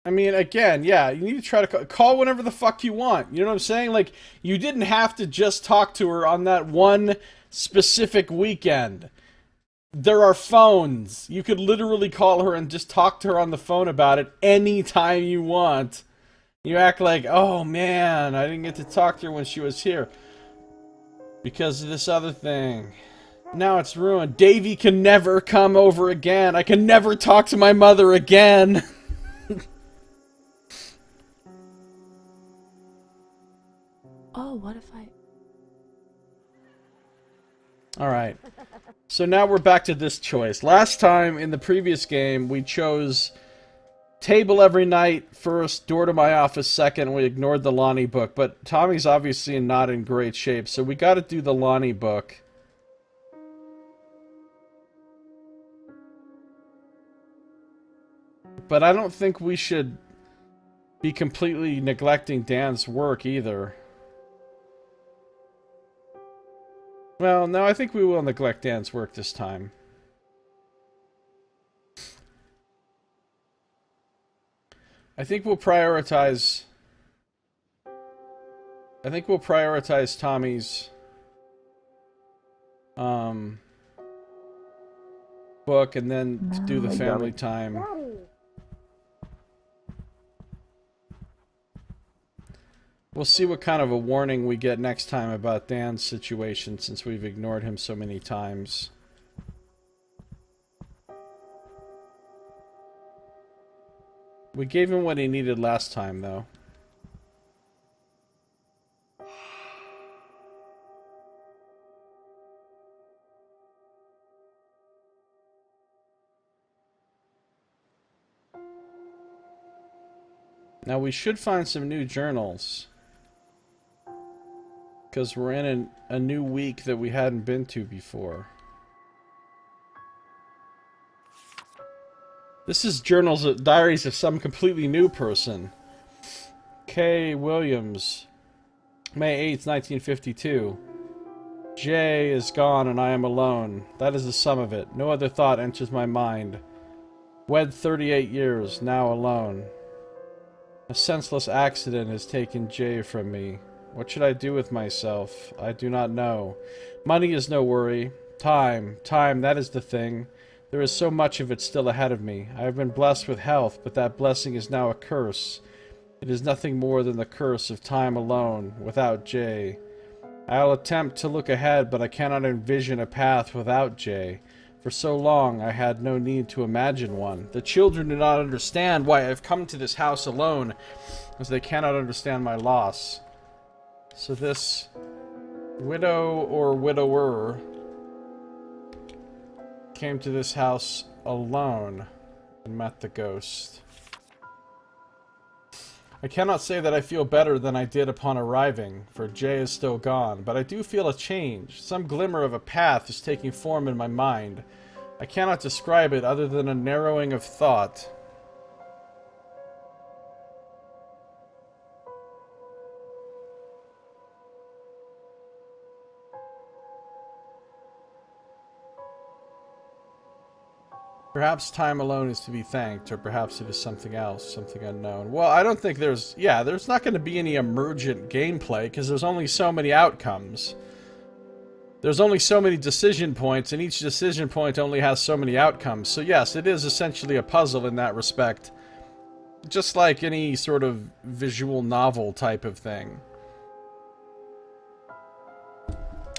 I mean, again, yeah, you need to try to call whenever the fuck you want. You know what I'm saying? Like, you didn't have to just talk to her on that one specific weekend. There are phones. You could literally call her and just talk to her on the phone about it anytime you want. You act like, oh man, I didn't get to talk to her when she was here because of this other thing. Now it's ruined. Davy can never come over again. I can never talk to my mother again. Oh, what if I... Alright. So now we're back to this choice. Last time in the previous game, we chose Table every night first, door to my office second. We ignored the Lonnie book, but Tommy's obviously not in great shape, so we got to do the Lonnie book. But I don't think we should be completely neglecting Dan's work either. Well, no, I think we will neglect Dan's work this time. I think we'll prioritize Tommy's book and then do the family time. We'll see what kind of a warning we get next time about Dan's situation, since we've ignored him so many times. We gave him what he needed last time, though. Now we should find some new journals, because we're in a new week that we hadn't been to before. This is diaries of some completely new person. K. Williams, May 8th, 1952. J is gone and I am alone. That is the sum of it. No other thought enters my mind. Wed 38 years, now alone. A senseless accident has taken J from me. What should I do with myself? I do not know. Money is no worry. Time, that is the thing. There is so much of it still ahead of me. I have been blessed with health, but that blessing is now a curse. It is nothing more than the curse of time alone, without J. I'll attempt to look ahead, but I cannot envision a path without J. For so long, I had no need to imagine one. The children do not understand why I have come to this house alone, as they cannot understand my loss. So this widow or widower came to this house alone and met the ghost. I cannot say that I feel better than I did upon arriving, for Jay is still gone, but I do feel a change. Some glimmer of a path is taking form in my mind. I cannot describe it other than a narrowing of thought. Perhaps time alone is to be thanked, or perhaps it is something else, something unknown. Well, I don't think there's not going to be any emergent gameplay, because there's only so many outcomes. There's only so many decision points, and each decision point only has so many outcomes. So yes, it is essentially a puzzle in that respect. Just like any sort of visual novel type of thing.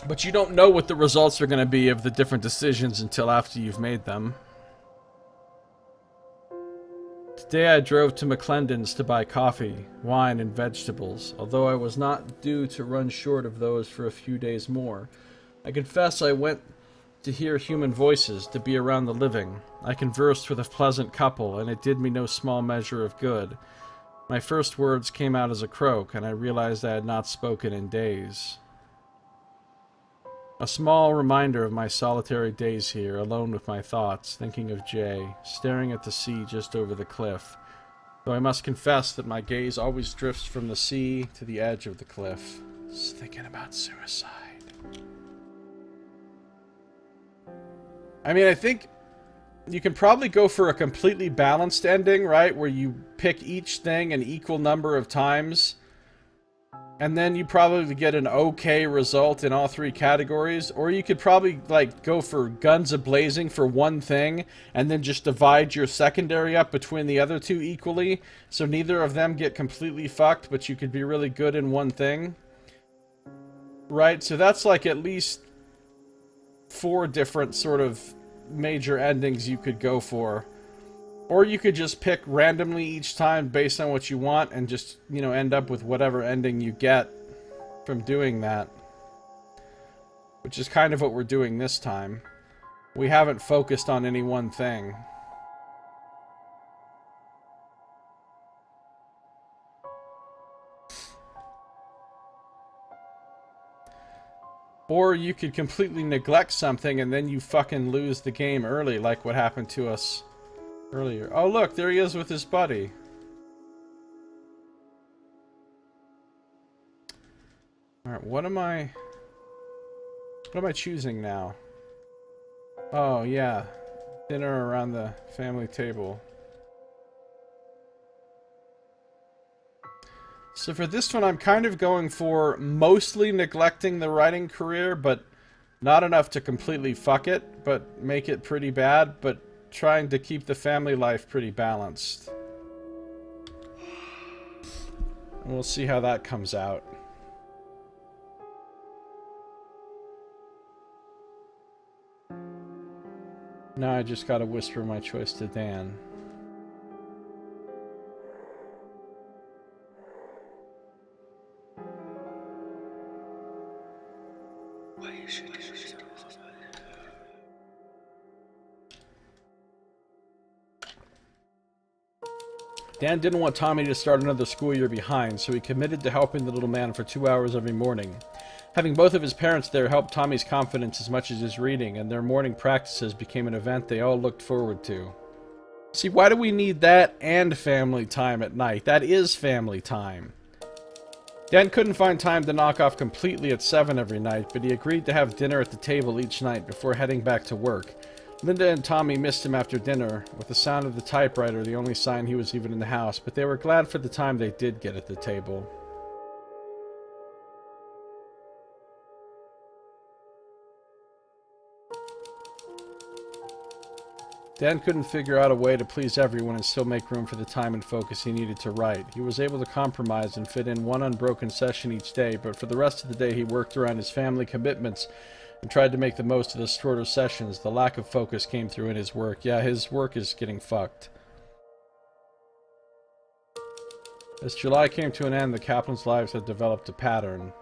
But you don't know what the results are going to be of the different decisions until after you've made them. Today I drove to McClendon's to buy coffee, wine, and vegetables, although I was not due to run short of those for a few days more. I confess I went to hear human voices, to be around the living. I conversed with a pleasant couple, and it did me no small measure of good. My first words came out as a croak, and I realized I had not spoken in days. A small reminder of my solitary days here, alone with my thoughts, thinking of Jay, staring at the sea just over the cliff. Though I must confess that my gaze always drifts from the sea to the edge of the cliff. Just thinking about suicide. I mean, I think you can probably go for a completely balanced ending, right? Where you pick each thing an equal number of times. And then you probably get an okay result in all three categories. Or you could probably, like, go for guns a-blazing for one thing, and then just divide your secondary up between the other two equally, so neither of them get completely fucked, but you could be really good in one thing. Right? So that's, like, at least 4 different sort of major endings you could go for. Or you could just pick randomly each time based on what you want and just, you know, end up with whatever ending you get from doing that. Which is kind of what we're doing this time. We haven't focused on any one thing. Or you could completely neglect something and then you fucking lose the game early, like what happened to us earlier. Oh look, there he is with his buddy. Alright, what am I choosing now? Oh yeah, dinner around the family table. So for this one, I'm kind of going for mostly neglecting the writing career, but not enough to completely fuck it, but make it pretty bad, but trying to keep the family life pretty balanced. And we'll see how that comes out. Now I just gotta whisper my choice to Dan. Dan didn't want Tommy to start another school year behind, so he committed to helping the little man for 2 hours every morning. Having both of his parents there helped Tommy's confidence as much as his reading, and their morning practices became an event they all looked forward to. See, why do we need that and family time at night? That is family time. Dan couldn't find time to knock off completely at 7 every night, but he agreed to have dinner at the table each night before heading back to work. Linda and Tommy missed him after dinner, with the sound of the typewriter the only sign he was even in the house, but they were glad for the time they did get at the table. Dan couldn't figure out a way to please everyone and still make room for the time and focus he needed to write. He was able to compromise and fit in one unbroken session each day, but for the rest of the day he worked around his family commitments and tried to make the most of the shorter sessions. The lack of focus came through in his work. Yeah, his work is getting fucked. As July came to an end, the Kaplans' lives had developed a pattern.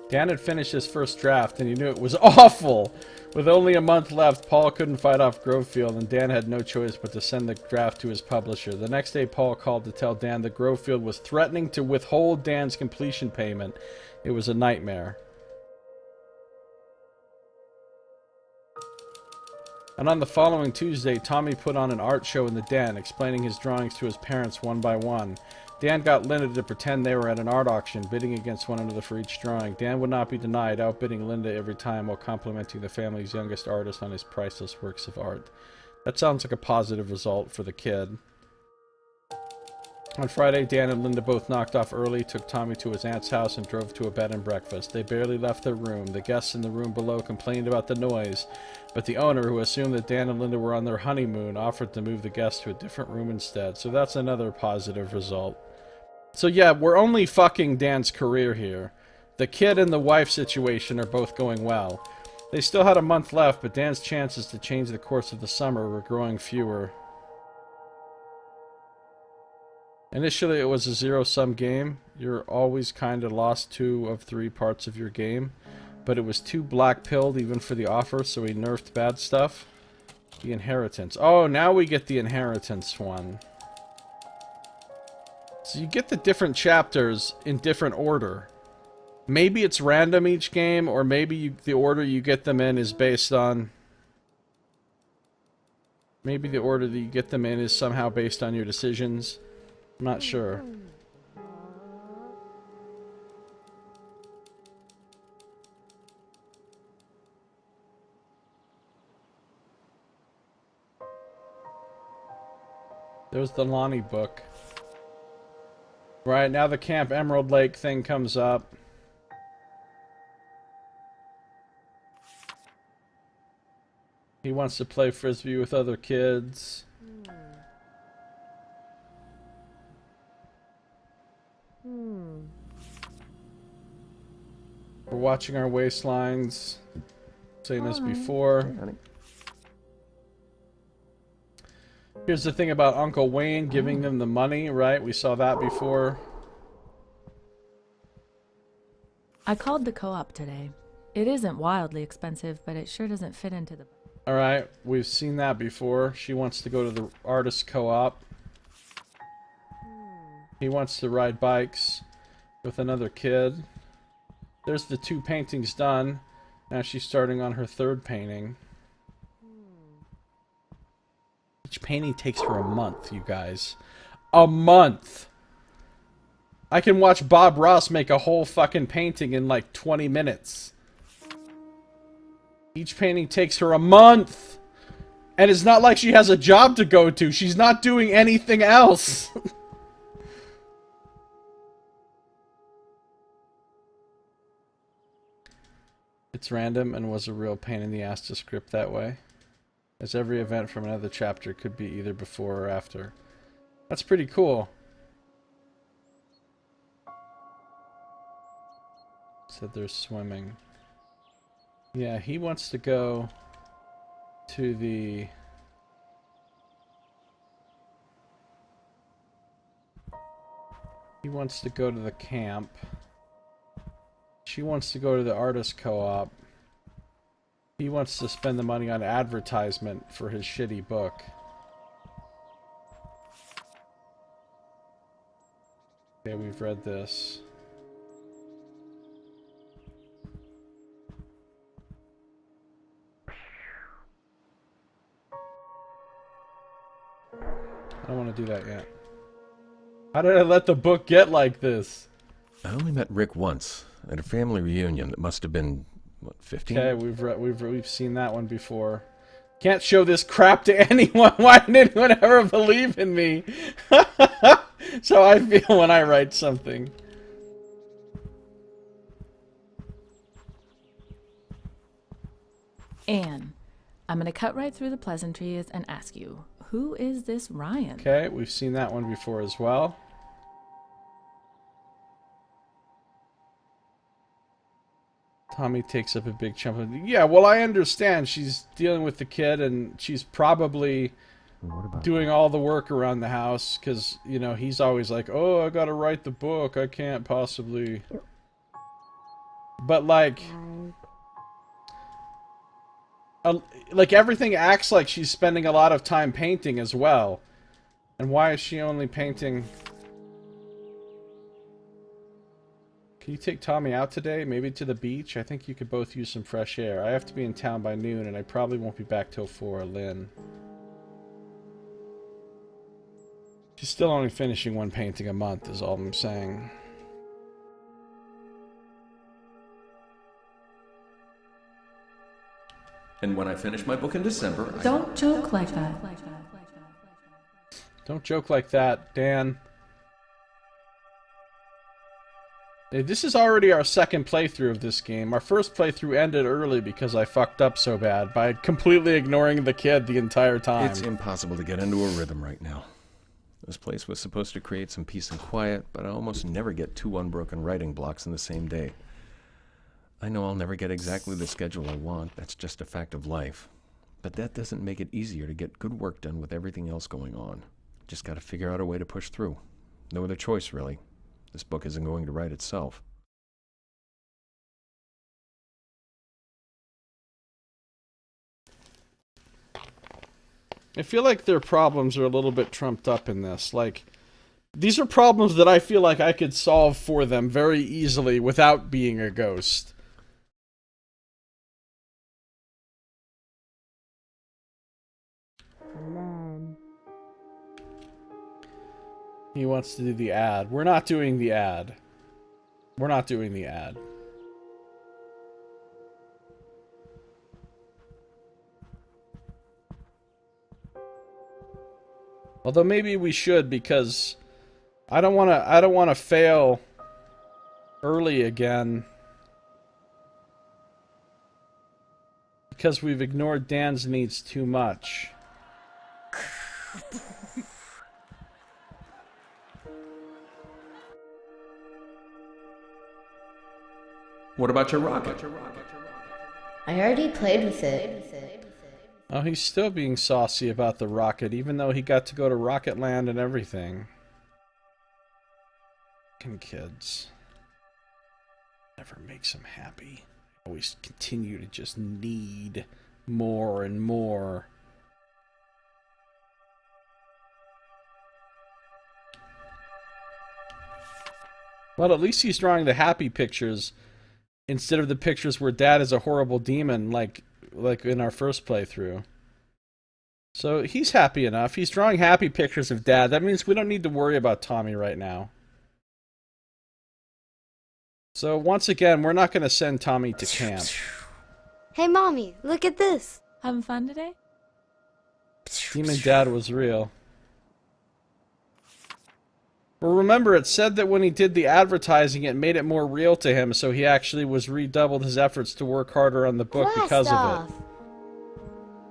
Dan had finished his first draft, and he knew it was awful. With only a month left, Paul couldn't fight off Grovefield, and Dan had no choice but to send the draft to his publisher. The next day, Paul called to tell Dan that Grovefield was threatening to withhold Dan's completion payment. It was a nightmare. And on the following Tuesday, Tommy put on an art show in the den, explaining his drawings to his parents one by one. Dan got Linda to pretend they were at an art auction, bidding against one another for each drawing. Dan would not be denied, outbidding Linda every time while complimenting the family's youngest artist on his priceless works of art. That sounds like a positive result for the kid. On Friday, Dan and Linda both knocked off early, took Tommy to his aunt's house, and drove to a bed and breakfast. They barely left their room. The guests in the room below complained about the noise, but the owner, who assumed that Dan and Linda were on their honeymoon, offered to move the guests to a different room instead. So that's another positive result. So yeah, we're only fucking Dan's career here. The kid and the wife situation are both going well. They still had a month left, but Dan's chances to change the course of the summer were growing fewer. Initially, it was a zero-sum game. You're always kind of lost 2 of 3 parts of your game. But it was too black-pilled even for the offer, so he nerfed bad stuff. The inheritance. Oh, now we get the inheritance one. So you get the different chapters in different order. Maybe it's random each game, or maybe the order you get them in is based on... Maybe the order that you get them in is somehow based on your decisions. I'm not sure. There's the Lonnie book. Right, now the Camp Emerald Lake thing comes up. He wants to play Frisbee with other kids. We're watching our waistlines. Same as before. Here's the thing about Uncle Wayne giving them the money, right? We saw that before. I called the co-op today. It isn't wildly expensive, but it sure doesn't fit into the... Alright, we've seen that before. She wants to go to the artist co-op. He wants to ride bikes with another kid. There's the 2 paintings done. Now she's starting on her 3rd painting. Each painting takes her a month, you guys. A month! I can watch Bob Ross make a whole fucking painting in like 20 minutes. Each painting takes her a month! And it's not like she has a job to go to. She's not doing anything else. It's random and was a real pain in the ass to script that way, as every event from another chapter could be either before or after. That's pretty cool. Said they're swimming. Yeah, he wants to go to the... He wants to go to the camp. She wants to go to the artist co-op. He wants to spend the money on advertisement for his shitty book. Okay, we've read this. I don't want to do that yet. How did I let the book get like this? I only met Rick once at a family reunion that must have been, what, 15? Okay, we've seen that one before. Can't show this crap to anyone. Why didn't anyone ever believe in me? So I feel when I write something. Anne, I'm going to cut right through the pleasantries and ask you, who is this Ryan? Okay, we've seen that one before as well. Tommy takes up a big chunk of... Yeah, well, I understand. She's dealing with the kid, and she's probably doing all the work around the house, because, you know, he's always like, oh, I gotta write the book. I can't possibly... But, like... like, everything acts like she's spending a lot of time painting as well. And why is she only painting... Can you take Tommy out today? Maybe to the beach? I think you could both use some fresh air. I have to be in town by noon, and I probably won't be back till 4, Lynn. She's still only finishing 1 painting a month, is all I'm saying. And when I finish my book in December... Don't joke like that. Don't joke like that, Dan. This is already our 2nd playthrough of this game. Our first playthrough ended early because I fucked up so bad by completely ignoring the kid the entire time. It's impossible to get into a rhythm right now. This place was supposed to create some peace and quiet, but I almost never get 2 unbroken writing blocks in the same day. I know I'll never get exactly the schedule I want. That's just a fact of life. But that doesn't make it easier to get good work done with everything else going on. Just gotta figure out a way to push through. No other choice, really. This book isn't going to write itself. I feel like their problems are a little bit trumped up in this. Like, these are problems that I feel like I could solve for them very easily without being a ghost. He wants to do the ad. We're not doing the ad. We're not doing the ad. Although maybe we should, because I don't want to fail early again. Because we've ignored Dan's needs too much. What about your rocket? I already played with it. Oh, he's still being saucy about the rocket, even though he got to go to Rocket Land and everything. Fucking kids. Never makes him happy. Always continue to just need more and more. Well, at least he's drawing the happy pictures instead of the pictures where Dad is a horrible demon, like in our first playthrough. So he's happy enough. He's drawing happy pictures of Dad. That means we don't need to worry about Tommy right now. So once again, we're not going to send Tommy to camp. Hey, Mommy, look at this. Having fun today? Demon Dad was real. Well, remember, it said that when he did the advertising, it made it more real to him, so he actually was redoubled his efforts to work harder on the book because of it.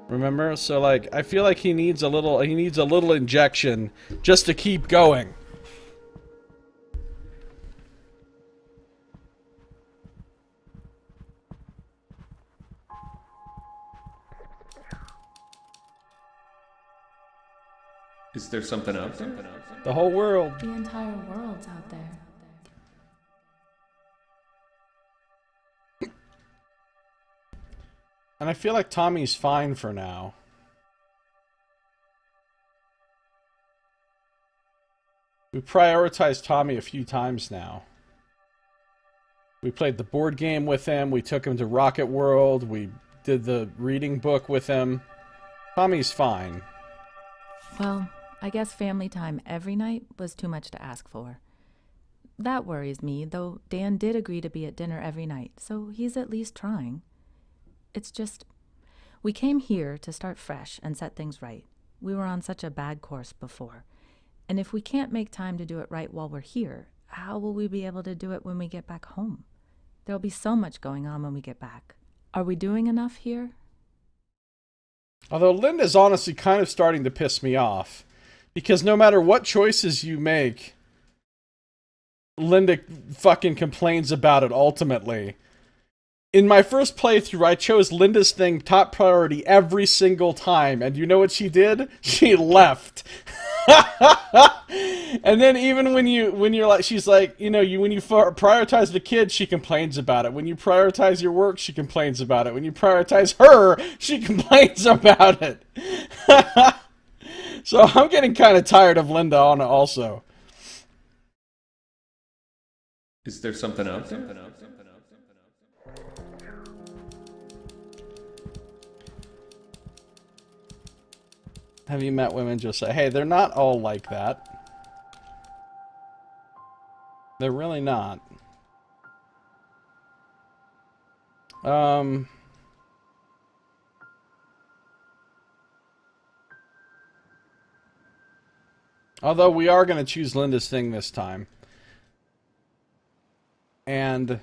Remember? So, like, I feel like he needs a little injection just to keep going. Is there something out there? The whole world. The entire world's out there. And I feel like Tommy's fine for now. We prioritized Tommy a few times now. We played the board game with him. We took him to Rocket World. We did the reading book with him. Tommy's fine. Well, I guess family time every night was too much to ask for. That worries me, though Dan did agree to be at dinner every night, so he's at least trying. It's just, we came here to start fresh and set things right. We were on such a bad course before. And if we can't make time to do it right while we're here, how will we be able to do it when we get back home? There'll be so much going on when we get back. Are we doing enough here? Although Linda's honestly kind of starting to piss me off. Because no matter what choices you make, Linda fucking complains about it ultimately. In my first playthrough, I chose Linda's thing top priority every single time. And you know what she did? She left. And then even when you're like, she's like, you know, when you prioritize the kids, she complains about it. When you prioritize your work, she complains about it. When you prioritize her, she complains about it. So I'm getting kind of tired of Linda on it also. Is there something out there? Have you met women, Josiah? Hey, they're not all like that. They're really not. Although we are going to choose Linda's thing this time. And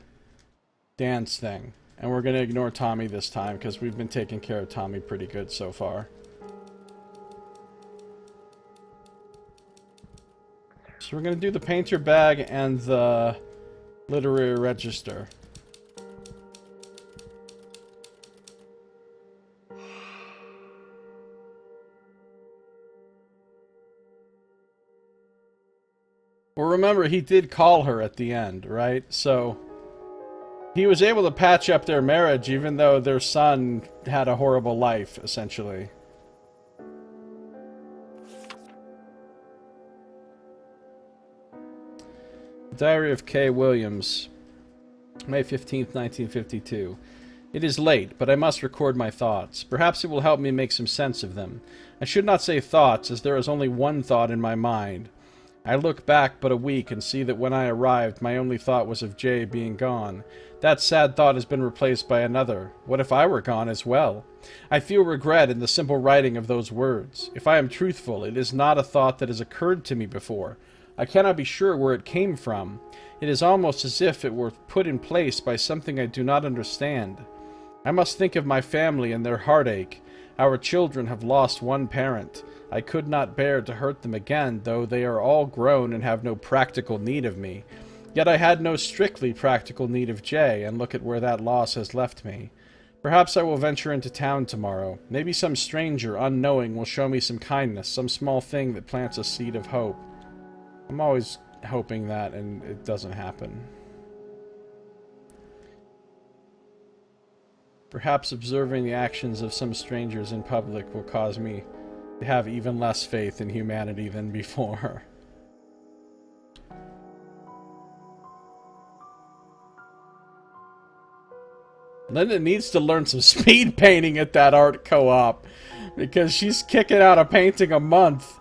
Dan's thing. And we're going to ignore Tommy this time because we've been taking care of Tommy pretty good so far. So we're going to do the painter bag and the literary register. Well, remember, he did call her at the end, right? So he was able to patch up their marriage even though their son had a horrible life, essentially. Diary of K. Williams, May 15th, 1952. It is late, but I must record my thoughts. Perhaps it will help me make some sense of them. I should not say thoughts, as there is only one thought in my mind. I look back but a week and see that when I arrived, my only thought was of Jay being gone. That sad thought has been replaced by another. What if I were gone as well? I feel regret in the simple writing of those words. If I am truthful, it is not a thought that has occurred to me before. I cannot be sure where it came from. It is almost as if it were put in place by something I do not understand. I must think of my family and their heartache. Our children have lost one parent. I could not bear to hurt them again, though they are all grown and have no practical need of me. Yet I had no strictly practical need of Jay, and look at where that loss has left me. Perhaps I will venture into town tomorrow. Maybe some stranger, unknowing, will show me some kindness, some small thing that plants a seed of hope. I'm always hoping that, and it doesn't happen. Perhaps observing the actions of some strangers in public will cause me to have even less faith in humanity than before. Linda needs to learn some speed painting at that art co-op, because she's kicking out a painting a month.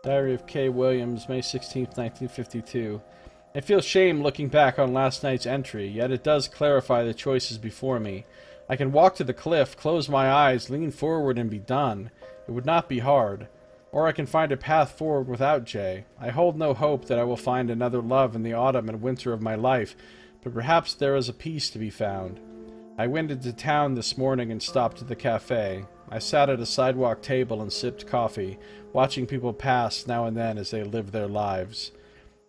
Diary of K. Williams, May 16th, 1952. I feel shame looking back on last night's entry, yet it does clarify the choices before me. I can walk to the cliff, close my eyes, lean forward, and be done. It would not be hard. Or I can find a path forward without Jay. I hold no hope that I will find another love in the autumn and winter of my life, but perhaps there is a peace to be found. I went into town this morning and stopped at the cafe. I sat at a sidewalk table and sipped coffee, watching people pass now and then as they live their lives.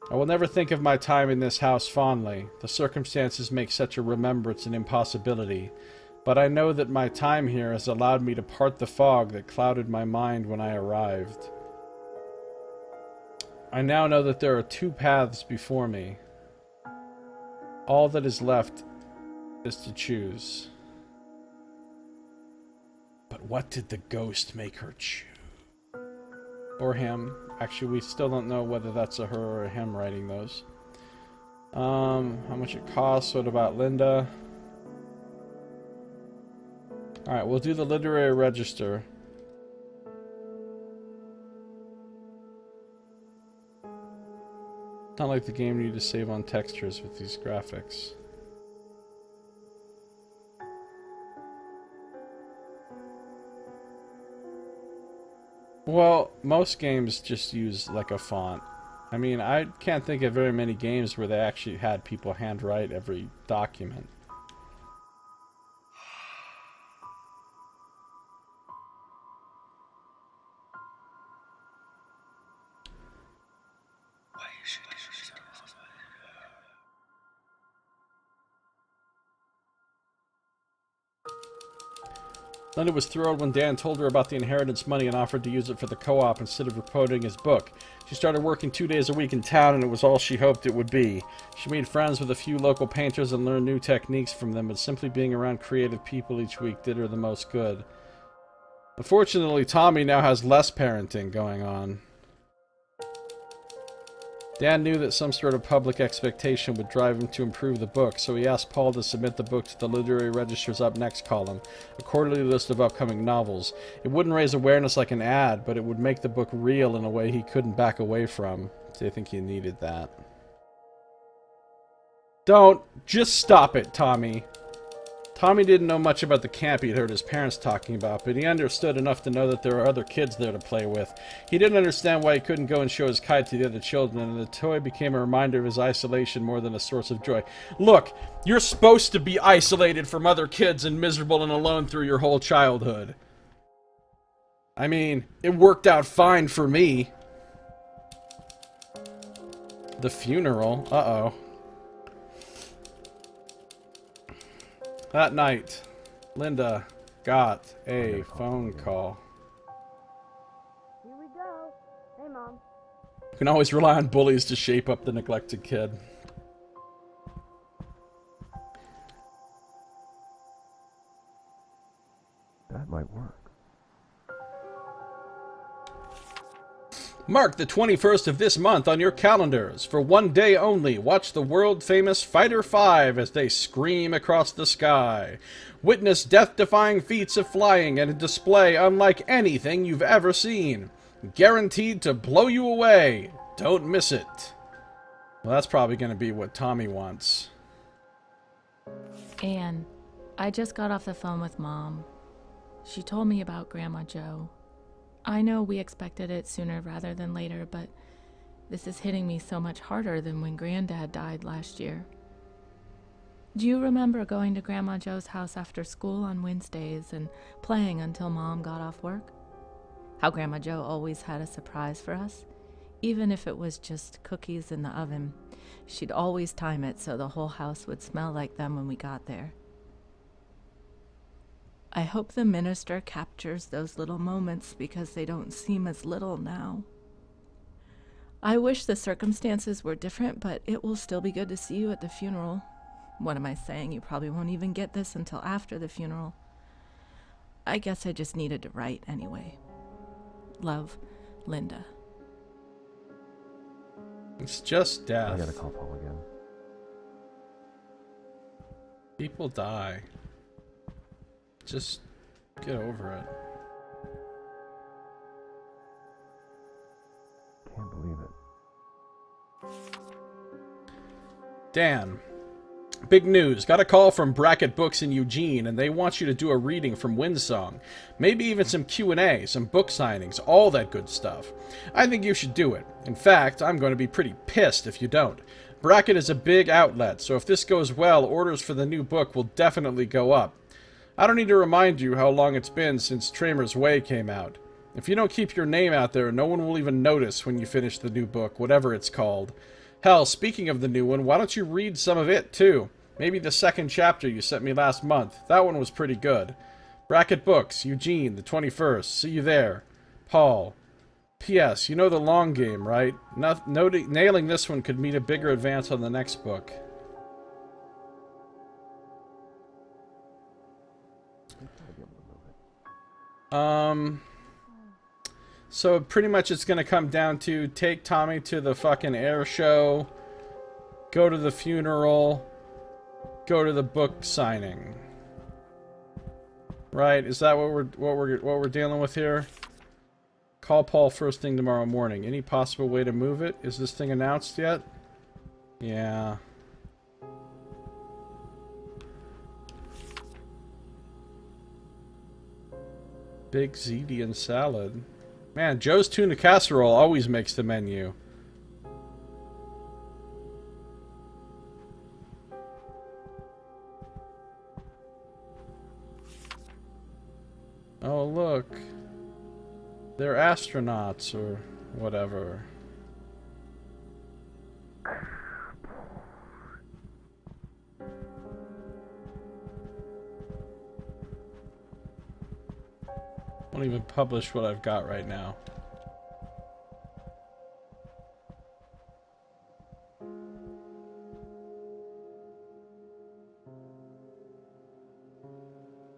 I will never think of my time in this house fondly. The circumstances make such a remembrance an impossibility. But I know that my time here has allowed me to part the fog that clouded my mind when I arrived. I now know that there are two paths before me. All that is left is to choose. But what did the ghost make her choose? Or him. Actually, we still don't know whether that's a her or a him writing those. How much it costs? What about Linda? Alright, we'll do the literary register. It's not like the game needed to save on textures with these graphics. Well, most games just use like a font. I mean, I can't think of very many games where they actually had people handwrite every document. Linda was thrilled when Dan told her about the inheritance money and offered to use it for the co-op instead of promoting his book. She started working 2 days a week in town, and it was all she hoped it would be. She made friends with a few local painters and learned new techniques from them, but simply being around creative people each week did her the most good. Unfortunately, Tommy now has less parenting going on. Dan knew that some sort of public expectation would drive him to improve the book, so he asked Paul to submit the book to the Literary Register's Up Next column, a quarterly list of upcoming novels. It wouldn't raise awareness like an ad, but it would make the book real in a way he couldn't back away from. So I think he needed that. Don't! Just stop it, Tommy! Tommy didn't know much about the camp he'd heard his parents talking about, but he understood enough to know that there are other kids there to play with. He didn't understand why he couldn't go and show his kite to the other children, and the toy became a reminder of his isolation more than a source of joy. Look, you're supposed to be isolated from other kids and miserable and alone through your whole childhood. I mean, it worked out fine for me. The funeral? Uh-oh. That night, Linda got a phone call. Here we go. Hey, Mom. You can always rely on bullies to shape up the neglected kid. That might work. Mark the 21st of this month on your calendars. For 1 day only, watch the world-famous Fighter 5 as they scream across the sky. Witness death-defying feats of flying and a display unlike anything you've ever seen. Guaranteed to blow you away. Don't miss it. Well, that's probably going to be what Tommy wants. Anne, I just got off the phone with Mom. She told me about Grandma Jo. I know we expected it sooner rather than later, but this is hitting me so much harder than when Granddad died last year. Do you remember going to Grandma Jo's house after school on Wednesdays and playing until Mom got off work? How Grandma Jo always had a surprise for us, even if it was just cookies in the oven. She'd always time it so the whole house would smell like them when we got there. I hope the minister captures those little moments because they don't seem as little now. I wish the circumstances were different, but it will still be good to see you at the funeral. What am I saying? You probably won't even get this until after the funeral. I guess I just needed to write anyway. Love, Linda. It's just death. I gotta call Paul again. People die. Just get over it. Can't believe it. Dan. Big news. Got a call from Bracket Books in Eugene, and they want you to do a reading from Windsong. Maybe even some Q&A, some book signings, all that good stuff. I think you should do it. In fact, I'm going to be pretty pissed if you don't. Bracket is a big outlet, so if this goes well, orders for the new book will definitely go up. I don't need to remind you how long it's been since Tramer's Way came out. If you don't keep your name out there, no one will even notice when you finish the new book, whatever it's called. Hell, speaking of the new one, why don't you read some of it, too? Maybe the second chapter you sent me last month. That one was pretty good. Bracket Books, Eugene, the 21st. See you there. Paul. P.S. You know the long game, right? Nailing this one could mean a bigger advance on the next book. So pretty much it's going to come down to take Tommy to the fucking air show, go to the funeral, go to the book signing. Right? Is that what we're dealing with here? Call Paul first thing tomorrow morning. Any possible way to move it? Is this thing announced yet? Yeah. Big ziti and salad. Man, Joe's tuna casserole always makes the menu. Oh, look. They're astronauts or whatever. Won't even publish what I've got right now.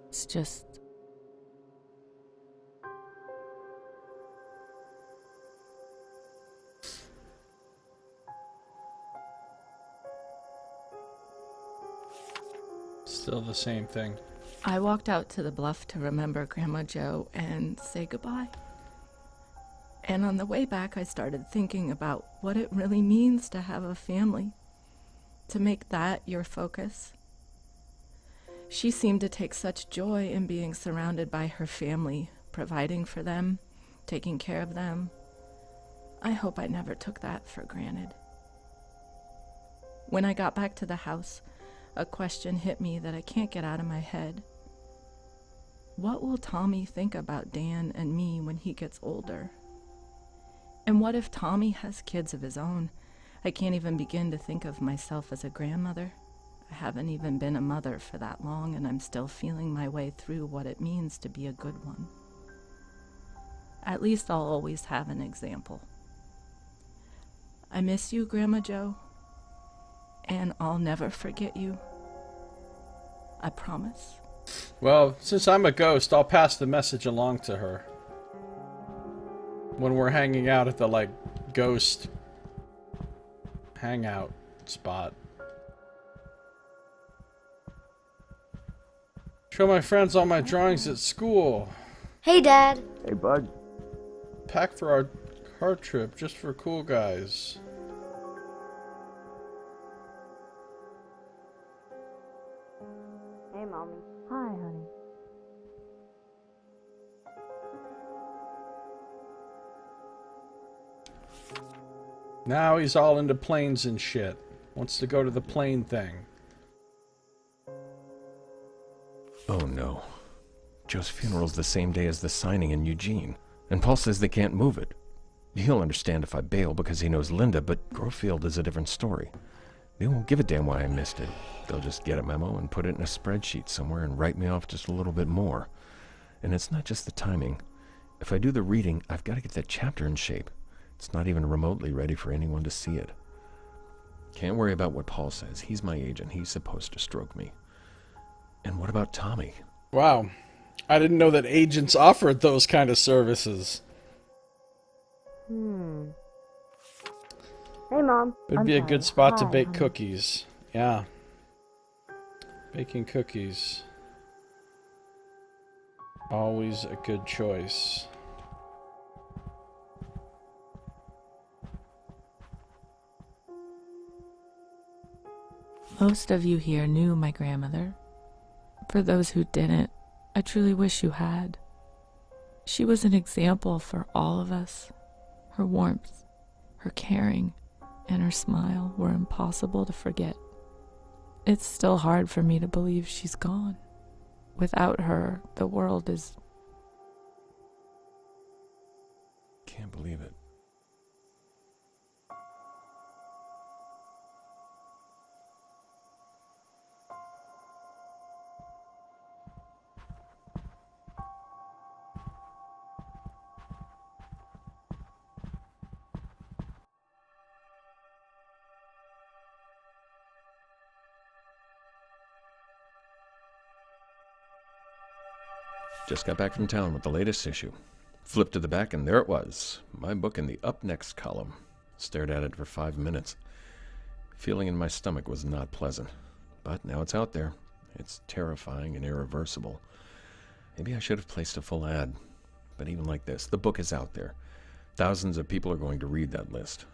It's just... Still the same thing. I walked out to the bluff to remember Grandma Joe and say goodbye. And on the way back, I started thinking about what it really means to have a family, to make that your focus. She seemed to take such joy in being surrounded by her family, providing for them, taking care of them. I hope I never took that for granted. When I got back to the house, a question hit me that I can't get out of my head. What will Tommy think about Dan and me when he gets older? And what if Tommy has kids of his own? I can't even begin to think of myself as a grandmother. I haven't even been a mother for that long, and I'm still feeling my way through what it means to be a good one. At least I'll always have an example. I miss you, Grandma Joe, and I'll never forget you. I promise. Well, since I'm a ghost, I'll pass the message along to her. When we're hanging out at the, like, ghost hangout spot. Show my friends all my drawings at school. Hey, Dad. Hey, bud. Pack for our car trip, just for cool guys. Hey, Mommy. Hi, honey. Now he's all into planes and shit. Wants to go to the plane thing. Oh no. Joe's funeral's the same day as the signing in Eugene, and Paul says they can't move it. He'll understand if I bail because he knows Linda, but Grovefield is a different story. They won't give a damn why I missed it. They'll just get a memo and put it in a spreadsheet somewhere and write me off just a little bit more. And it's not just the timing. If I do the reading, I've got to get that chapter in shape. It's not even remotely ready for anyone to see it. Can't worry about what Paul says. He's my agent. He's supposed to stroke me. And what about Tommy? Wow. I didn't know that agents offered those kind of services. Hey, Mom. It'd be a good spot to bake cookies. Yeah. Baking cookies. Always a good choice. Most of you here knew my grandmother. For those who didn't, I truly wish you had. She was an example for all of us. Her warmth, her caring, and her smile were impossible to forget. It's still hard for me to believe she's gone. Without her, the world is... Can't believe it. Just got back from town with the latest issue. Flipped to the back and there it was. My book in the up next column. Stared at it for 5 minutes. Feeling in my stomach was not pleasant. But now it's out there. It's terrifying and irreversible. Maybe I should have placed a full ad. But even like this, the book is out there. Thousands of people are going to read that list.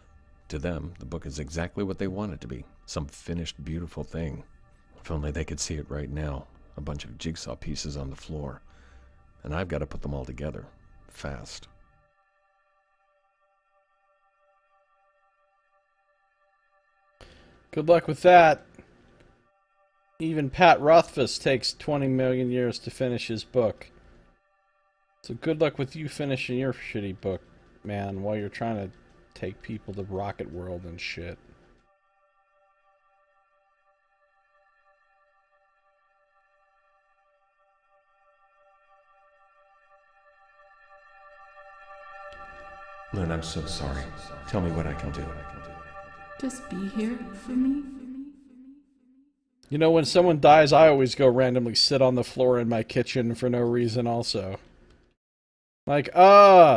To them, the book is exactly what they want it to be. Some finished, beautiful thing. If only they could see it right now. A bunch of jigsaw pieces on the floor. And I've got to put them all together. Fast. Good luck with that. Even Pat Rothfuss takes 20 million years to finish his book. So good luck with you finishing your shitty book, man, while you're trying to take people to Rocket World and shit. Lynn, I'm so sorry. Tell me what I can do. Just be here for me. You know, when someone dies, I always go randomly sit on the floor in my kitchen for no reason also. Like,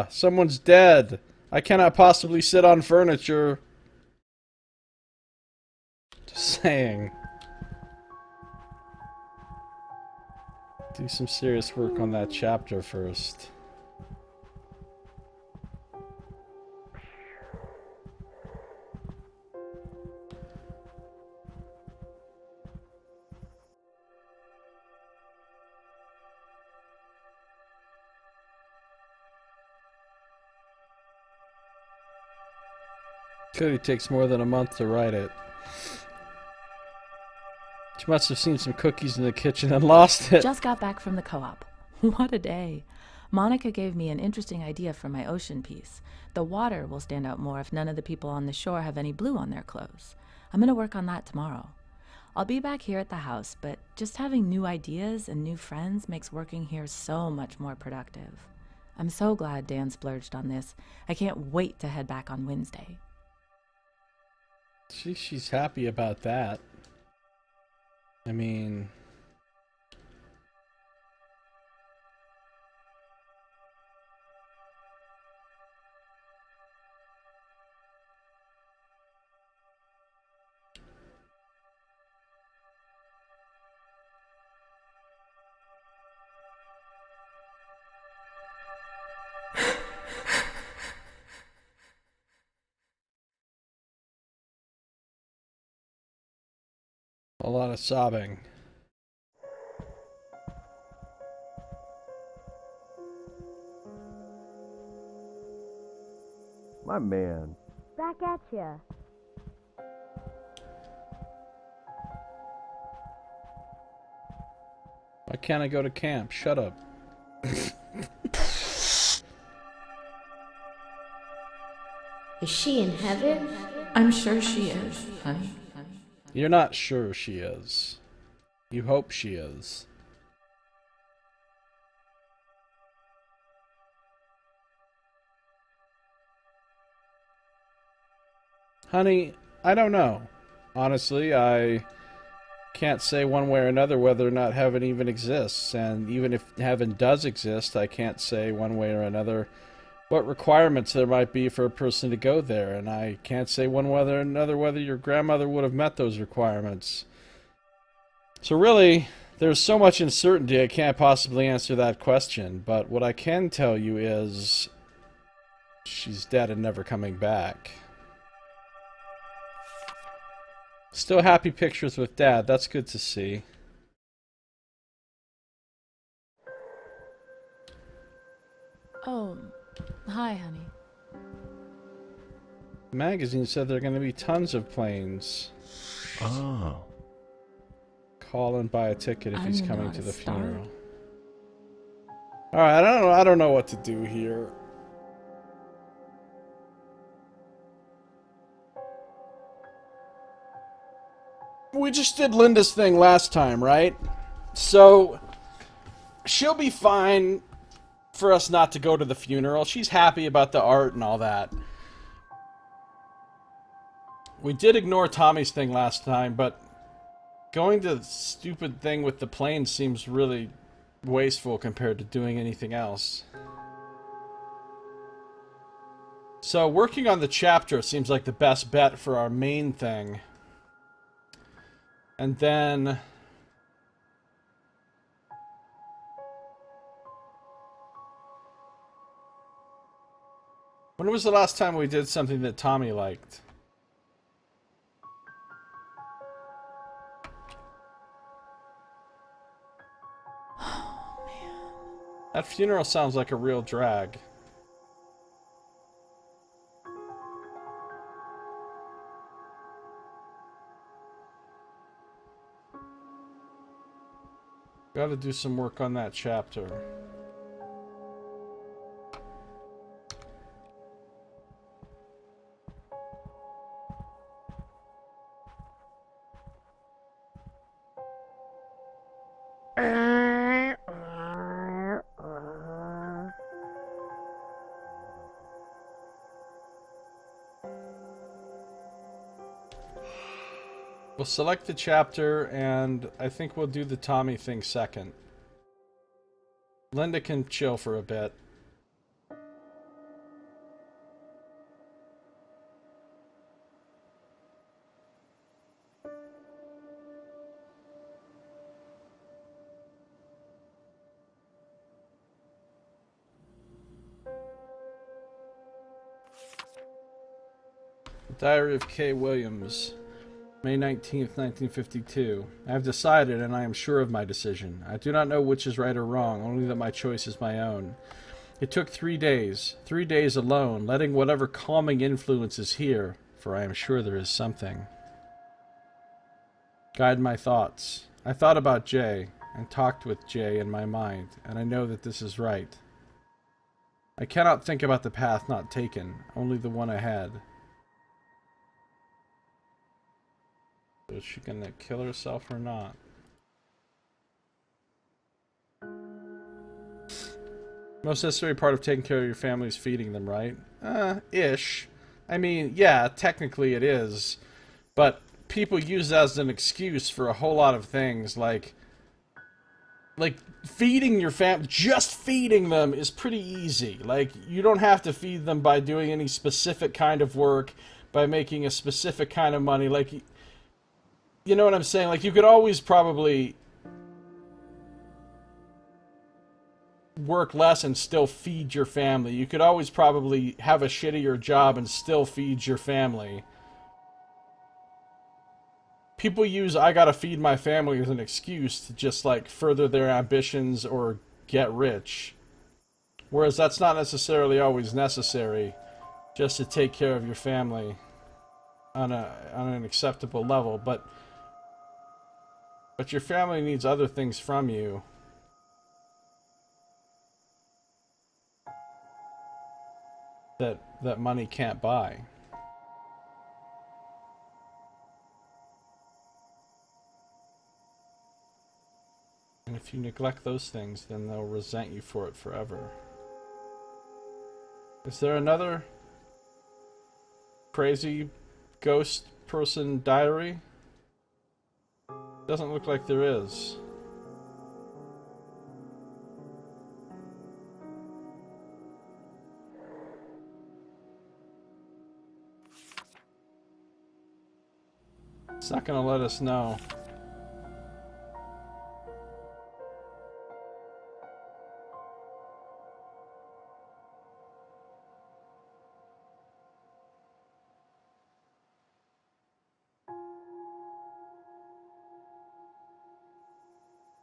someone's dead. I cannot possibly sit on furniture. Just saying. Do some serious work on that chapter first. Clearly takes more than a month to write it. She must have seen some cookies in the kitchen and lost it. Just got back from the co-op. What a day. Monica gave me an interesting idea for my ocean piece. The water will stand out more if none of the people on the shore have any blue on their clothes. I'm going to work on that tomorrow. I'll be back here at the house, but just having new ideas and new friends makes working here so much more productive. I'm so glad Dan splurged on this. I can't wait to head back on Wednesday. She's happy about that. I mean... a lot of sobbing. My man. Back at ya. Why can't I go to camp? Shut up. Is she in heaven? I'm sure she is, honey. You're not sure she is. You hope she is. Honey, I don't know. Honestly, I can't say one way or another whether or not heaven even exists. And even if heaven does exist, I can't say one way or another what requirements there might be for a person to go there. And I can't say one way or another whether your grandmother would have met those requirements. So really, there's so much uncertainty I can't possibly answer that question. But what I can tell you is she's dead and never coming back. Still happy pictures with Dad. That's good to see. Oh, hi, honey. The magazine said there are going to be tons of planes. Oh. Call and buy a ticket if he's I'm coming not to a the star. funeral. Alright, I don't know what to do here. We just did Linda's thing last time, right? So, she'll be fine for us not to go to the funeral. She's happy about the art and all that. We did ignore Tommy's thing last time, but going to the stupid thing with the plane seems really wasteful compared to doing anything else. So, working on the chapter seems like the best bet for our main thing. And then when was the last time we did something that Tommy liked? Oh, man. That funeral sounds like a real drag. Gotta do some work on that chapter. We'll select the chapter, and I think we'll do the Tommy thing second. Linda can chill for a bit. Diary of K. Williams, May 19th, 1952. I have decided, and I am sure of my decision. I do not know which is right or wrong, only that my choice is my own. It took 3 days alone, letting whatever calming influence is here, for I am sure there is something. Guide my thoughts. I thought about Jay, and talked with Jay in my mind, and I know that this is right. I cannot think about the path not taken, only the one ahead. Is she gonna kill herself or not? Most necessary part of taking care of your family is feeding them, right? Ish. I mean, yeah, technically it is. But people use that as an excuse for a whole lot of things, like feeding your family, just feeding them is pretty easy. Like, you don't have to feed them by doing any specific kind of work, by making a specific kind of money. Like, you know what I'm saying? Like, you could always probably work less and still feed your family. You could always probably have a shittier job and still feed your family. People use "I gotta feed my family" as an excuse to just, like, further their ambitions or get rich. Whereas that's not necessarily always necessary, just to take care of your family on an acceptable level. But your family needs other things from you. That money can't buy. And if you neglect those things, then they'll resent you for it forever. Is there another crazy ghost person diary? Doesn't look like there is. It's not gonna let us know.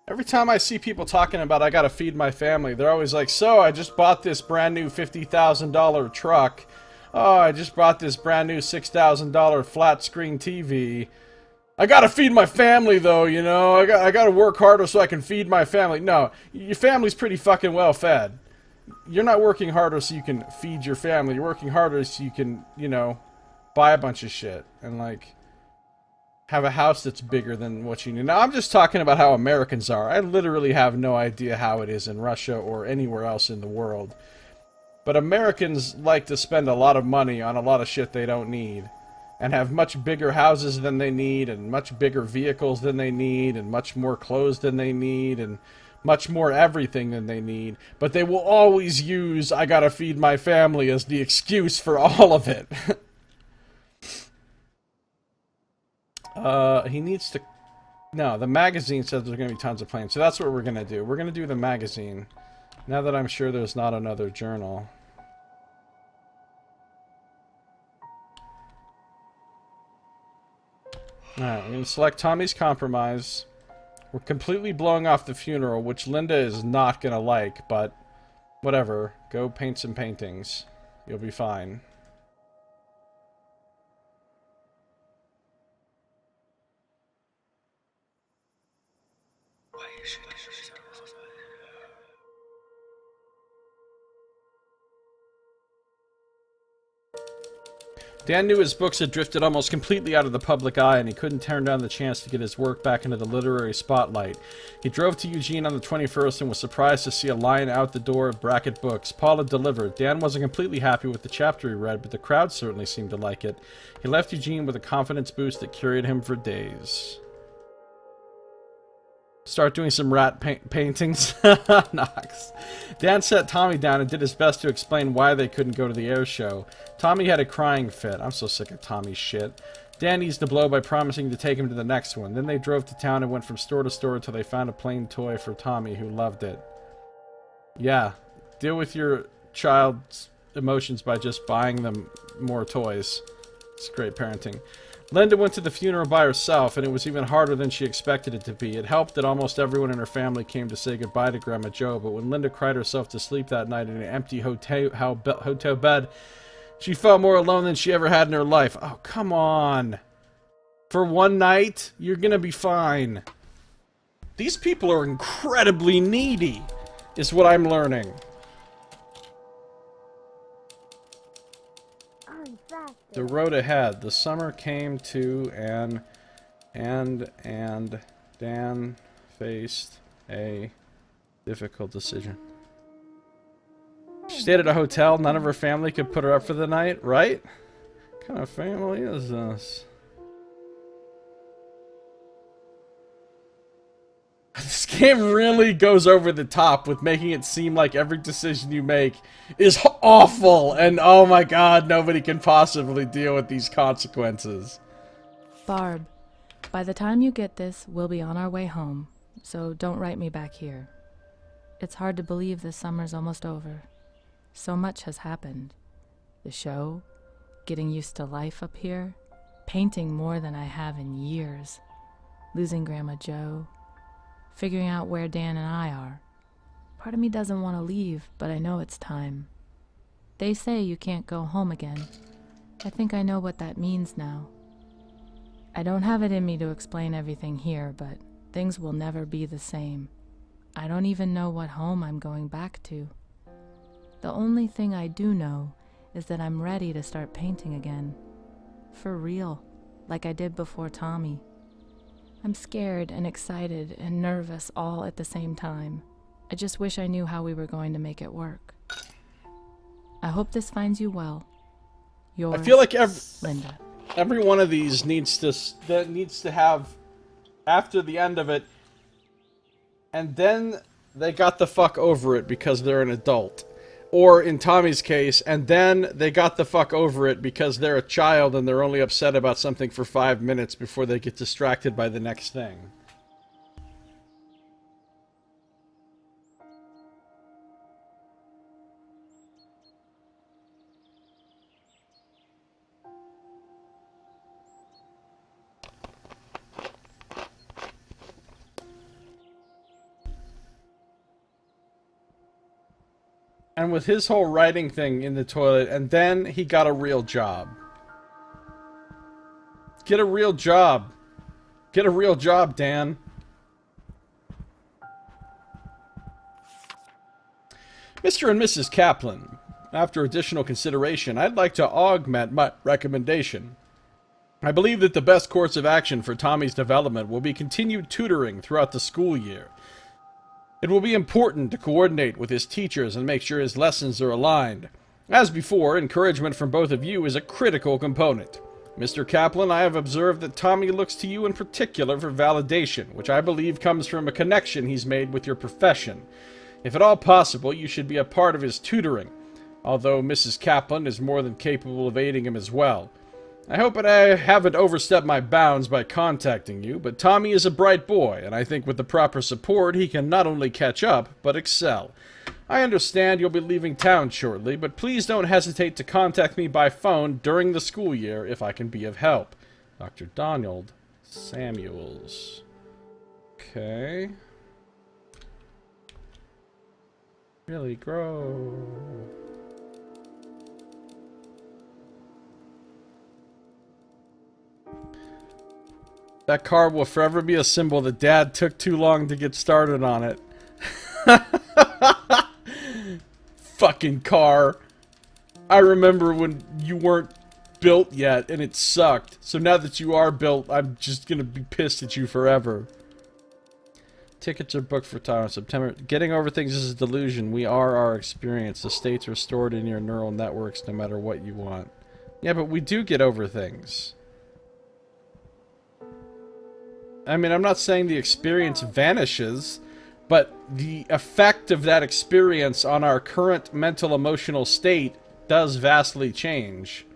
Every time I see people talking about I gotta feed my family, they're always like, so I just bought this brand new $50,000 truck. Oh, I just bought this brand new $6,000 flat screen TV. I gotta feed my family though, you know, I gotta work harder so I can feed my family. No, your family's pretty fucking well fed. You're not working harder so you can feed your family. You're working harder so you can, you know, buy a bunch of shit and like have a house that's bigger than what you need. Now, I'm just talking about how Americans are. I literally have no idea how it is in Russia or anywhere else in the world. But Americans like to spend a lot of money on a lot of shit they don't need. And have much bigger houses than they need, and much bigger vehicles than they need, and much more clothes than they need, and much more everything than they need. But they will always use, I gotta feed my family, as the excuse for all of it. He needs to... No, the magazine says there's gonna be tons of planes, so that's what we're gonna do. We're gonna do the magazine. Now that I'm sure there's not another journal. Alright, we're going to select Tommy's Compromise. We're completely blowing off the funeral, which Linda is not going to like, but whatever. Go paint some paintings. You'll be fine. Dan knew his books had drifted almost completely out of the public eye, and he couldn't turn down the chance to get his work back into the literary spotlight. He drove to Eugene on the 21st and was surprised to see a line out the door of Brackett Books. Paul had delivered. Dan wasn't completely happy with the chapter he read, but the crowd certainly seemed to like it. He left Eugene with a confidence boost that carried him for days. Start doing some rat paintings. Knox. Dan set Tommy down and did his best to explain why they couldn't go to the air show. Tommy had a crying fit. I'm so sick of Tommy's shit. Dan eased the blow by promising to take him to the next one. Then they drove to town and went from store to store until they found a plain toy for Tommy, who loved it. Yeah, deal with your child's emotions by just buying them more toys. It's great parenting. Linda went to the funeral by herself, and it was even harder than she expected it to be. It helped that almost everyone in her family came to say goodbye to Grandma Jo, but when Linda cried herself to sleep that night in an empty hotel bed, she felt more alone than she ever had in her life. Oh, come on. For one night, you're gonna be fine. These people are incredibly needy, is what I'm learning. The road ahead. The summer came to and Dan faced a difficult decision. She stayed at a hotel. None of her family could put her up for the night, right? What kind of family is this? This game really goes over the top with making it seem like every decision you make is awful, and oh my god, nobody can possibly deal with these consequences. Barb, by the time you get this, we'll be on our way home, so don't write me back here. It's hard to believe this summer's almost over. So much has happened. The show, getting used to life up here, painting more than I have in years, losing Grandma Jo, figuring out where Dan and I are. Part of me doesn't want to leave, but I know it's time. They say you can't go home again. I think I know what that means now. I don't have it in me to explain everything here, but things will never be the same. I don't even know what home I'm going back to. The only thing I do know is that I'm ready to start painting again. For real, like I did before Tommy. I'm scared and excited and nervous all at the same time. I just wish I knew how we were going to make it work. I hope this finds you well. Yours, I feel like Linda. Every one of these needs to have, after the end of it, and then they got the fuck over it because they're an adult. Or in Tommy's case, and then they got the fuck over it because they're a child and they're only upset about something for 5 minutes before they get distracted by the next thing. And with his whole writing thing in the toilet, and then he got a real job. Get a real job. Get a real job, Dan. Mr. and Mrs. Kaplan, after additional consideration, I'd like to augment my recommendation. I believe that the best course of action for Tommy's development will be continued tutoring throughout the school year. It will be important to coordinate with his teachers and make sure his lessons are aligned. As before, encouragement from both of you is a critical component. Mr. Kaplan, I have observed that Tommy looks to you in particular for validation, which I believe comes from a connection he's made with your profession. If at all possible, you should be a part of his tutoring, although Mrs. Kaplan is more than capable of aiding him as well. I hope that I haven't overstepped my bounds by contacting you, but Tommy is a bright boy, and I think with the proper support he can not only catch up, but excel. I understand you'll be leaving town shortly, but please don't hesitate to contact me by phone during the school year if I can be of help. Dr. Donald Samuels. Okay. Really grow. That car will forever be a symbol that Dad took too long to get started on it. Fucking car. I remember when you weren't built yet and it sucked. So now that you are built, I'm just gonna be pissed at you forever. Tickets are booked for time in September. Getting over things is a delusion. We are our experience. The states are stored in your neural networks no matter what you want. Yeah, but we do get over things. I mean, I'm not saying the experience vanishes, but the effect of that experience on our current mental emotional state does vastly change.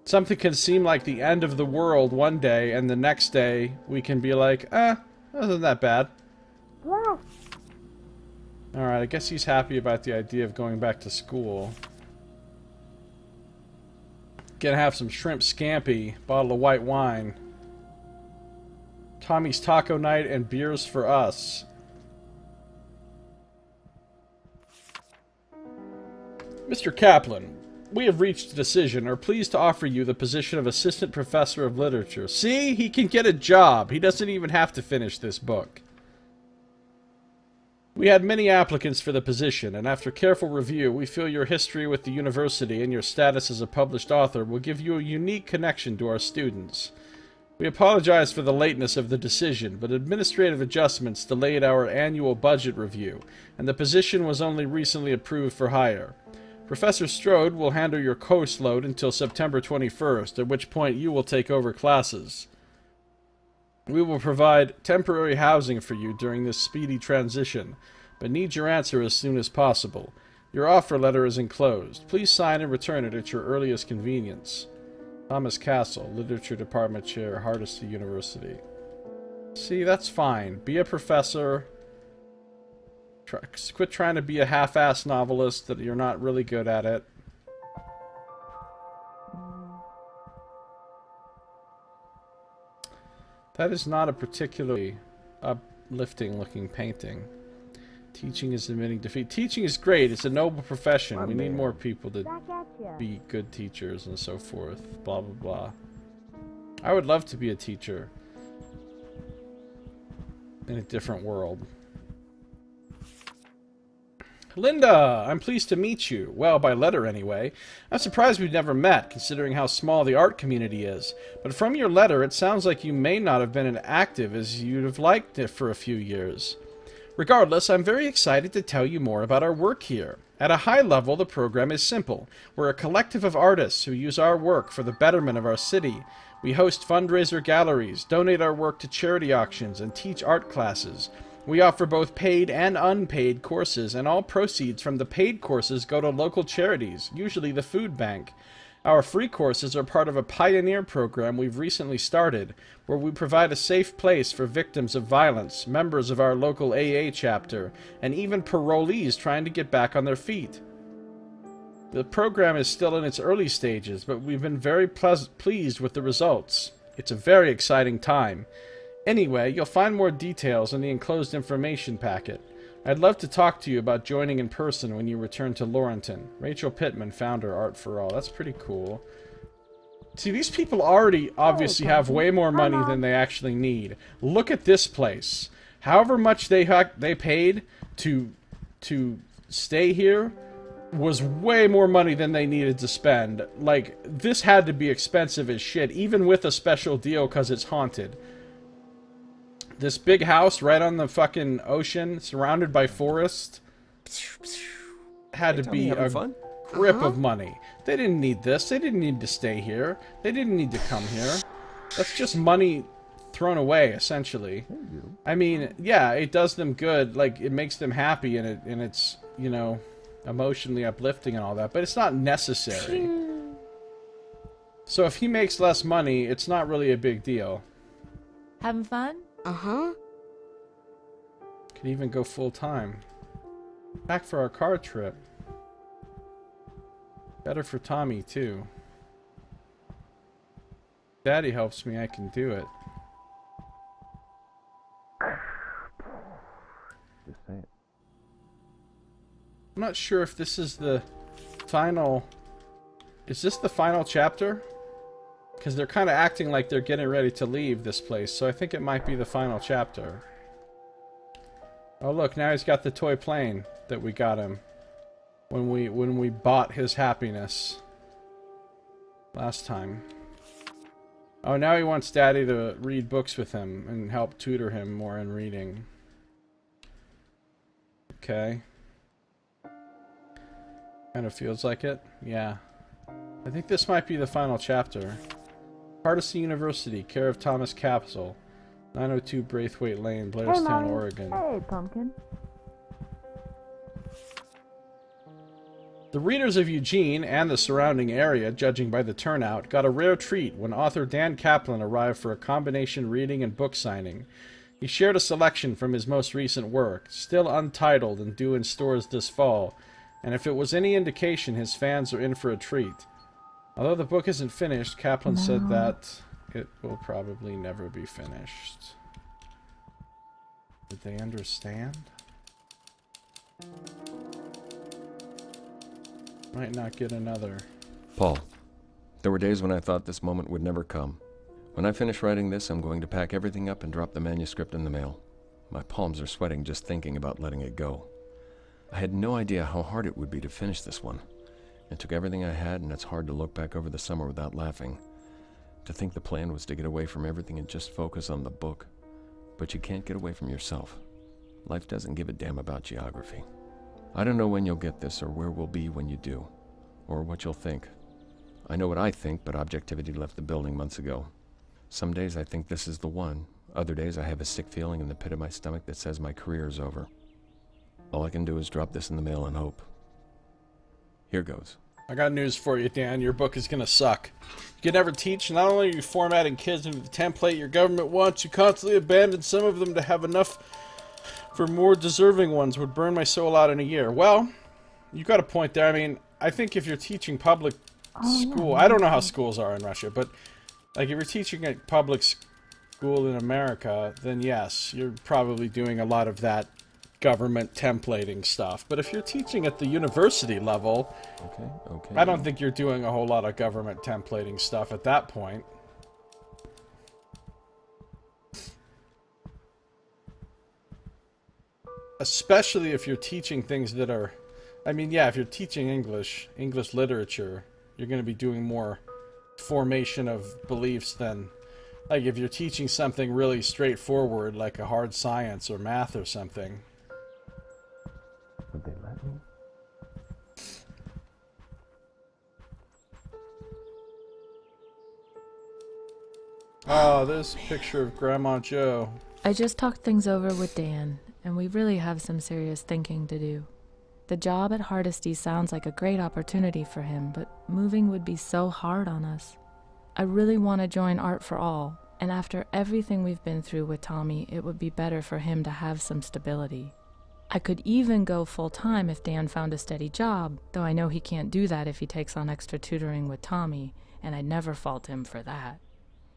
Something can seem like the end of the world one day, and the next day we can be like, that wasn't that bad. Alright, I guess he's happy about the idea of going back to school. Gonna have some shrimp scampi, bottle of white wine. Tommy's taco night and beers for us. Mr. Kaplan, we have reached a decision and are pleased to offer you the position of Assistant Professor of Literature. See? He can get a job. He doesn't even have to finish this book. We had many applicants for the position, and after careful review, we feel your history with the university and your status as a published author will give you a unique connection to our students. We apologize for the lateness of the decision, but administrative adjustments delayed our annual budget review, and the position was only recently approved for hire. Professor Strode will handle your course load until September 21st, at which point you will take over classes. We will provide temporary housing for you during this speedy transition, but need your answer as soon as possible. Your offer letter is enclosed. Please sign and return it at your earliest convenience. Thomas Castle, Literature Department Chair, Hardesty University. See, that's fine. Be a professor. Quit trying to be a half-assed novelist that you're not really good at it. That is not a particularly uplifting-looking painting. Teaching is admitting defeat. Teaching is great. It's a noble profession. We need more people to be good teachers and so forth. Blah, blah, blah. I would love to be a teacher in a different world. Linda, I'm pleased to meet you. Well, by letter anyway. I'm surprised we've never met, considering how small the art community is. But from your letter, it sounds like you may not have been as active as you'd have liked it for a few years. Regardless, I'm very excited to tell you more about our work here. At a high level, the program is simple. We're a collective of artists who use our work for the betterment of our city. We host fundraiser galleries, donate our work to charity auctions, and teach art classes. We offer both paid and unpaid courses, and all proceeds from the paid courses go to local charities, usually the food bank. Our free courses are part of a pioneer program we've recently started, where we provide a safe place for victims of violence, members of our local AA chapter, and even parolees trying to get back on their feet. The program is still in its early stages, but we've been very pleased with the results. It's a very exciting time. Anyway, you'll find more details in the enclosed information packet. I'd love to talk to you about joining in person when you return to Laurenton. Rachel Pittman, founder, Art for All. That's pretty cool. See, these people already obviously have way more money than they actually need. Look at this place. However much they paid to stay here was way more money than they needed to spend. Like, this had to be expensive as shit, even with a special deal because it's haunted. This big house right on the fucking ocean, surrounded by forest, had to be a grip of money. They didn't need this. They didn't need to stay here. They didn't need to come here. That's just money thrown away, essentially. I mean, yeah, it does them good. Like, it makes them happy, and it's, you know, emotionally uplifting and all that. But it's not necessary. So if he makes less money, it's not really a big deal. Having fun? Uh-huh. Could even go full time. Back for our car trip. Better for Tommy, too. Daddy helps me, I can do it. Just say it. I'm not sure if this is the final... Is this the final chapter? Because they're kind of acting like they're getting ready to leave this place, so I think it might be the final chapter. Oh look, now he's got the toy plane that we got him when we bought his happiness last time. Oh, now he wants Daddy to read books with him and help tutor him more in reading. Okay. Kind of feels like it. Yeah. I think this might be the final chapter. Hardesty University, care of Thomas Capsule, 902 Braithwaite Lane, Blairstown, Oregon. Hey, pumpkin. The readers of Eugene and the surrounding area, judging by the turnout, got a rare treat when author Dan Kaplan arrived for a combination reading and book signing. He shared a selection from his most recent work, still untitled and due in stores this fall, and if it was any indication, his fans are in for a treat. Although the book isn't finished, Kaplan said that it will probably never be finished. Did they understand? Might not get another. Paul, there were days when I thought this moment would never come. When I finish writing this, I'm going to pack everything up and drop the manuscript in the mail. My palms are sweating just thinking about letting it go. I had no idea how hard it would be to finish this one. It took everything I had, and it's hard to look back over the summer without laughing. To think the plan was to get away from everything and just focus on the book. But you can't get away from yourself. Life doesn't give a damn about geography. I don't know when you'll get this or where we'll be when you do, or what you'll think. I know what I think, but objectivity left the building months ago. Some days I think this is the one. Other days I have a sick feeling in the pit of my stomach that says my career is over. All I can do is drop this in the mail and hope. Here goes. I got news for you, Dan. Your book is gonna suck. You can never teach. Not only are you formatting kids into the template your government wants, you constantly abandon some of them to have enough for more deserving ones. Would burn my soul out in a year. Well, you got a point there. I mean, I think if you're teaching public school, I don't know how schools are in Russia, but like if you're teaching at public school in America, then yes, you're probably doing a lot of that government templating stuff. But if you're teaching at the university level, Okay. I don't think you're doing a whole lot of government templating stuff at that point. Especially if you're teaching things that are... I mean, yeah, if you're teaching English literature, you're going to be doing more formation of beliefs than... Like, if you're teaching something really straightforward, like a hard science or math or something... Would they let me? Oh, this picture of Grandma Joe. I just talked things over with Dan, and we really have some serious thinking to do. The job at Hardesty sounds like a great opportunity for him, but moving would be so hard on us. I really want to join Art for All, and after everything we've been through with Tommy, it would be better for him to have some stability. I could even go full-time if Dan found a steady job, though I know he can't do that if he takes on extra tutoring with Tommy, and I'd never fault him for that.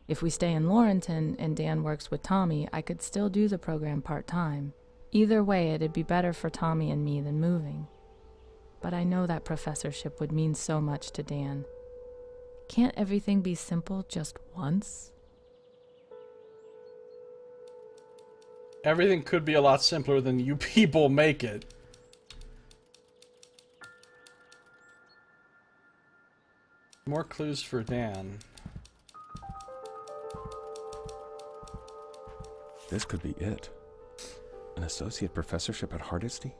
If we stay in Laurenton and Dan works with Tommy, I could still do the program part-time. Either way, it'd be better for Tommy and me than moving. But I know that professorship would mean so much to Dan. Can't everything be simple just once? Everything could be a lot simpler than you people make it. More clues for Dan. This could be it. An associate professorship at Hardesty?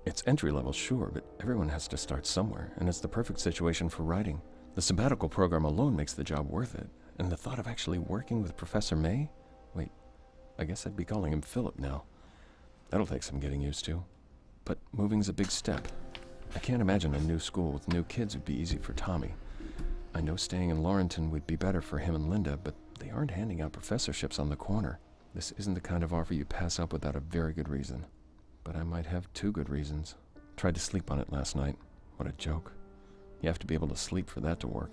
It's entry level, sure, but everyone has to start somewhere, and it's the perfect situation for writing. The sabbatical program alone makes the job worth it, and the thought of actually working with Professor May? Wait, I guess I'd be calling him Philip now. That'll take some getting used to. But moving's a big step. I can't imagine a new school with new kids would be easy for Tommy. I know staying in Laurenton would be better for him and Linda, but they aren't handing out professorships on the corner. This isn't the kind of offer you pass up without a very good reason. But I might have 2 good reasons. Tried to sleep on it last night. What a joke. You have to be able to sleep for that to work.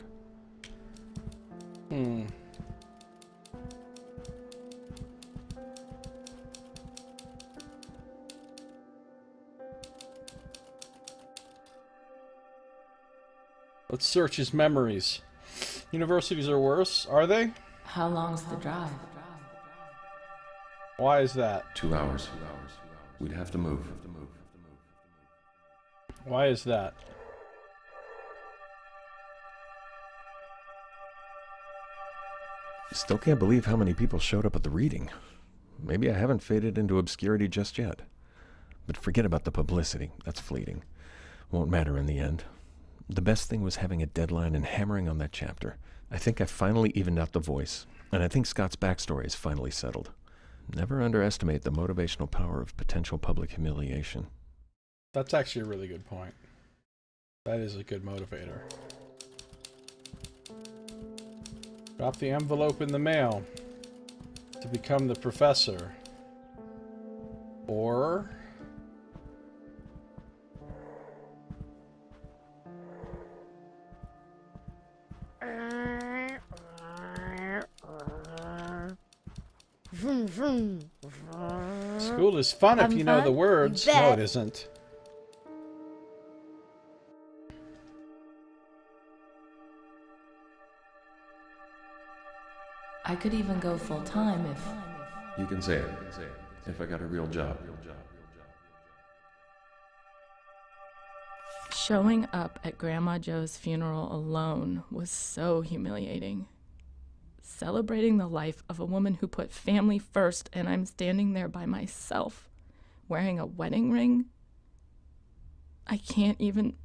Let's search his memories. Universities are worse, are they? How long's the drive? Why is that? 2 hours. We'd have to move. Why is that? Still can't believe how many people showed up at the reading. Maybe I haven't faded into obscurity just yet. But forget about the publicity. That's fleeting. Won't matter in the end. The best thing was having a deadline and hammering on that chapter. I think I finally evened out the voice, and I think Scott's backstory is finally settled. Never underestimate the motivational power of potential public humiliation. That's actually a really good point. That is a good motivator. Drop the envelope in the mail to become the professor. Or... School is fun if you know the words. You bet. No, it isn't. I could even go full-time if... You can say it. If I got a real job. Showing up at Grandma Joe's funeral alone was so humiliating. Celebrating the life of a woman who put family first, and I'm standing there by myself, wearing a wedding ring. I can't even...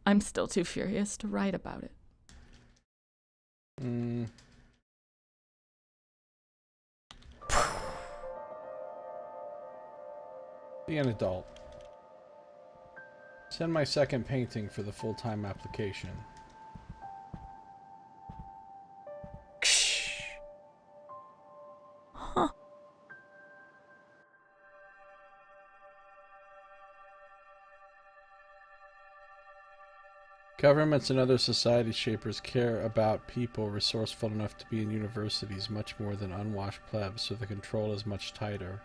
I'm still too furious to write about it. Be an adult. Send my second painting for the full-time application. Huh. Governments and other society shapers care about people resourceful enough to be in universities much more than unwashed plebs, so the control is much tighter.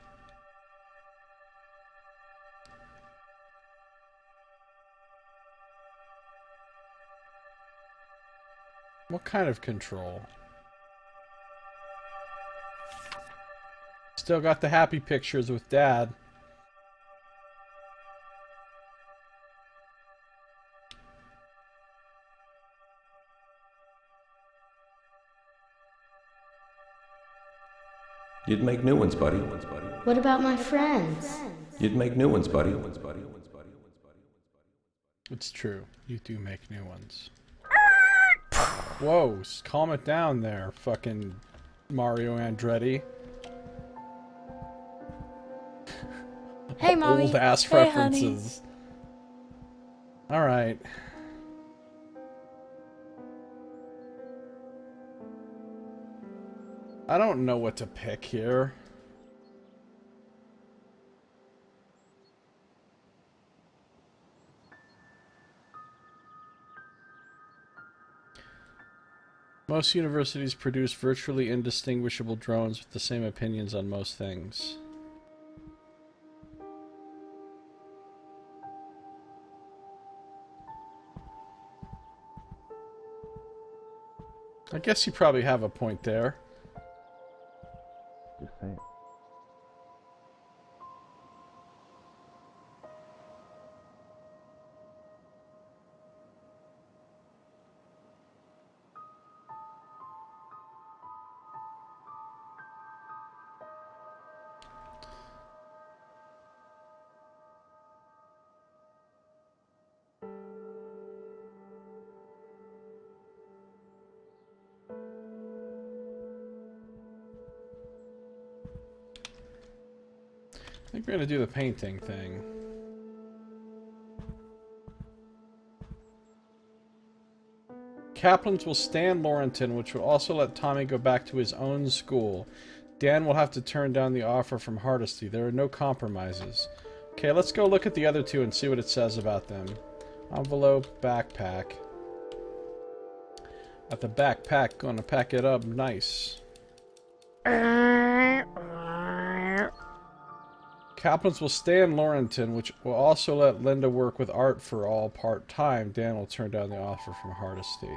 What kind of control? Still got the happy pictures with Dad. You'd make new ones, buddy. What about my friends? You'd make new ones, buddy. It's true. You do make new ones. Whoa, calm it down there, fucking Mario Andretti. Hey, Mommy. Old ass Hey, honey. references. Alright. I don't know what to pick here. Most universities produce virtually indistinguishable drones with the same opinions on most things. I guess you probably have a point there. Just saying. I think we're gonna do the painting thing. Kaplans will stand Laurenton, which will also let Tommy go back to his own school. Dan will have to turn down the offer from Hardesty. There are no compromises. Okay, let's go look at the other two and see what it says about them. Envelope, backpack. At the backpack, gonna pack it up nice. Kaplans will stay in Laurenton, which will also let Linda work with art for all part-time. Dan will turn down the offer from Hardesty.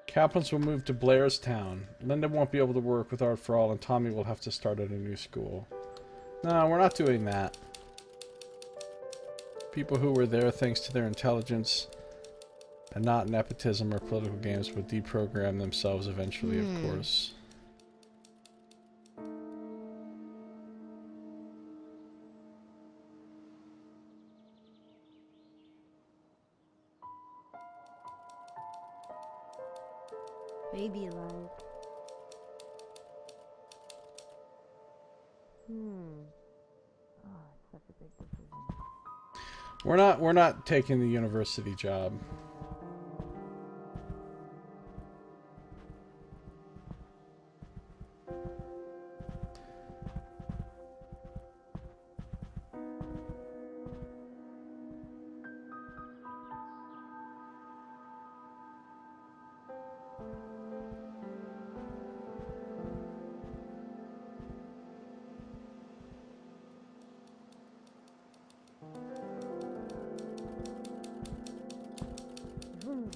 Kaplans will move to Blairstown. Linda won't be able to work with art for all, and Tommy will have to start at a new school. No, we're not doing that. People who were there thanks to their intelligence and not nepotism or political games would deprogram themselves eventually, of course. Baby alive. We're not taking the university job.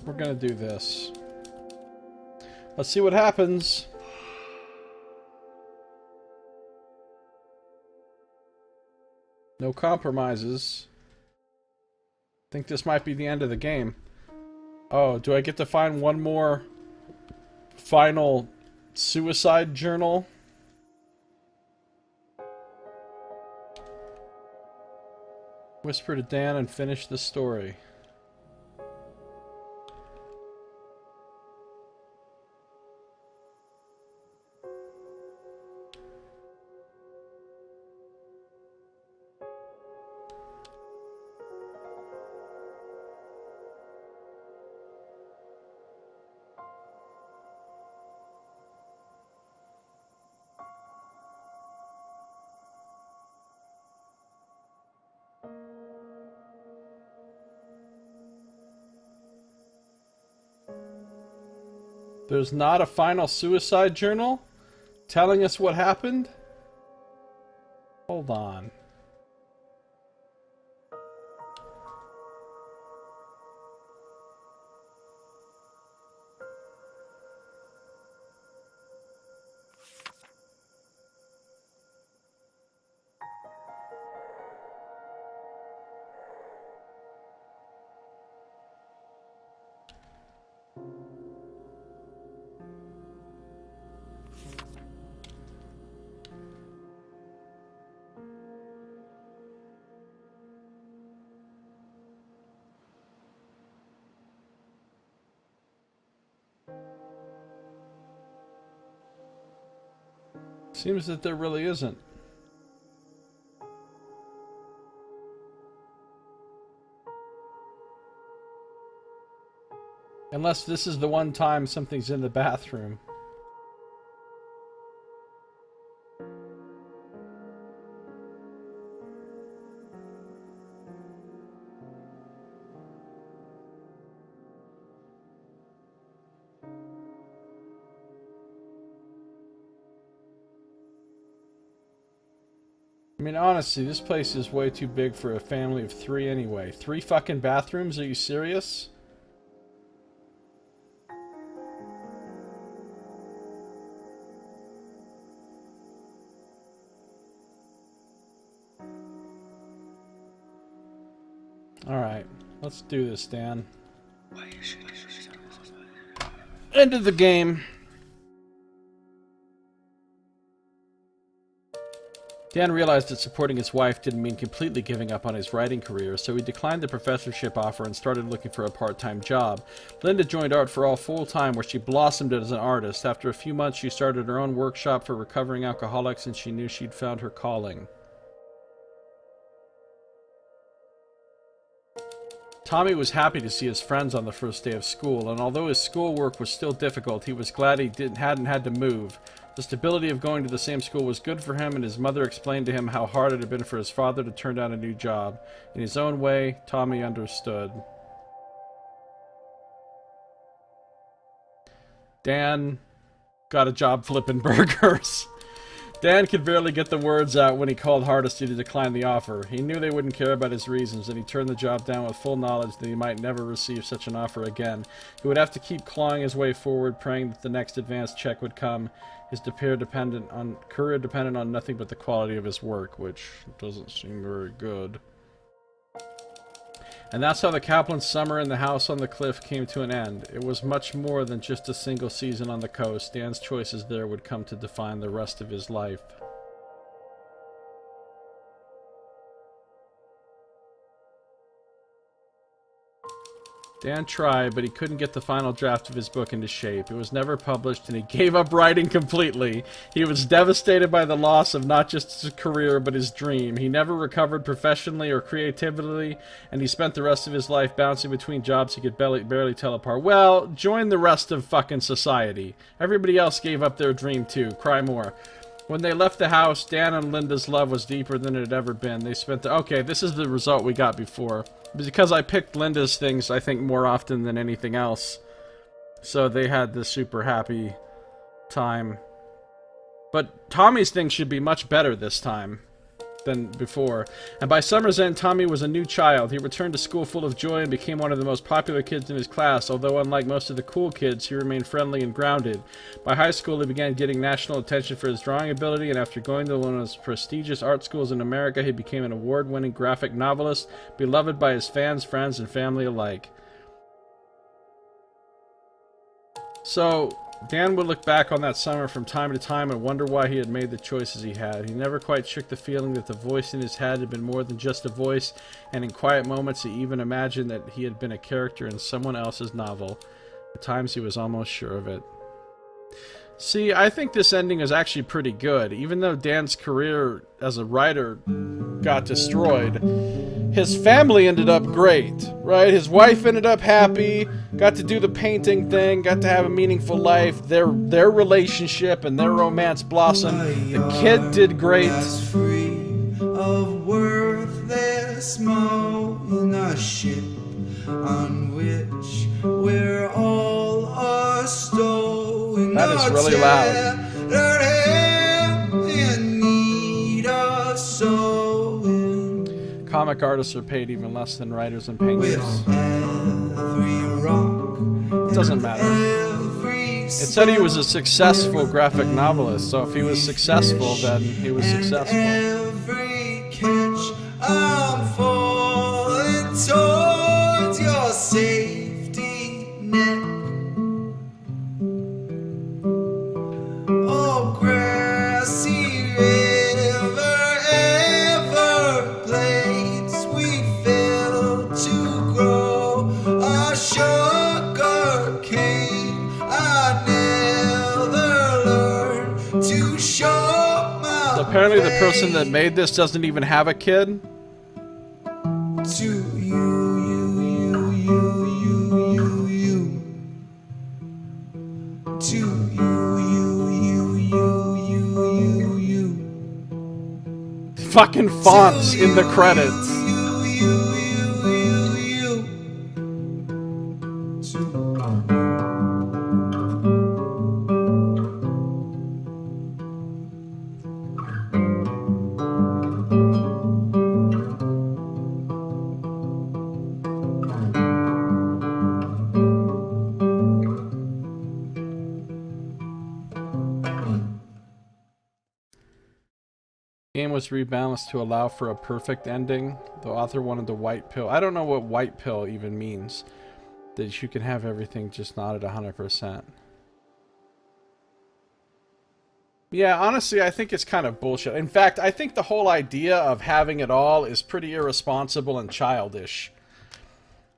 We're gonna do this. Let's see what happens. No compromises. Think this might be the end of the game. Oh, do I get to find one more final suicide journal? Whisper to Dan and finish the story. There's not a final suicide journal telling us what happened? Hold on. Seems that there really isn't. Unless this is the one time something's in the bathroom. I mean, honestly, this place is way too big for a family of 3 anyway. 3 fucking bathrooms? Are you serious? Alright, let's do this, Dan. End of the game. Dan realized that supporting his wife didn't mean completely giving up on his writing career, so he declined the professorship offer and started looking for a part-time job. Linda joined Art for All full-time, where she blossomed as an artist. After a few months, she started her own workshop for recovering alcoholics, and she knew she'd found her calling. Tommy was happy to see his friends on the first day of school, and although his schoolwork was still difficult, he was glad he hadn't had to move. The stability of going to the same school was good for him, and his mother explained to him how hard it had been for his father to turn down a new job. In his own way, Tommy understood. Dan got a job flipping burgers. Dan could barely get the words out when he called Hardesty to decline the offer. He knew they wouldn't care about his reasons, and he turned the job down with full knowledge that he might never receive such an offer again. He would have to keep clawing his way forward, praying that the next advance check would come. His career dependent on nothing but the quality of his work, which doesn't seem very good. And that's how the Kaplan's summer in the house on the cliff came to an end. It was much more than just a single season on the coast. Dan's choices there would come to define the rest of his life. Dan tried, but he couldn't get the final draft of his book into shape. It was never published, and he gave up writing completely. He was devastated by the loss of not just his career, but his dream. He never recovered professionally or creatively, and he spent the rest of his life bouncing between jobs he could barely tell apart. Well, join the rest of fucking society. Everybody else gave up their dream too. Cry more. When they left the house, Dan and Linda's love was deeper than it had ever been. They spent the... Okay, this is the result we got before. Because I picked Linda's things, I think, more often than anything else. So they had this super happy time. But Tommy's thing should be much better this time than before. And by summer's end, Tommy was a new child. He returned to school full of joy and became one of the most popular kids in his class, although unlike most of the cool kids, he remained friendly and grounded. By high school, he began getting national attention for his drawing ability, and after going to one of the most prestigious art schools in America, he became an award-winning graphic novelist, beloved by his fans, friends, and family alike. So Dan would look back on that summer from time to time and wonder why he had made the choices he had. He never quite shook the feeling that the voice in his head had been more than just a voice, and in quiet moments he even imagined that he had been a character in someone else's novel. At times he was almost sure of it. See, I think this ending is actually pretty good. Even though Dan's career as a writer got destroyed, his family ended up great, right? His wife ended up happy, got to do the painting thing, got to have a meaningful life. Their relationship and their romance blossomed. The kid did great. Free of worthless moe in a ship on which we're all are stowing. That is really loud. In need of sewing. Comic artists are paid even less than writers and painters. With every rock, It doesn't matter. It said he was a successful graphic novelist, so if he was successful, then he was successful. Every catch I'm falling towards your safety net. Oh, grassy river, Everglades, we failed to grow a sugar cane. I never learned to show So apparently the person that made this doesn't even have a kid. To you. To you. Fucking fonts in the credits. Game was rebalanced to allow for a perfect ending. The author wanted the white pill. I don't know what white pill even means. That you can have everything just not at 100%. Yeah, honestly, I think it's kind of bullshit. In fact, I think the whole idea of having it all is pretty irresponsible and childish.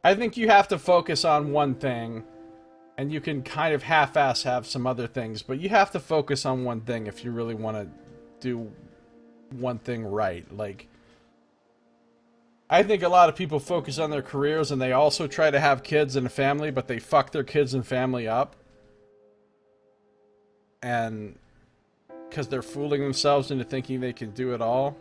I think you have to focus on one thing, and you can kind of half-ass have some other things, but you have to focus on one thing if you really want to do one thing right. Like, I think a lot of people focus on their careers and they also try to have kids and a family, but they fuck their kids and family up. And because they're fooling themselves into thinking they can do it all.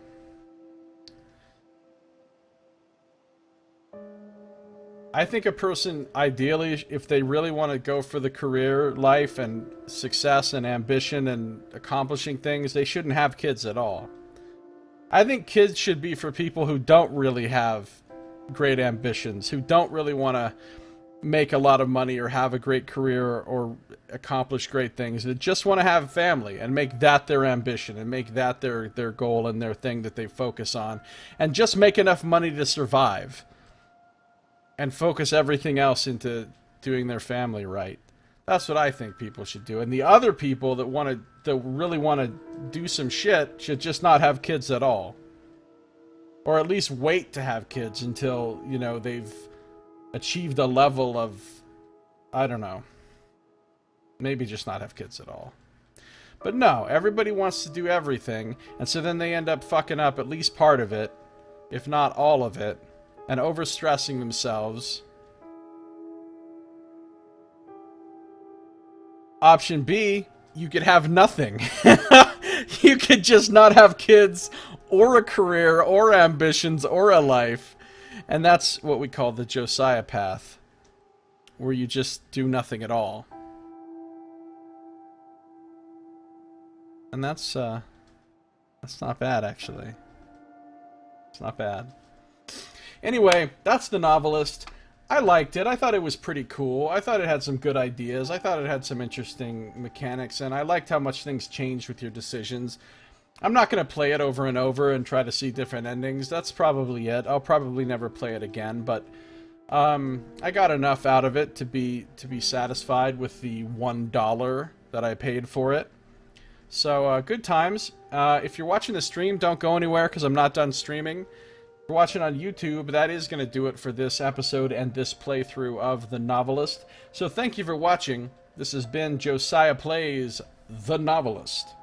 I think a person, ideally, if they really want to go for the career life and success and ambition and accomplishing things, they shouldn't have kids at all. I think kids should be for people who don't really have great ambitions, who don't really want to make a lot of money or have a great career or accomplish great things, that just want to have a family and make that their ambition and make that their goal and their thing that they focus on, and just make enough money to survive and focus everything else into doing their family right. That's what I think people should do. And the other people that really want to do some shit should just not have kids at all. Or at least wait to have kids until, you know, they've achieved a level of, I don't know, maybe just not have kids at all. But no, everybody wants to do everything, and so then they end up fucking up at least part of it, if not all of it, and overstressing themselves. Option B, you could have nothing. You could just not have kids, or a career, or ambitions, or a life. And that's what we call the Josiah path, where you just do nothing at all. And that's not bad, actually. It's not bad. Anyway, that's The Novelist. I liked it. I thought it was pretty cool. I thought it had some good ideas. I thought it had some interesting mechanics, and I liked how much things changed with your decisions. I'm not going to play it over and over and try to see different endings. That's probably it. I'll probably never play it again, but I got enough out of it to be satisfied with the $1 that I paid for it. So, good times. If you're watching the stream, don't go anywhere because I'm not done streaming. If you're watching on YouTube, that is going to do it for this episode and this playthrough of The Novelist. So thank you for watching. This has been Josiah Plays The Novelist.